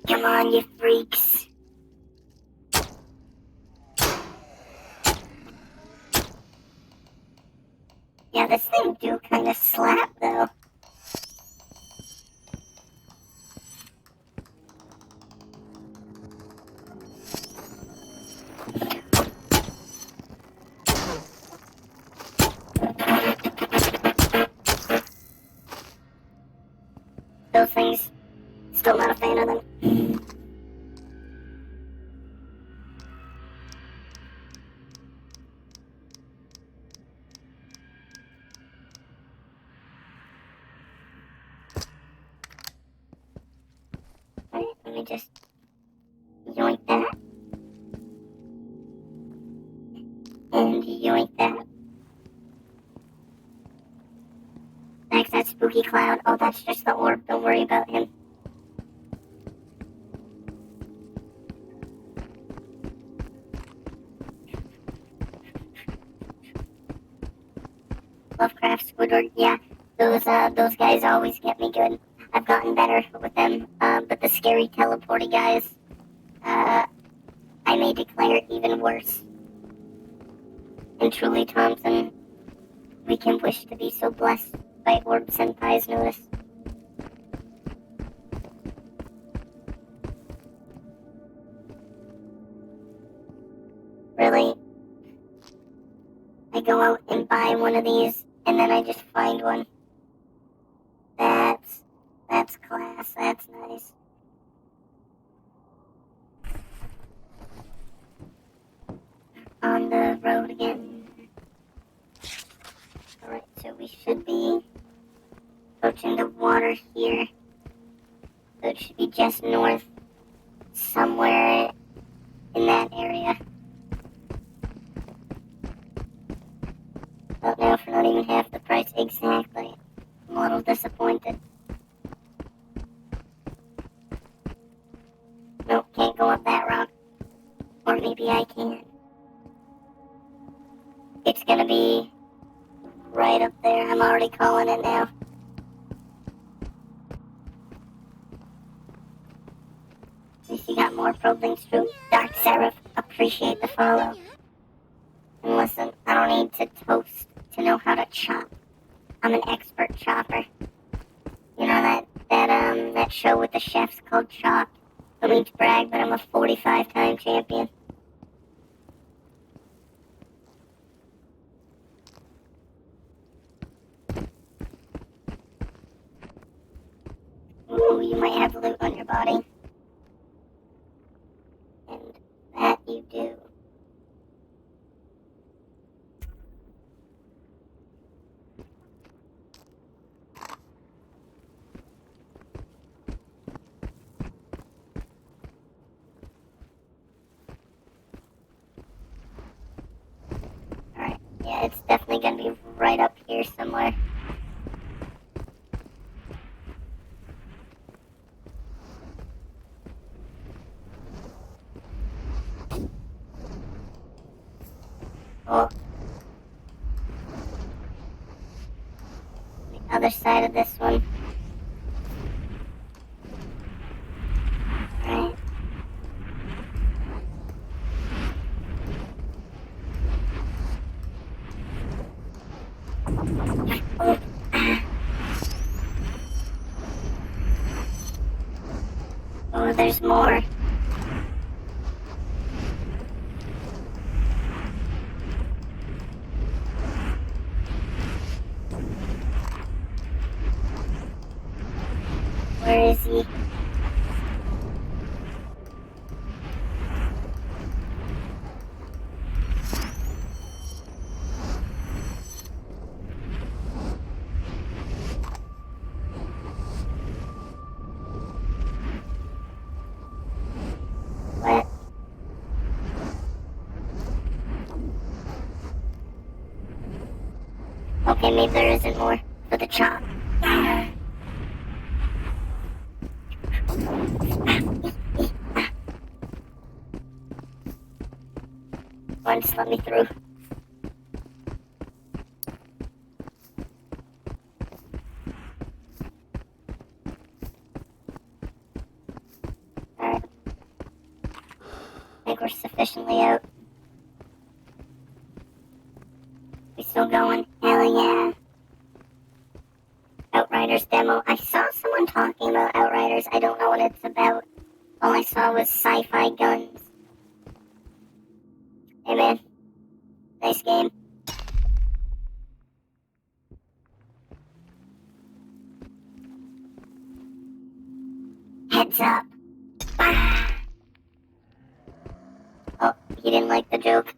Come on, you freaks. Yeah, this thing do kind of slap, though. those things, still not a fan of them. Alright, let me just yoink that. And yoink that. Next, that spooky cloud. Oh, that's just the orb. Don't worry about him. Lovecraft, Squidward, yeah. Those guys always get me good. I've gotten better with them. But the scary teleporty guys, I may declare even worse. And truly, Thompson, we can wish to be so blessed by Orb Senpai's notice. Really? I go out and buy one of these, and then I just find one. That's class. That's nice. On the road again. Alright, so we should be approaching the water here. So it should be just north, somewhere in that area. But now for not even half the price exactly. I'm a little disappointed. Nope, can't go up that rock. Or maybe I can. It's gonna be right up there. I'm already calling it now. At least you got more probings through. Dark Seraph, appreciate the follow. And listen, I don't need to toast to know how to chop. I'm an expert chopper. You know that show with the chefs called Chopped? Don't mean to brag, but I'm a 45-time champion. Ooh, you might have loot on your body. And that you do. Alright, yeah, it's definitely gonna be right up here somewhere. Oh. The other side of this one. Alright. Oh. Oh, there's more. Where is he? What? Okay, maybe there isn't more for the chop. Come on, just let me through. Alright. I think we're sufficiently out. We still going? Hell yeah. Outriders demo. I saw someone talking about Outriders. I don't know what it's about. All I saw was sci-fi guns. Hey man. Nice game. Heads up. Ah. Oh, he didn't like the joke.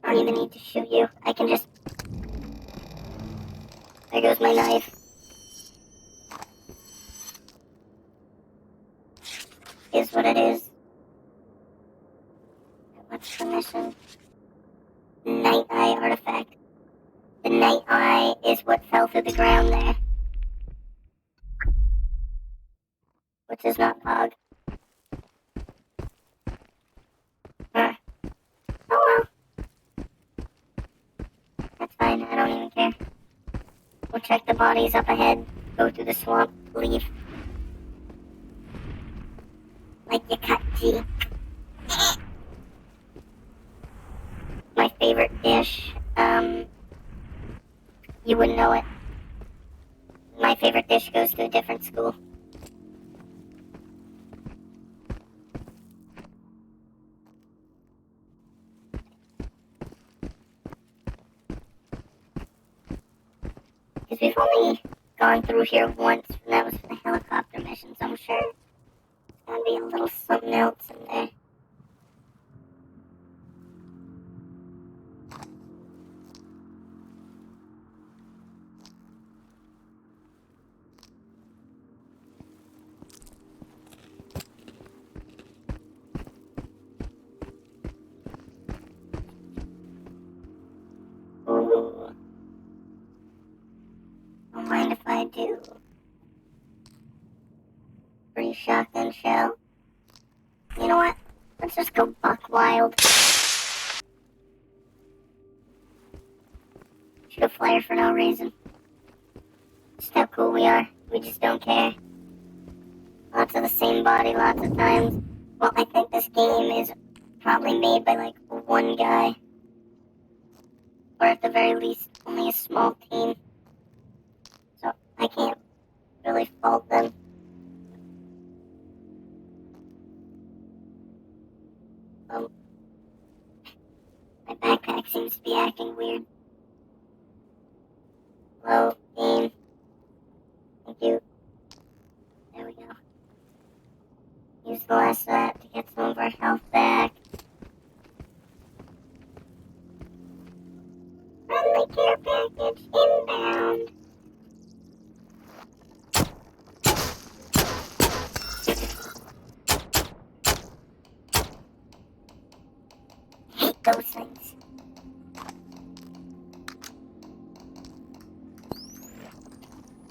I don't even need to shoot you. I can just... There goes my knife. Is what it is. What's the mission? Night Eye artifact. The Night Eye is what fell through the ground there. Which is not Pog. Huh. Oh well. That's fine, I don't even care. We'll check the bodies up ahead, go through the swamp, leave. Like you cut G. My favorite dish, you wouldn't know it. My favorite dish goes to a different school. Because we've only gone through here once, and that was for the helicopter mission, so I'm sure there's gotta be a little something else in there. Ooh. Don't mind if I do. Free shotgun shell. You know what? Let's just go buck wild. Shoot a flare for no reason. Just how cool we are. We just don't care. Lots of the same body, lots of times. Well, I think this game is probably made by like one guy. Or at the very least, only a small team. So I can't really fault them. My backpack seems to be acting weird. Hello, game. Thank you. There we go. Use the last of that to get some of our health back. Friendly care package inbound. Hate those things.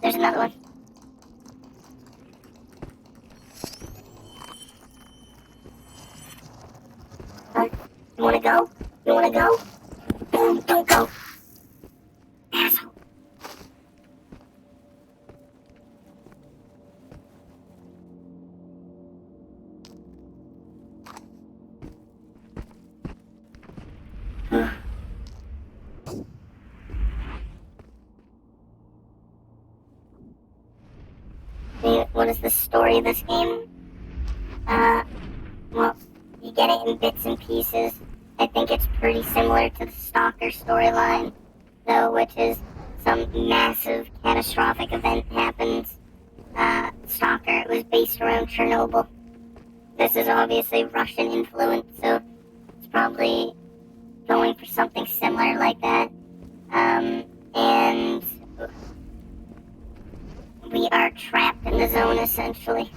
There's another one. Huh? You wanna go? You wanna go? Boom, don't go. Asshole. What is the story of this game? Well, you get it in bits and pieces. I think it's pretty similar to the Stalker storyline, though, which is some massive catastrophic event happens. Stalker, it was based around Chernobyl. This is obviously Russian influence, so it's probably going for something similar like that. And we are trapped in the zone, essentially.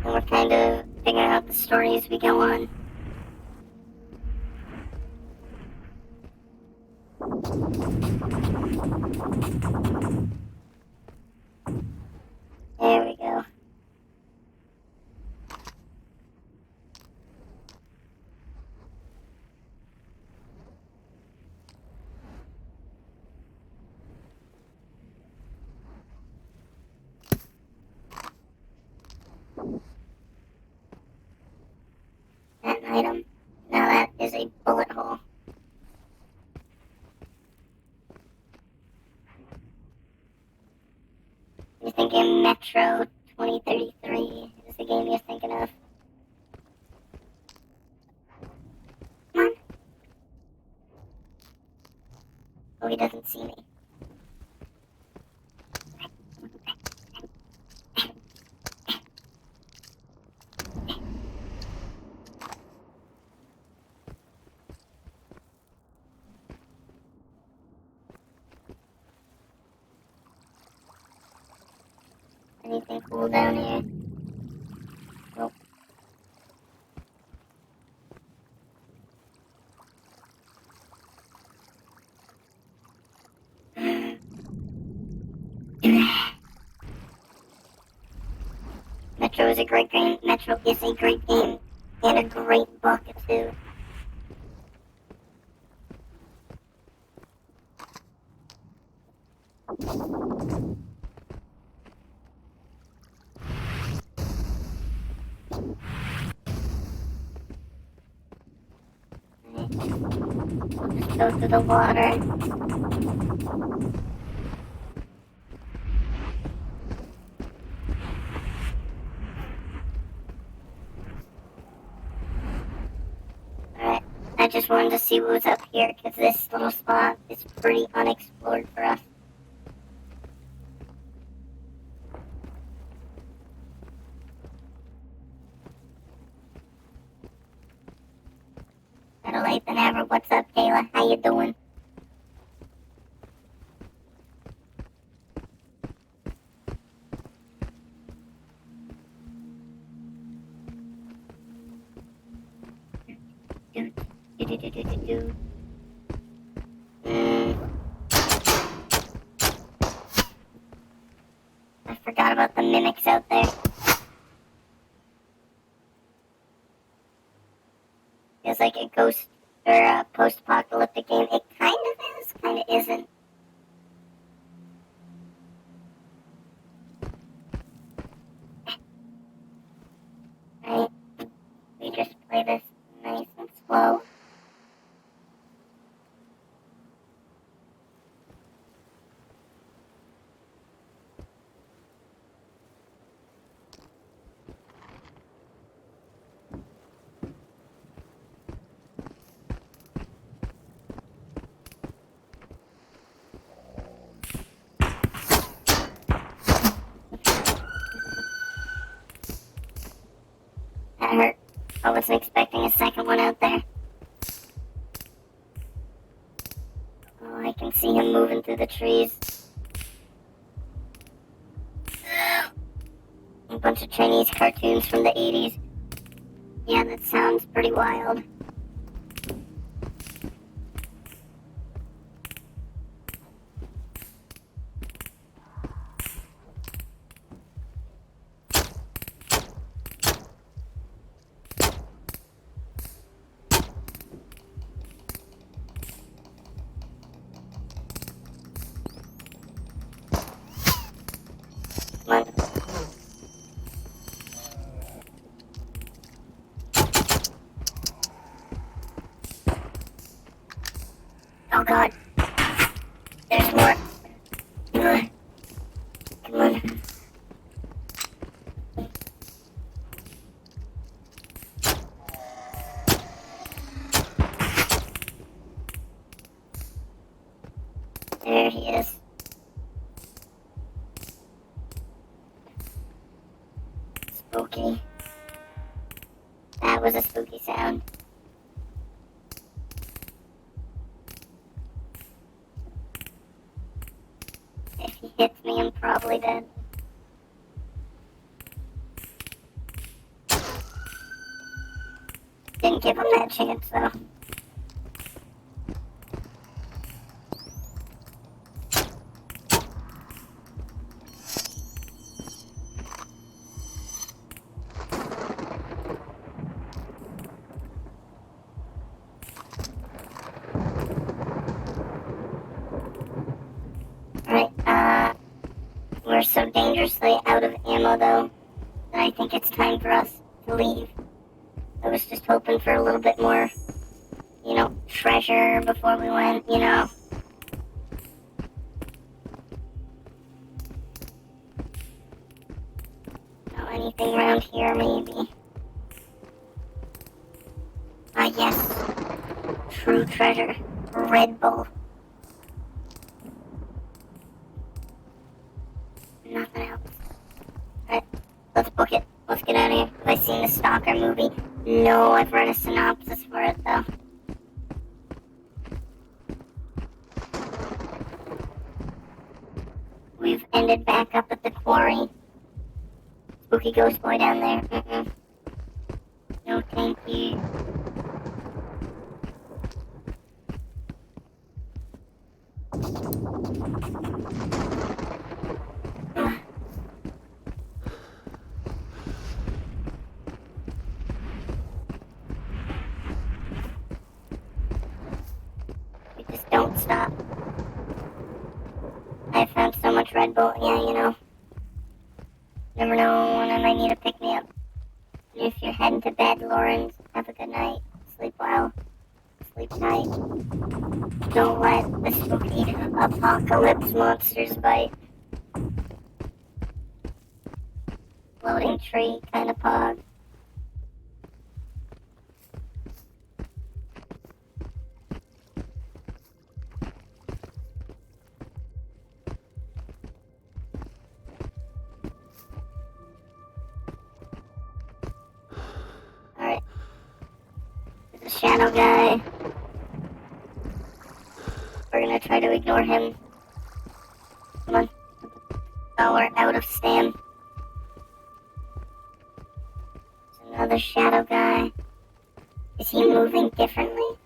And we're kind of figuring out the story as we go on. There we go. An item. Now that is a bullet hole. You're thinking Metro 2033 is the game you're thinking of. Come on. he doesn't see me. Anything cool down here? Nope. Metro is a great game. Metro is a great game. And a great book, too. Just go through the water. Alright, I just wanted to see what was up here, because this little spot is pretty unexplored for us. Better late than ever. What's up, Kayla? How you doing? Do. I forgot about the mimics out there. Feels like a ghost or a post-apocalyptic game. It kind of is, kind of isn't. Right? We just play this nice and slow. That hurt. I wasn't expecting a second one out there. Oh, I can see him moving through the trees. A bunch of Chinese cartoons from the 80s. Yeah, that sounds pretty wild. Come on. Oh god. There's more. Come on. There he is. Spooky. That was a spooky sound. If he hits me, I'm probably dead. Didn't give him that chance, though. Alright, we're so dangerously out of ammo, though, that I think it's time for us to leave. I was just hoping for a little bit more, treasure before we went, No, anything around here, maybe. Ah, yes. True treasure. Red Bull. movie. No, I've read a synopsis for it, though. We've ended back up at the quarry. Spooky ghost boy down there. No, thank you. We just don't stop. I found so much Red Bull. Yeah, you know. Never know when I might need a pick-me-up. If you're heading to bed, Lawrence, have a good night. Sleep well. Sleep tight. Don't let the spooky apocalypse monsters bite. Floating tree kind of pog. Alright. There's a shadow guy. We're gonna try to ignore him. Come on. Oh, we're out of stam. There's another shadow guy. Is he moving differently?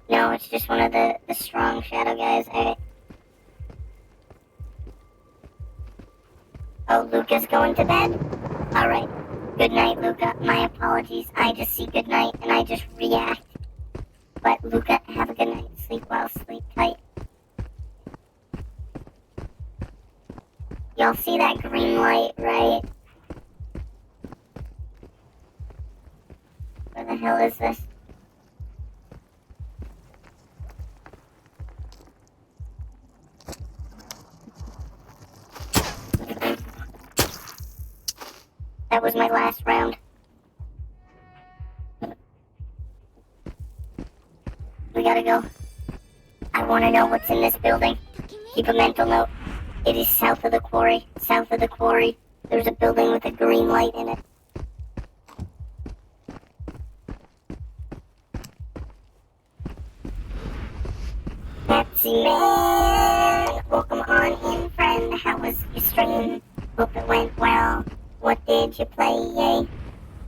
No, it's just one of the strong shadow guys. Alright. Oh, Luca's going to bed? Alright. Good night, Luca. My apologies. I just see good night and I just react. But Luca, have a good night. Sleep well, sleep tight. Y'all see that green light, right? Where the hell is this? That was my last round. We gotta go. I wanna know what's in this building. Keep a mental note. It is south of the quarry. South of the quarry. There's a building with a green light in it. Pepsi Man! Welcome on in, friend. How was your stream? Hope it went well. What did you play?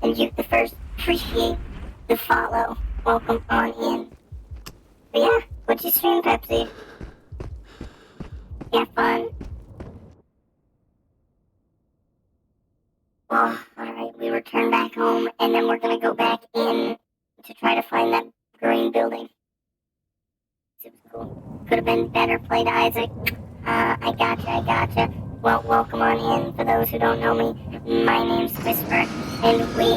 And you the first. Appreciate the follow. Welcome on in. But yeah, what'd you stream, Pepsi? Yeah, fun. Well, alright, we return back home, and then we're gonna go back in to try to find that green building. It was cool. Could have been better played, Isaac. I gotcha. Well, welcome on in. For those who don't know me, my name's Whisper, and we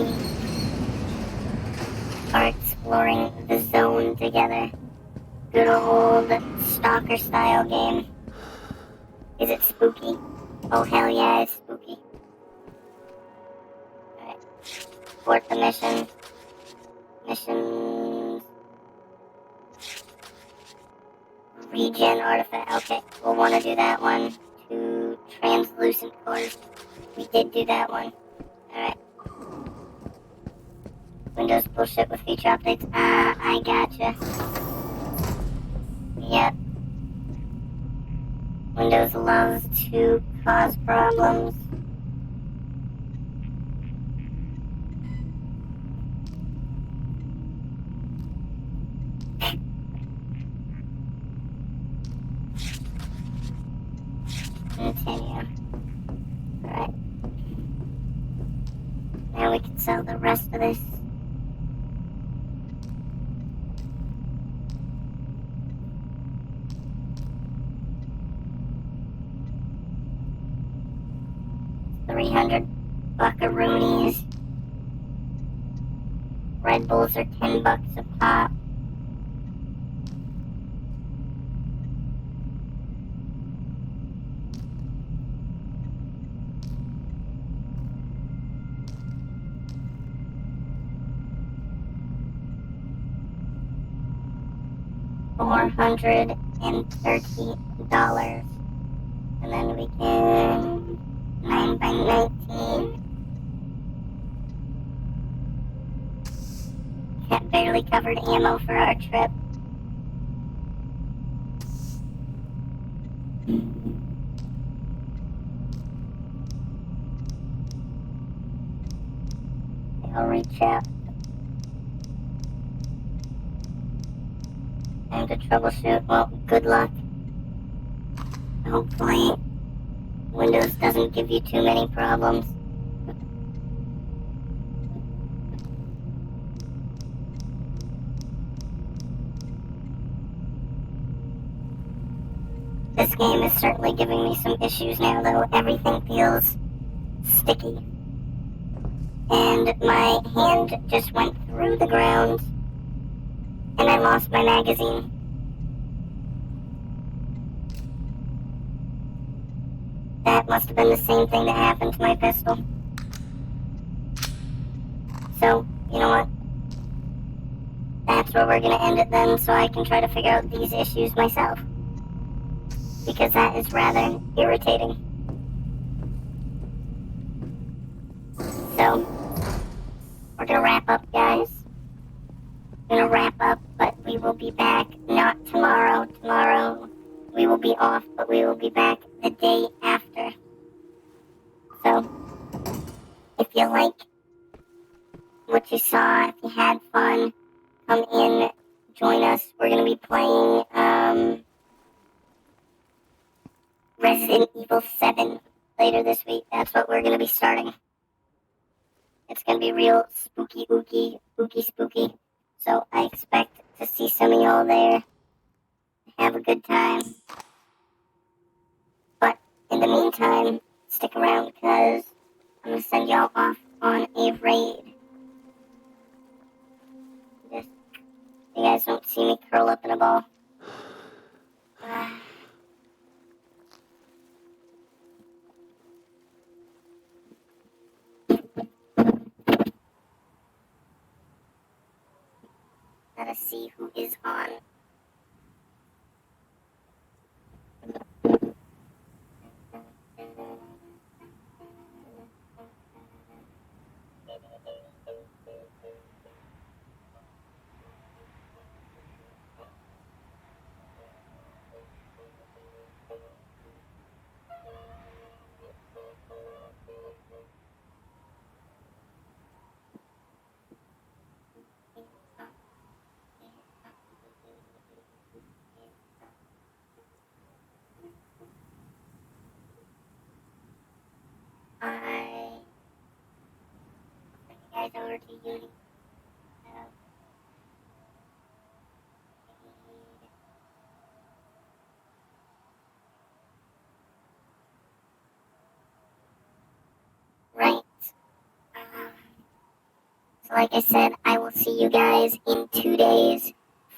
are exploring the zone together. Good old stalker style game. Is it spooky? Oh hell yeah, it's spooky. Alright. Support the mission. Missions. Regen artifact. Okay, we'll want to do that one. 2 translucent cores. We did do that one. Alright. Windows bullshit with feature updates. I gotcha. Yep. Windows loves to cause problems. Continue. Alright. Now we can sell the rest of this. $300 buckaroonies. Red Bulls are $10 a pop. $430. And then we can 9 by 19. fully covered ammo for our trip. I'll reach out. Time to troubleshoot. Well, good luck. Hopefully, Windows doesn't give you too many problems. This game is certainly giving me some issues now, though. Everything feels sticky. And my hand just went through the ground, and I lost my magazine. That must have been the same thing that happened to my pistol. So, you know what? That's where we're gonna end it then, so I can try to figure out these issues myself. Because that is rather irritating. So, we're gonna wrap up, guys. We're gonna wrap up, but we will be back not tomorrow. Tomorrow we will be off, but we will be back the day after. So, if you like what you saw, if you had fun, come in, join us. We're gonna be playing Resident Evil 7 later this week. That's what we're gonna be starting. It's gonna be real spooky, ooky, spooky. So I expect to see some of y'all there. Have a good time. But in the meantime, stick around because I'm gonna send y'all off on a raid. Just, you guys don't see me curl up in a ball. Let us see who is on. I send you guys over to Uni. Right. So like I said, I will see you guys in 2 days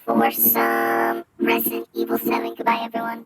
for some Resident Evil 7. Goodbye, everyone.